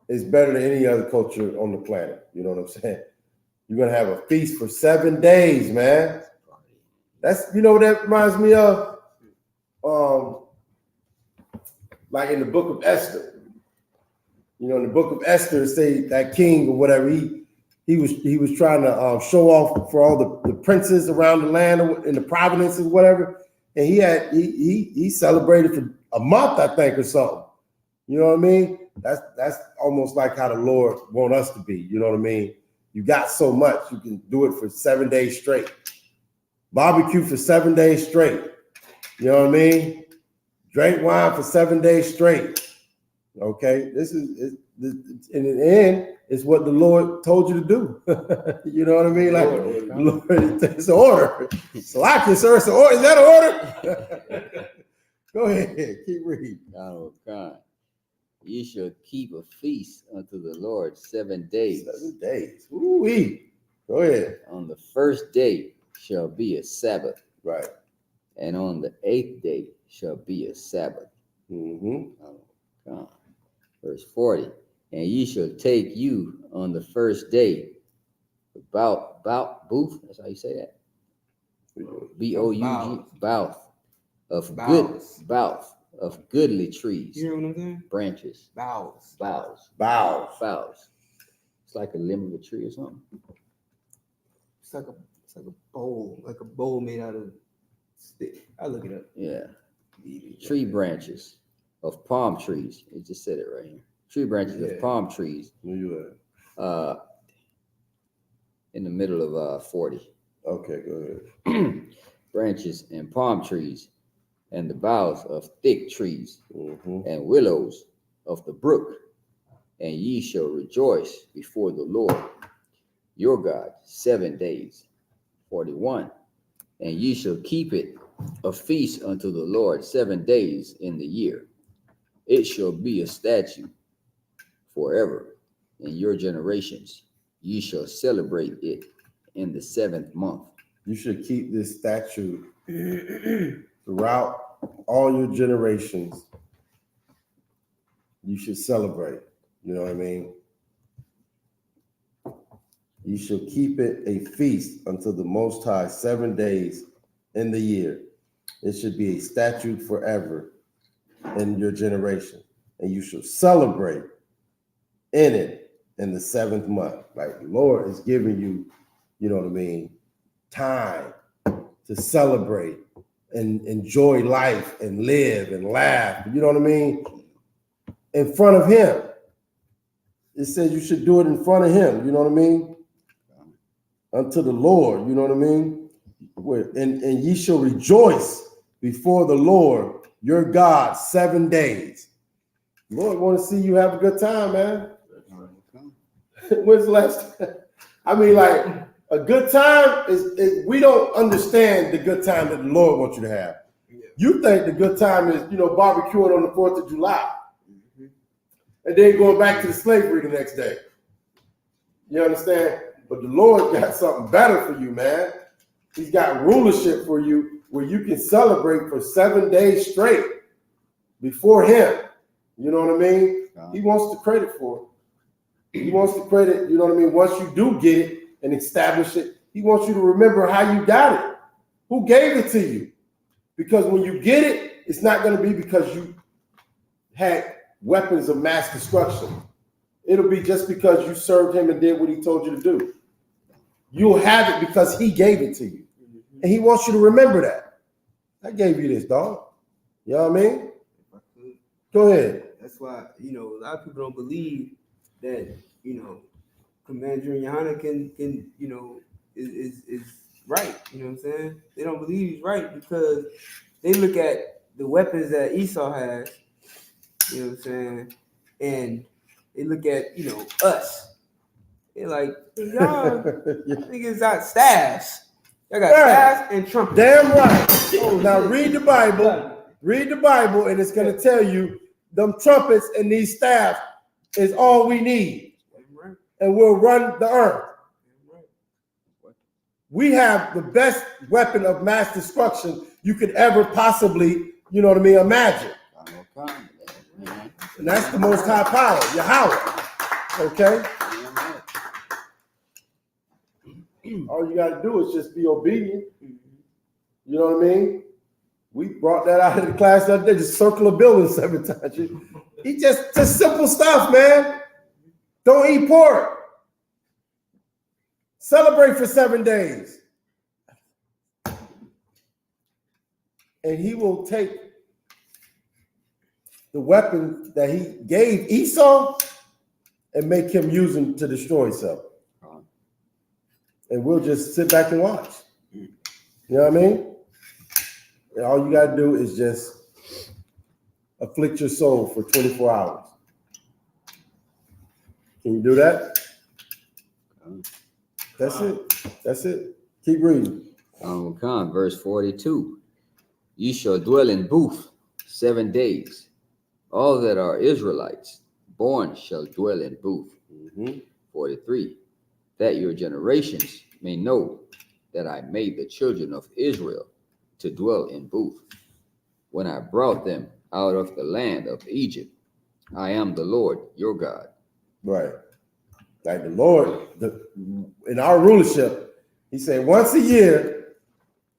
S2: is better than any other culture on the planet. You know what I'm saying? You're gonna have a feast for 7 days, man. That's, you know what that reminds me of? Like in the book of Esther. You know, in the book of Esther, say that king or whatever, he was trying to show off for all the princes around the land in the provinces, whatever. And he celebrated for a month, I think, or something. You know what I mean? That's almost like how the Lord want us to be. You know what I mean? You got so much, you can do it for 7 days straight. Barbecue for 7 days straight. You know what I mean? Drink wine for 7 days straight. Okay, this is in the end, it's what the Lord told you to do. You know what I mean? Like, Lord, it's an order. Salakia, sir, it's an order. Is that an order? Go ahead, keep reading.
S5: God. Ye shall keep a feast unto the Lord 7 days.
S2: 7 days. Ooh-wee. Go ahead.
S5: On the first day shall be a Sabbath.
S2: Right.
S5: And on the 8th day shall be a Sabbath. God. Verse 40. And ye shall take you on the first day about booth. That's how you say that. B-O-U-G. Bouth of goodly trees.
S1: You know what I'm saying?
S5: Branches.
S1: Boughs.
S5: It's like a limb of a tree or something.
S1: It's like a bowl made out of stick. I'll look it up.
S5: Yeah. Tree branches of palm trees. It just said it right here. Tree branches of palm trees.
S2: Where you
S5: at? In the middle of 40.
S2: Okay, go ahead.
S5: Branches and palm trees, and the boughs of thick trees, and willows of the brook, and ye shall rejoice before the Lord your God 7 days. 41. And ye shall keep it a feast unto the Lord 7 days in the year. It shall be a statute forever in your generations. Ye shall celebrate it in the 7th month.
S2: You should keep this statute throughout all your generations. You should celebrate. You know what I mean? You shall keep it a feast unto the Most High 7 days in the year. It should be a statute forever in your generation. And you shall celebrate in it in the 7th month. Like the Lord is giving you, you know what I mean, time to celebrate and enjoy life and live and laugh. You know what I mean? In front of him. It says you should do it in front of him. You know what I mean? Unto the Lord. You know what I mean? And ye shall rejoice before the Lord your God 7 days. The Lord want to see you have a good time, man. When's the last time? I mean, like, a good time is we don't understand the good time that the Lord wants you to have. You think the good time is, you know, barbecuing on the 4th of July. And then going back to the slavery the next day. You understand? But the Lord got something better for you, man. He's got rulership for you where you can celebrate for 7 days straight before him. You know what I mean? He wants the credit for it. He wants the credit, you know what I mean? Once you do get it and establish it, he wants you to remember how you got it. Who gave it to you? Because when you get it, it's not going to be because you had weapons of mass destruction. It'll be just because you served him and did what he told you to do. You'll have it because he gave it to you. And he wants you to remember that. I gave you this, dog. You know what I mean? Go ahead.
S1: That's why, you know, a lot of people don't believe that, you know, Commander and YAHANNA can, you know, is right. You know what I'm saying? They don't believe he's right because they look at the weapons that Esau has, you know what I'm saying, and they look at, you know, us. They're like, y'all niggas got staffs. Y'all got staffs and trumpets.
S2: Damn right. Oh, now read the Bible. Read the Bible, and it's going to tell you them trumpets and these staffs is all we need. And we'll run the earth. We have the best weapon of mass destruction you could ever possibly, you know what I mean, imagine. And that's the Most High power, Yahweh. Okay? All you got to do is just be obedient. You know what I mean? We brought that out of the class the other day, just circle a building 7 times. He just simple stuff, man. Don't eat pork. Celebrate for 7 days. And he will take the weapon that he gave Esau and make him use them to destroy himself. And we'll just sit back and watch. You know what I mean? And all you got to do is just afflict your soul for 24 hours. Can you do that? That's it. That's it. Keep reading.
S5: Verse 42. Ye shall dwell in booth 7 days. All that are Israelites born shall dwell in booth. 43. That your generations may know that I made the children of Israel to dwell in booth. When I brought them out of the land of Egypt, I am the Lord your God.
S2: Right. Like the Lord, in our rulership, he said, once a year,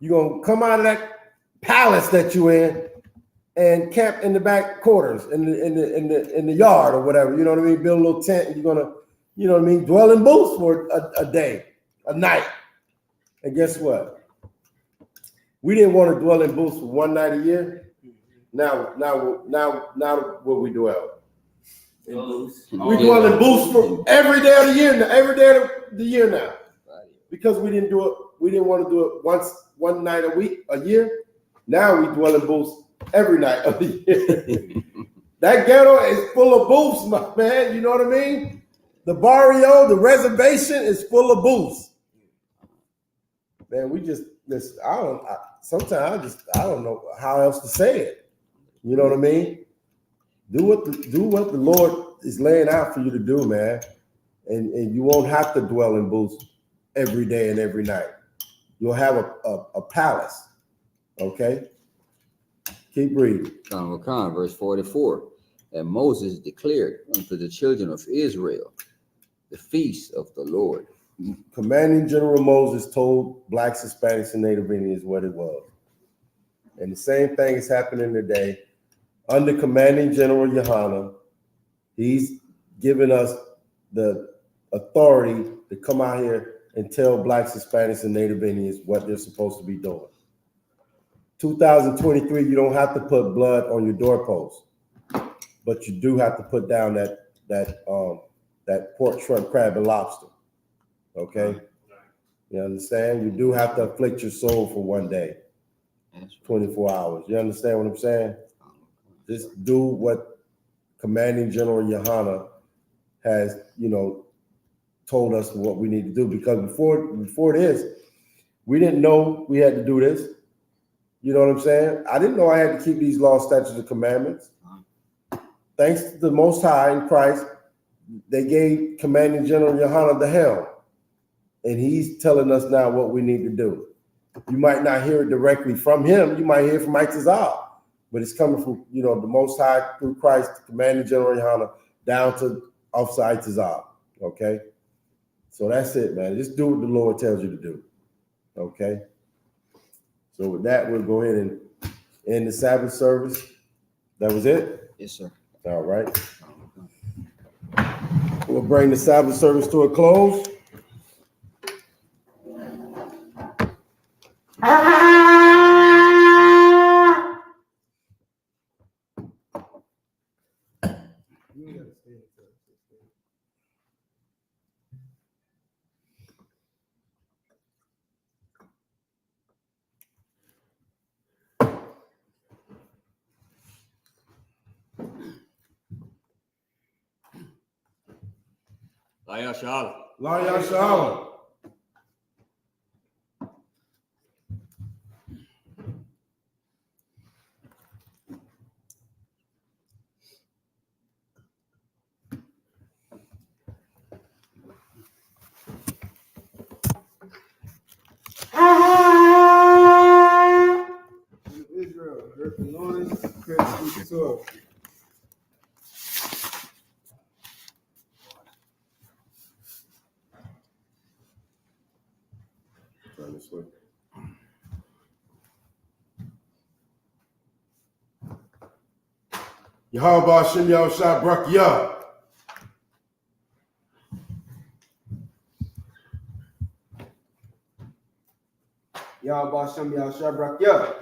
S2: you're going to come out of that palace that you're in and camp in the back quarters, in the yard or whatever. You know what I mean? Build a little tent, and you're going to, you know what I mean, dwell in booths for a day, a night. And guess what? We didn't want to dwell in booths for 1 night a year. Now where we dwell. We dwell in booths for every day of the year now, every day of the year now. Because we didn't do it, we didn't want to do it 1 night a year. Now we dwell in booths every night of the year. That ghetto is full of booths, my man. You know what I mean? The barrio, the reservation is full of booths. Man, we just listen. Sometimes I don't know how else to say it. You know what I mean? Do what the Lord is laying out for you to do, man. And you won't have to dwell in booths every day and every night. you'll have a palace. Okay? Keep reading.
S5: Verse 44. And Moses declared unto the children of Israel the feast of the Lord.
S2: Commanding General Moses told blacks, Hispanics, and Native Indians what it was. And the same thing is happening today. Under Commanding General YAHANNA, he's given us the authority to come out here and tell blacks, Hispanics, and Native Indians what they're supposed to be doing. 2023, you don't have to put blood on your doorpost, but you do have to put down that pork, shrimp, crab, and lobster. Okay? You understand? You do have to afflict your soul for one day, 24 hours. You understand what I'm saying? Just do what Commanding General YAHANNA has, told us what we need to do. Because before this, we didn't know we had to do this. You know what I'm saying? I didn't know I had to keep these laws, statutes, and commandments. Thanks to the Most High in Christ, they gave Commanding General YAHANNA the helm. And he's telling us now what we need to do. You might not hear it directly from him. You might hear it from I.S.U.P.K, but it's coming from, the Most High through Christ, Commanding General YAHANNA, down to Officer I.S.U.P.K, okay? So that's it, man. Just do what the Lord tells you to do, okay? So with that, we'll go ahead and end the Sabbath service. That was it?
S5: Yes, sir.
S2: All right. We'll bring the Sabbath service to a close.
S4: SHALAM.
S2: SHALAM.
S1: Israel, heard the noise, prepare to sword.
S2: Turn this way. Yahweh Shem Yahushua Brak Yah.
S1: Yahweh Shem Yahushua Brak Yah.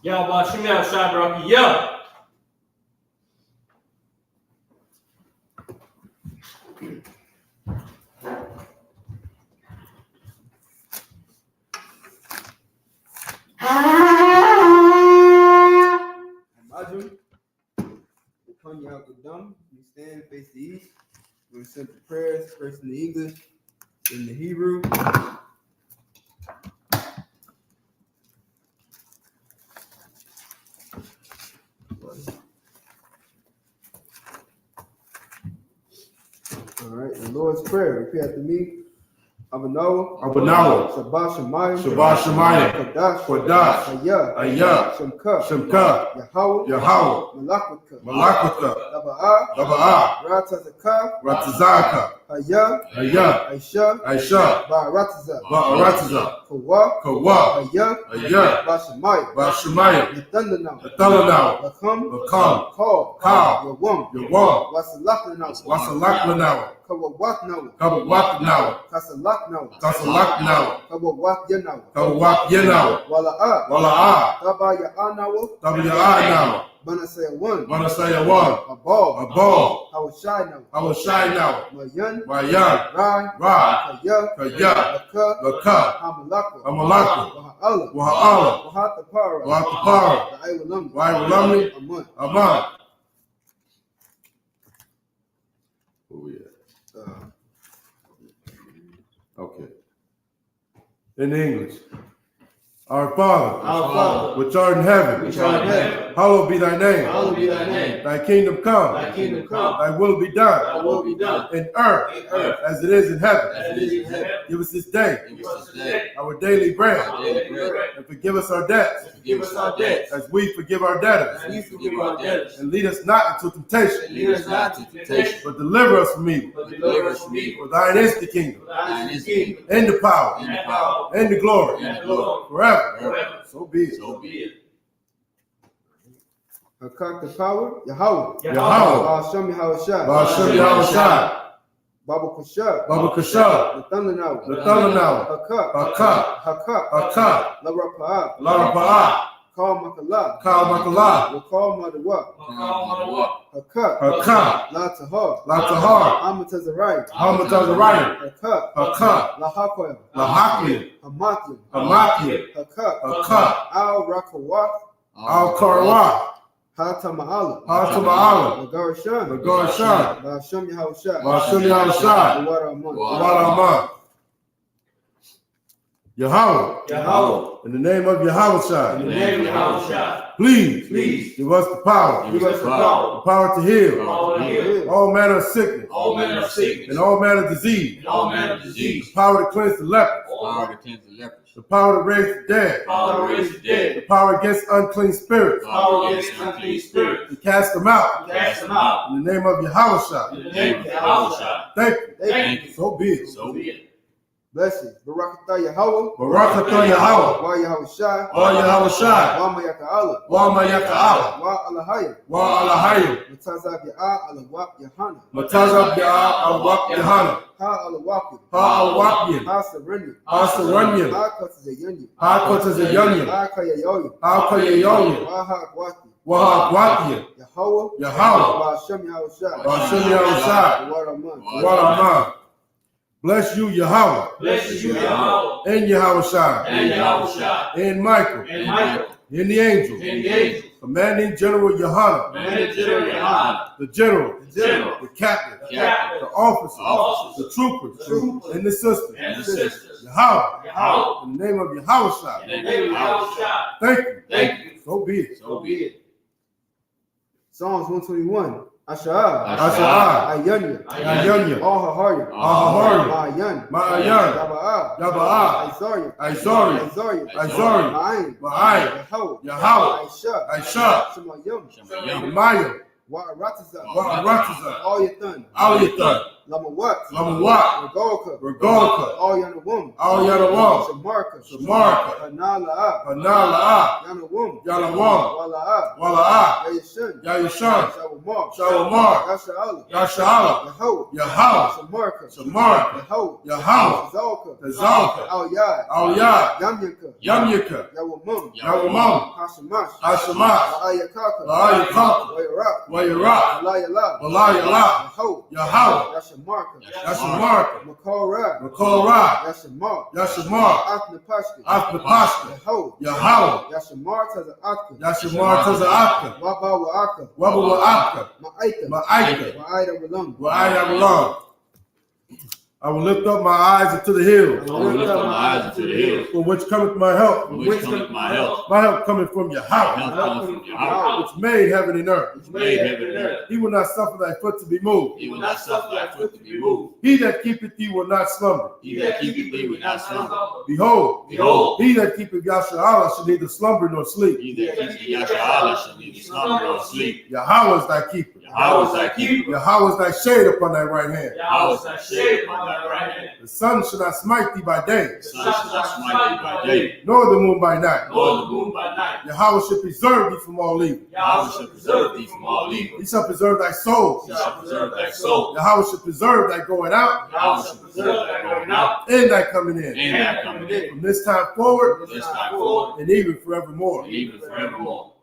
S3: Yahweh Shem Yahushua Brak Yah.
S1: We stand, face the east. We're going to send the prayers, first in the English, in the Hebrew. All right, the Lord's Prayer. Repeat after me. Abanawa, Shabbat Shemayim,
S2: Kodash, Ayah, Shemka, Yahweh, Malakwatha, Daba'ah, Ratazaka, Ayah, Aisha, Ba'arataza, Kawa, Ayah, Bashamayim, Nathalanau, Lakam, Kal, Yawam, Wasalaklanau, Kabawatnau, Kasalaknau, Kabawat Yenau, Wala'ah, Tabaya'anau, Manasaya one, Abal, Hawashai Mayan, Rai, Kaya, Laka, Hamalaka, Waha'ala, Wahatapara, Waiwalami, Aman. Where we at? Okay. In English. Our Father, which art in heaven, Hallowed be thy name.
S1: Hallowed be thy name.
S2: Thy kingdom come.
S1: Thy kingdom come.
S2: Thy will be done.
S1: Thy will be done.
S2: In earth, as it is in heaven.
S1: As it is in heaven.
S2: Give us this day
S5: Give us this day
S2: our daily bread.
S5: our daily bread.
S2: And forgive us our debts,
S5: Forgive us our debts,
S2: as we forgive our debtors.
S1: And we
S5: forgive our debtors.
S2: And lead us not into temptation,
S5: Lead us not into temptation,
S2: but deliver us from evil.
S1: but
S5: deliver us from evil.
S2: For thine is the kingdom,
S1: Thine is the kingdom,
S2: and the power,
S5: And the power,
S2: and the glory,
S5: and the glory,
S2: forever.
S5: forever.
S2: So be it.
S5: So be it.
S1: Hakak the power, Yahweh.
S2: Yahweh,
S1: Hashem Yahweh Shai.
S2: Ba'ashem Yahushua,
S1: Baba Kushah.
S2: Baba Kasha,
S1: The thunder now.
S2: the thunder now,
S1: Hakak.
S2: Hakak,
S1: Hakak.
S2: Hakak,
S1: Lara Pa'ah.
S2: Lara Pa'ah,
S1: Call Makala.
S2: Kal Makala,
S1: Wakal Madawa. Hakak.
S2: Hakak,
S1: La Tahar.
S2: La Tahar,
S1: Amatazarai.
S2: Hamatazariah,
S1: Hakak.
S2: Hakak,
S1: La Hakoya.
S2: Lahakli,
S1: Hamatli.
S2: Hamakia,
S1: Hakak.
S2: Hakak,
S1: Al Rakawat.
S2: Al Karwa,
S1: Hatama'ala.
S2: Hatama'ala,
S1: Nagarshan.
S2: Nagorshan,
S1: Hashem Yahweh Shai.
S2: Ba'ashem Yahushua,
S1: Wara Aman.
S2: Wa'alaman. Yahweh,
S5: Yahweh,
S2: in the name of Yahushua,
S5: in the name of Yahushua,
S2: please give us the power,
S5: give us the power,
S2: the power to heal
S5: power to heal
S2: all manner of sickness
S5: all manner of sickness,
S2: and all manner of disease,
S5: and all manner of disease,
S2: the power to cleanse the lepers,
S5: power to cleanse the lepers,
S2: the power to raise the dead,
S5: power to raise the
S2: the
S5: dead,
S2: power against unclean spirits,
S5: power against unclean spirits,
S2: to cast them out
S5: cast them out.
S2: in the name of Yahushua.
S5: In the name of Yahushua,
S2: Thank you.
S5: thank you.
S2: So be it.
S5: So be it.
S1: Blessings. Barakatah Yahweh.
S2: Barakatah Yahweh,
S1: Wa Yahweh Shai.
S2: Wa Yahushua,
S1: Wa Mayaka'ala.
S2: Wa Mayaka'ala,
S1: Wa Alahaya.
S2: Wa Alahayim,
S1: Matazab Ya'a Alawak Yahanna.
S2: Matazab Ya'a Al-Waq Yahanna,
S1: Ha Alawakim.
S2: Ha Al-Waqyin,
S1: Ha Serenia.
S2: Ha Serunyan,
S1: Ha Kotazayanya.
S2: Ha Kotazayanyan,
S1: Ha Kayayoya.
S2: Ha Kayayoyan,
S1: Wa Ha'akwati.
S2: Wa Ha'akwatyan,
S1: Yahweh.
S2: Yahweh,
S1: Wa Hashem Yahweh Shai.
S2: Ba'ashem Yahushua,
S1: Wa Raman.
S2: Wa'alaman. Bless you, Yahweh,
S5: Bless you, Yahweh,
S2: and Yahushua,
S5: and Yahushua,
S2: and Michael,
S5: and Michael,
S2: and the angels,
S5: and the angels,
S2: commanding General Yahanna,
S5: commanding General Yahanna,
S2: the general,
S5: general,
S2: the captain,
S5: the captain,
S2: the officers,
S5: officers,
S2: the troopers,
S5: troopers,
S2: and the sisters.
S5: and the sisters.
S2: Yahweh,
S5: Yahweh,
S2: in the name of Yahushua,
S5: in the name of Yahushua,
S2: thank you.
S5: thank you.
S2: So be it.
S5: So be it.
S1: Psalms 121. Asha'ah.
S2: Asha'ah,
S1: Ayanya.
S2: Ayanya,
S1: All Hahari.
S2: Ahahari,
S1: Ma'ayan.
S2: Ma'ayan,
S1: Yaba'ah.
S2: Yaba'ah,
S1: Isari.
S2: Isari,
S1: Isari.
S2: Isari,
S1: Ma'ayin.
S2: Ma'ayin,
S1: Yahweh.
S2: Yahweh,
S1: Aisha.
S2: Aisha,
S1: Shemayim.
S5: Shemayim,
S2: Maya,
S1: Wa'aratiza.
S2: Wa'aratiza,
S1: All Yathan.
S2: Aliyatan,
S1: Lamawat.
S2: Lamawat,
S1: Regolka.
S2: Regolka,
S1: All Yanawum.
S2: Al Yanawam,
S1: Shamarka.
S2: Shamarka,
S1: Hanala'a.
S2: Hanala'a,
S1: Yanawum.
S2: Yanawam,
S1: Wala'a.
S2: Wala'ah,
S1: Yayashan.
S2: Yayashan,
S1: Shawamar.
S2: Shawamar,
S1: Yasha'ala.
S2: Yasha'ala,
S1: Yahweh.
S2: Yahweh,
S1: Shamarka.
S2: Shamarka,
S1: Yahweh.
S2: Yahweh,
S1: Zalka.
S2: Tazalka,
S1: Al Yad.
S2: Al Yad,
S1: Yamyaka.
S2: Yamyaka,
S1: Yawamum.
S2: Yawamam,
S1: Hashamash.
S2: Hashamash,
S1: Ayakaka.
S2: La'ayakaka,
S1: Wayaraq.
S2: Wayaraq,
S1: Alayala.
S2: Walayala,
S1: Yahweh.
S2: Yahweh,
S1: Yashamarka.
S2: Yashamarka,
S1: Makorah.
S2: Makorah,
S1: Yashamar.
S2: Yashamar,
S1: Atnapashka.
S2: Aknapashka,
S1: Yahweh.
S2: Yahweh,
S1: Yashamar Tazakka.
S2: Yashamar Taza'aka,
S1: Waba Wa'aka.
S2: Wabawa'aka,
S1: Ma'aika.
S2: Ma'aika,
S1: Wa'aida Walam.
S2: Wa'ayabullah. I will lift up my eyes into the hills,
S5: I will lift up my eyes into the hills,
S2: from which cometh my help.
S5: from which cometh my help.
S2: My help coming from
S5: My
S2: Yahweh,
S5: help cometh from Yahweh,
S2: which made heaven and earth.
S5: which made heaven and earth.
S2: He will not suffer thy foot to be moved.
S5: He will not suffer thy foot to be moved.
S2: He that keepeth thee will not slumber.
S5: He that keepeth thee will not slumber.
S2: Behold,
S5: Behold,
S2: he that keepeth Yasharallah shall neither slumber nor sleep.
S5: he that keepeth Yahshua shall neither slumber nor sleep.
S2: Yahweh is thy keeper.
S5: Yahweh is thy keeper.
S2: Yahweh is thy shade upon thy right hand.
S5: Yahweh is thy shade upon thy right hand.
S2: The sun shall not smite thee by day,
S5: The sun shall not smite thee by day,
S2: nor the moon by night.
S5: nor the moon by night.
S2: Yahweh shall preserve thee from all evil.
S5: Yahweh shall preserve thee from all evil.
S2: He shall preserve thy soul.
S5: He shall preserve thy soul.
S2: Yahweh shall preserve thy going out
S5: Yahweh shall preserve thy going out
S2: and thy coming in.
S5: and thy coming in.
S2: From this time forward
S5: From this time forward
S2: and even forevermore.
S5: and even forevermore.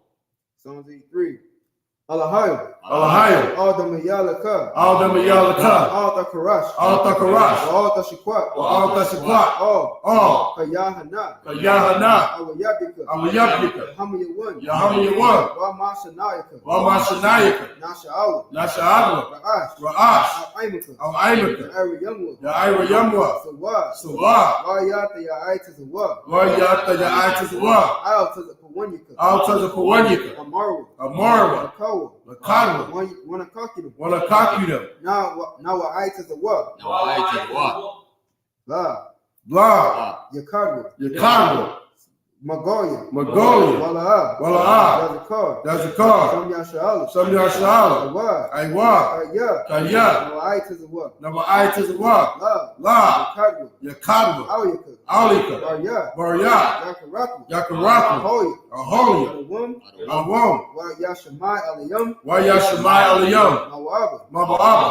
S1: Psalms 83. Alahayo,
S2: Alahayo,
S1: Adam Yalaka,
S2: Adam Yalaka,
S1: Alta Karash,
S2: Alta Karash,
S1: Alta Shikwat,
S2: Alta Shikwat,
S1: all Kayahana,
S2: YAHANNA,
S1: Awayabika,
S2: Awayabika,
S1: Hamayawan,
S2: Yahaman,
S1: Wamashanayaka,
S2: Wamashanayaka,
S1: Nasha
S2: Nasha'Allah,
S1: Ra'ash,
S2: Ra'ash,
S1: Aimaka,
S2: Al-Aimaka,
S1: Ariyamwa,
S2: Ya'ira Yamwa,
S1: Sawa,
S2: Sawa,
S1: Wayata Yaita Zawa,
S2: Wayata Ya'ata Zawa,
S1: Alta Pawanyaka,
S2: Alta Zawanyaka,
S1: Amaru,
S2: Amarwa,
S1: Akawa,
S2: Lakadwa,
S1: Wanakakidu,
S2: Wanakakida,
S1: now Aita Zawa,
S4: No, I take what?
S1: La,
S2: Blah,
S1: Yakadwa,
S2: Yakadwa,
S1: Magoya,
S2: Magolia,
S1: Wala'a,
S2: Wala'a,
S1: Yazakar,
S2: Yazakar,
S1: Sam Yasha'Ala,
S2: Sam Yasha'Ala,
S1: Awad,
S2: Aywa,
S1: Kaya,
S2: Kaya,
S1: now Aita Zawa,
S2: Naba'ayta Zawa,
S1: La,
S2: La,
S1: Yakadwa,
S2: Yakadwa,
S1: Auyaka,
S2: Alika,
S1: Barya,
S2: Barya,
S1: Yakaraku,
S2: Yakaraku,
S1: Ahoya,
S2: Aholia,
S1: Awam,
S2: Awam,
S1: Wa Yashamai Aliyam,
S2: Wayashemai Aliyam,
S1: Mawaba,
S2: Maba'aba,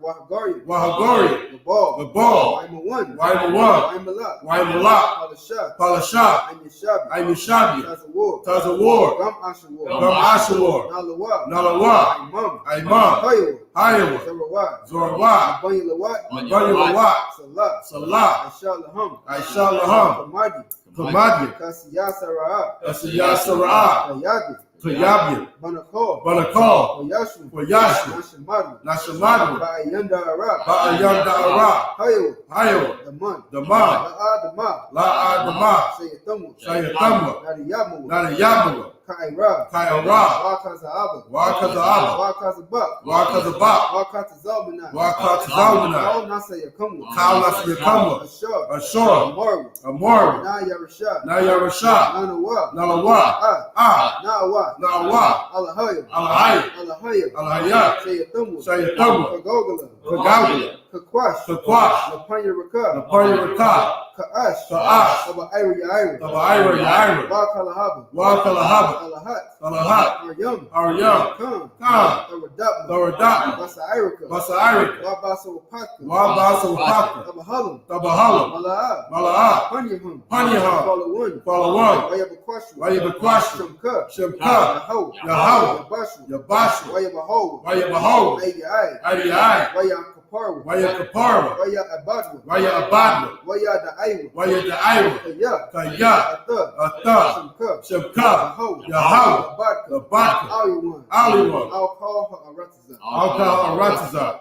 S1: Wahagari,
S2: Wahagori,
S1: the ball,
S2: the ball,
S1: Waimawan,
S2: Waimawan,
S1: Waimalak,
S2: Waimalak,
S1: Palashah,
S2: Palasha,
S1: Aimyashabi,
S2: Aymishabi,
S1: Tazawar,
S2: Tazawar,
S1: Gam Ashawar,
S2: Gum Ashawar,
S1: Nalawa,
S2: Nalawa,
S1: Imam,
S2: Aimam,
S1: Hayo,
S2: Hayawa,
S1: Sarawat,
S2: Zorawat,
S1: Abani Lawat,
S2: Banyalawat,
S1: Salah,
S2: Salah,
S1: Ashalaham,
S2: Aisha Laham,
S1: Kamadi,
S2: Kamadia,
S1: Kasiyasara,
S2: Asiyasara,
S1: Kayadi,
S2: Kayabia,
S1: Banakor,
S2: Banakal,
S1: Oyashu,
S2: Wayashu,
S1: Nashamadu,
S2: Nashamadu,
S1: Ba'ayanda Arab,
S2: Ba'ayanda Ara,
S1: Hayo,
S2: Hayo,
S1: the Man,
S2: Dama,
S1: La'adama,
S2: La'adama,
S1: Sayatamu,
S2: Sayatama,
S1: Nadiyamu,
S2: Narayamawa,
S1: Kaira,
S2: Kaira,
S1: Wakazaaba,
S2: Wakazaaba,
S1: Wakazabak,
S2: Wakazabak,
S1: Wakatazalmana,
S2: Wakatazalmana,
S1: Kal Nasayakamu,
S2: Kal Nasayakamu,
S1: Ashar,
S2: Ashura,
S1: Amaru,
S2: Amor,
S1: Nayarashad,
S2: Nayarasha,
S1: Nanawa,
S2: Nalawa,
S1: Nawa,
S2: Nawa,
S1: Alahayo,
S2: Alahai,
S1: Alahayo,
S2: Alahaya,
S1: Sayatamu,
S2: Sayatamu,
S1: Kagogala,
S2: Kagawila,
S1: Kakwash,
S2: Kakwash,
S1: Lapanya Raka,
S2: Napanya Raka,
S1: Ka'ash,
S2: Ka'ash,
S1: Aba Ira Yaira,
S2: Tabaira, Yaira,
S1: Wakalahaba,
S2: Wakalahaba,
S1: Alahat,
S2: Alahat,
S1: Aryam,
S2: Aryam,
S1: Khan,
S2: Khan,
S1: Aradapma,
S2: Laradapma,
S1: Basa Irika,
S2: Basa Irika,
S1: Wabasa Wapaka,
S2: Wabasa Wapaka,
S1: Abahalam,
S2: Tabahala,
S1: Mala'a,
S2: Mala'a,
S1: Panyahum,
S2: Panyahum,
S1: Falawan,
S2: Falawan,
S1: Wayabakwashu,
S2: Wayabakwashu,
S1: Shamka,
S2: Shemka,
S1: Yahau,
S2: Yahau,
S1: Yabashu,
S2: Yabashu,
S1: Wayabaho,
S2: Wayabaho,
S1: Ayai,
S2: Adiyai,
S1: Wayakaparu,
S2: Wayakapara,
S1: Wayabadwa,
S2: Wayabadwa,
S1: Wayadaiwa,
S2: Wayadaiwa,
S1: Kaya,
S2: Kaya,
S1: Atha,
S2: Atha,
S1: Shamka,
S2: Shemka,
S1: Yahau,
S2: Yahau,
S1: Abadka,
S2: Labaka,
S1: Aliwan,
S2: Aliwan,
S1: I'll call her Aratiza.
S2: Alka, Aratiza.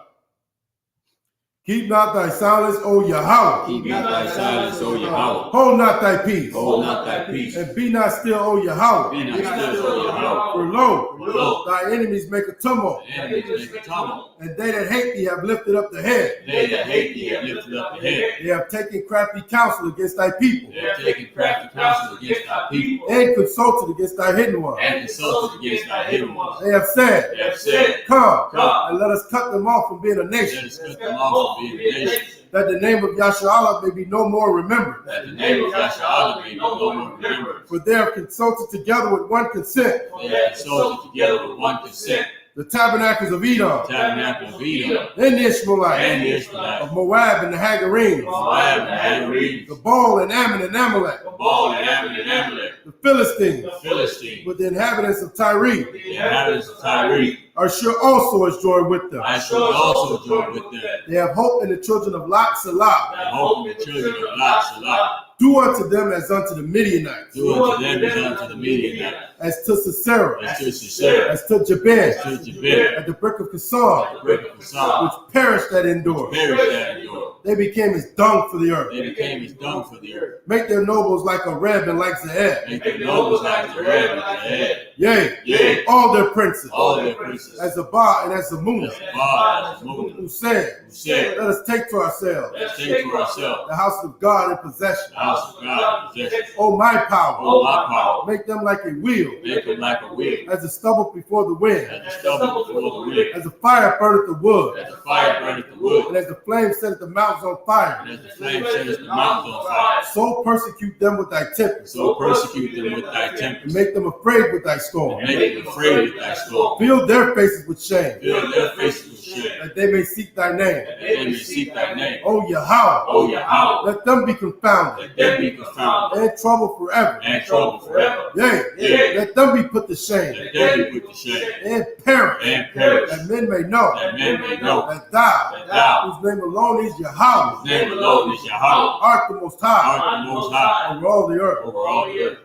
S2: Keep not thy silence, O Yahweh.
S4: Keep not thy silence, O Yahweh.
S2: Hold not thy peace.
S4: Hold not thy peace.
S2: And be not still, O Yahweh.
S4: Be not still, O Yahweh.
S2: For lo,
S4: Lo,
S2: thy enemies make a tumult,
S4: the enemies make a tumult.
S2: and they that hate thee have lifted up the head.
S4: They that hate thee have lifted up the head.
S2: They have taken crafty counsel against thy people,
S4: They have taken crafty counsel against thy people,
S2: and consulted against thy hidden ones.
S4: and consulted against thy hidden ones.
S2: They have said,
S4: They have said,
S2: Come,
S4: Come,
S2: and let us cut them off from being a
S4: let
S2: nation,
S4: us cut them off from being a nation,
S2: that the name of Yasharallah may be no more remembered.
S4: that the name of Yahshua may be no more remembered.
S2: For they have consulted together with one consent
S4: They have consulted together with one consent,
S2: the tabernacles of Edom,
S4: tabernacle of Edom,
S2: and the Ishmaelites,
S4: and the Israelites,
S2: of Moab and the Hagarenes,
S4: Moab and Hagarenes,
S2: the Baal and Ammon and Amalek,
S4: Baal and Ammon and Amalek,
S2: the Philistines,
S4: the Philistines,
S2: with the inhabitants of Tyre,
S4: the inhabitants of Tyre.
S2: Ashur also is joined with them.
S4: I shall also join with them.
S2: They have hope in the children of Lot Salah.
S4: I hope the children of Lot Salah.
S2: Do unto them as unto the Midianites,
S4: Do unto them as unto the Midianites,
S2: as to Sisera,
S4: as to Sisera,
S2: as to Jabez,
S4: as to Jabez,
S2: at the brick of Kasar,
S4: the brick of Kasar,
S2: which perished that endure.
S4: perished that endure.
S2: They became as dung for the earth.
S4: They became as dung for the earth.
S2: Make their nobles like a Reb and like Zeeb.
S4: Make their nobles like the red and the head.
S2: Yea,
S4: Yea,
S2: all their princes,
S4: all their princes,
S2: as Zabah and as Zamunah,
S4: as Baal, as Moon,
S2: who said,
S4: who said,
S2: Let us take to ourselves
S4: let's take to ourselves
S2: the house of God in possession.
S4: the house of God in possession.
S2: O my power,
S4: Oh, my power,
S2: make them like a wheel,
S4: make them like a wheel,
S2: as the stubble before the wind,
S4: as the stubble before the wind,
S2: as the fire burneth the wood,
S4: as the fire burneth the wood,
S2: and as the flame setteth the mountains on fire.
S4: and as the flame setteth the mountains on fire.
S2: So persecute them with thy tempest,
S4: So persecute them with thy
S2: and
S4: tempest,
S2: make them afraid with thy storm.
S4: and make them afraid with thy storm.
S2: Fill their faces with shame.
S4: Fill their faces with shame.
S2: That they may seek thy name.
S4: That they may seek thy name.
S2: O Yahweh.
S4: O Yahweh.
S2: Let them be confounded.
S4: Let them be confounded.
S2: And trouble forever.
S4: And trouble forever.
S2: Yea. Let them be put to shame.
S4: Let them be put to shame.
S2: And perish.
S4: And perish.
S2: That men may know.
S4: That men may know.
S2: That thou, whose name alone is Yahweh.
S4: His name alone is Yahweh.
S2: Art the most high.
S4: Art the most high.
S2: Over all the earth.
S4: Over all the earth.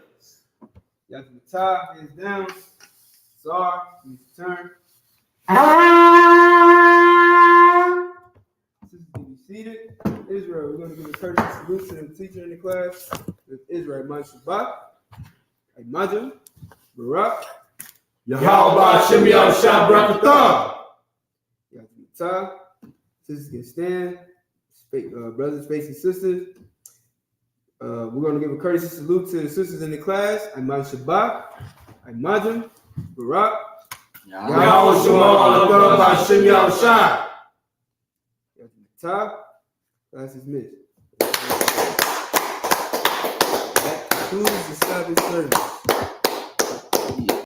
S1: Got the top, hands down. Sorry, you turn. Sisters can be seated. Israel, we're going to give a courteous salute to the teacher in the class. It's Israel, I.S.U.P.K, Imagine, Barak,
S2: Yahweh Hashem Yahushua Barakatah.
S1: got the top. Sisters can stand. Brothers facing sisters. We're going to give a courteous salute to the sisters in the class. I.S.U.P.K, Imagine, Barak,
S2: Yahweh Shema Hashem Yahushua.
S1: got the top. Class is missed. That concludes the Sabbath service.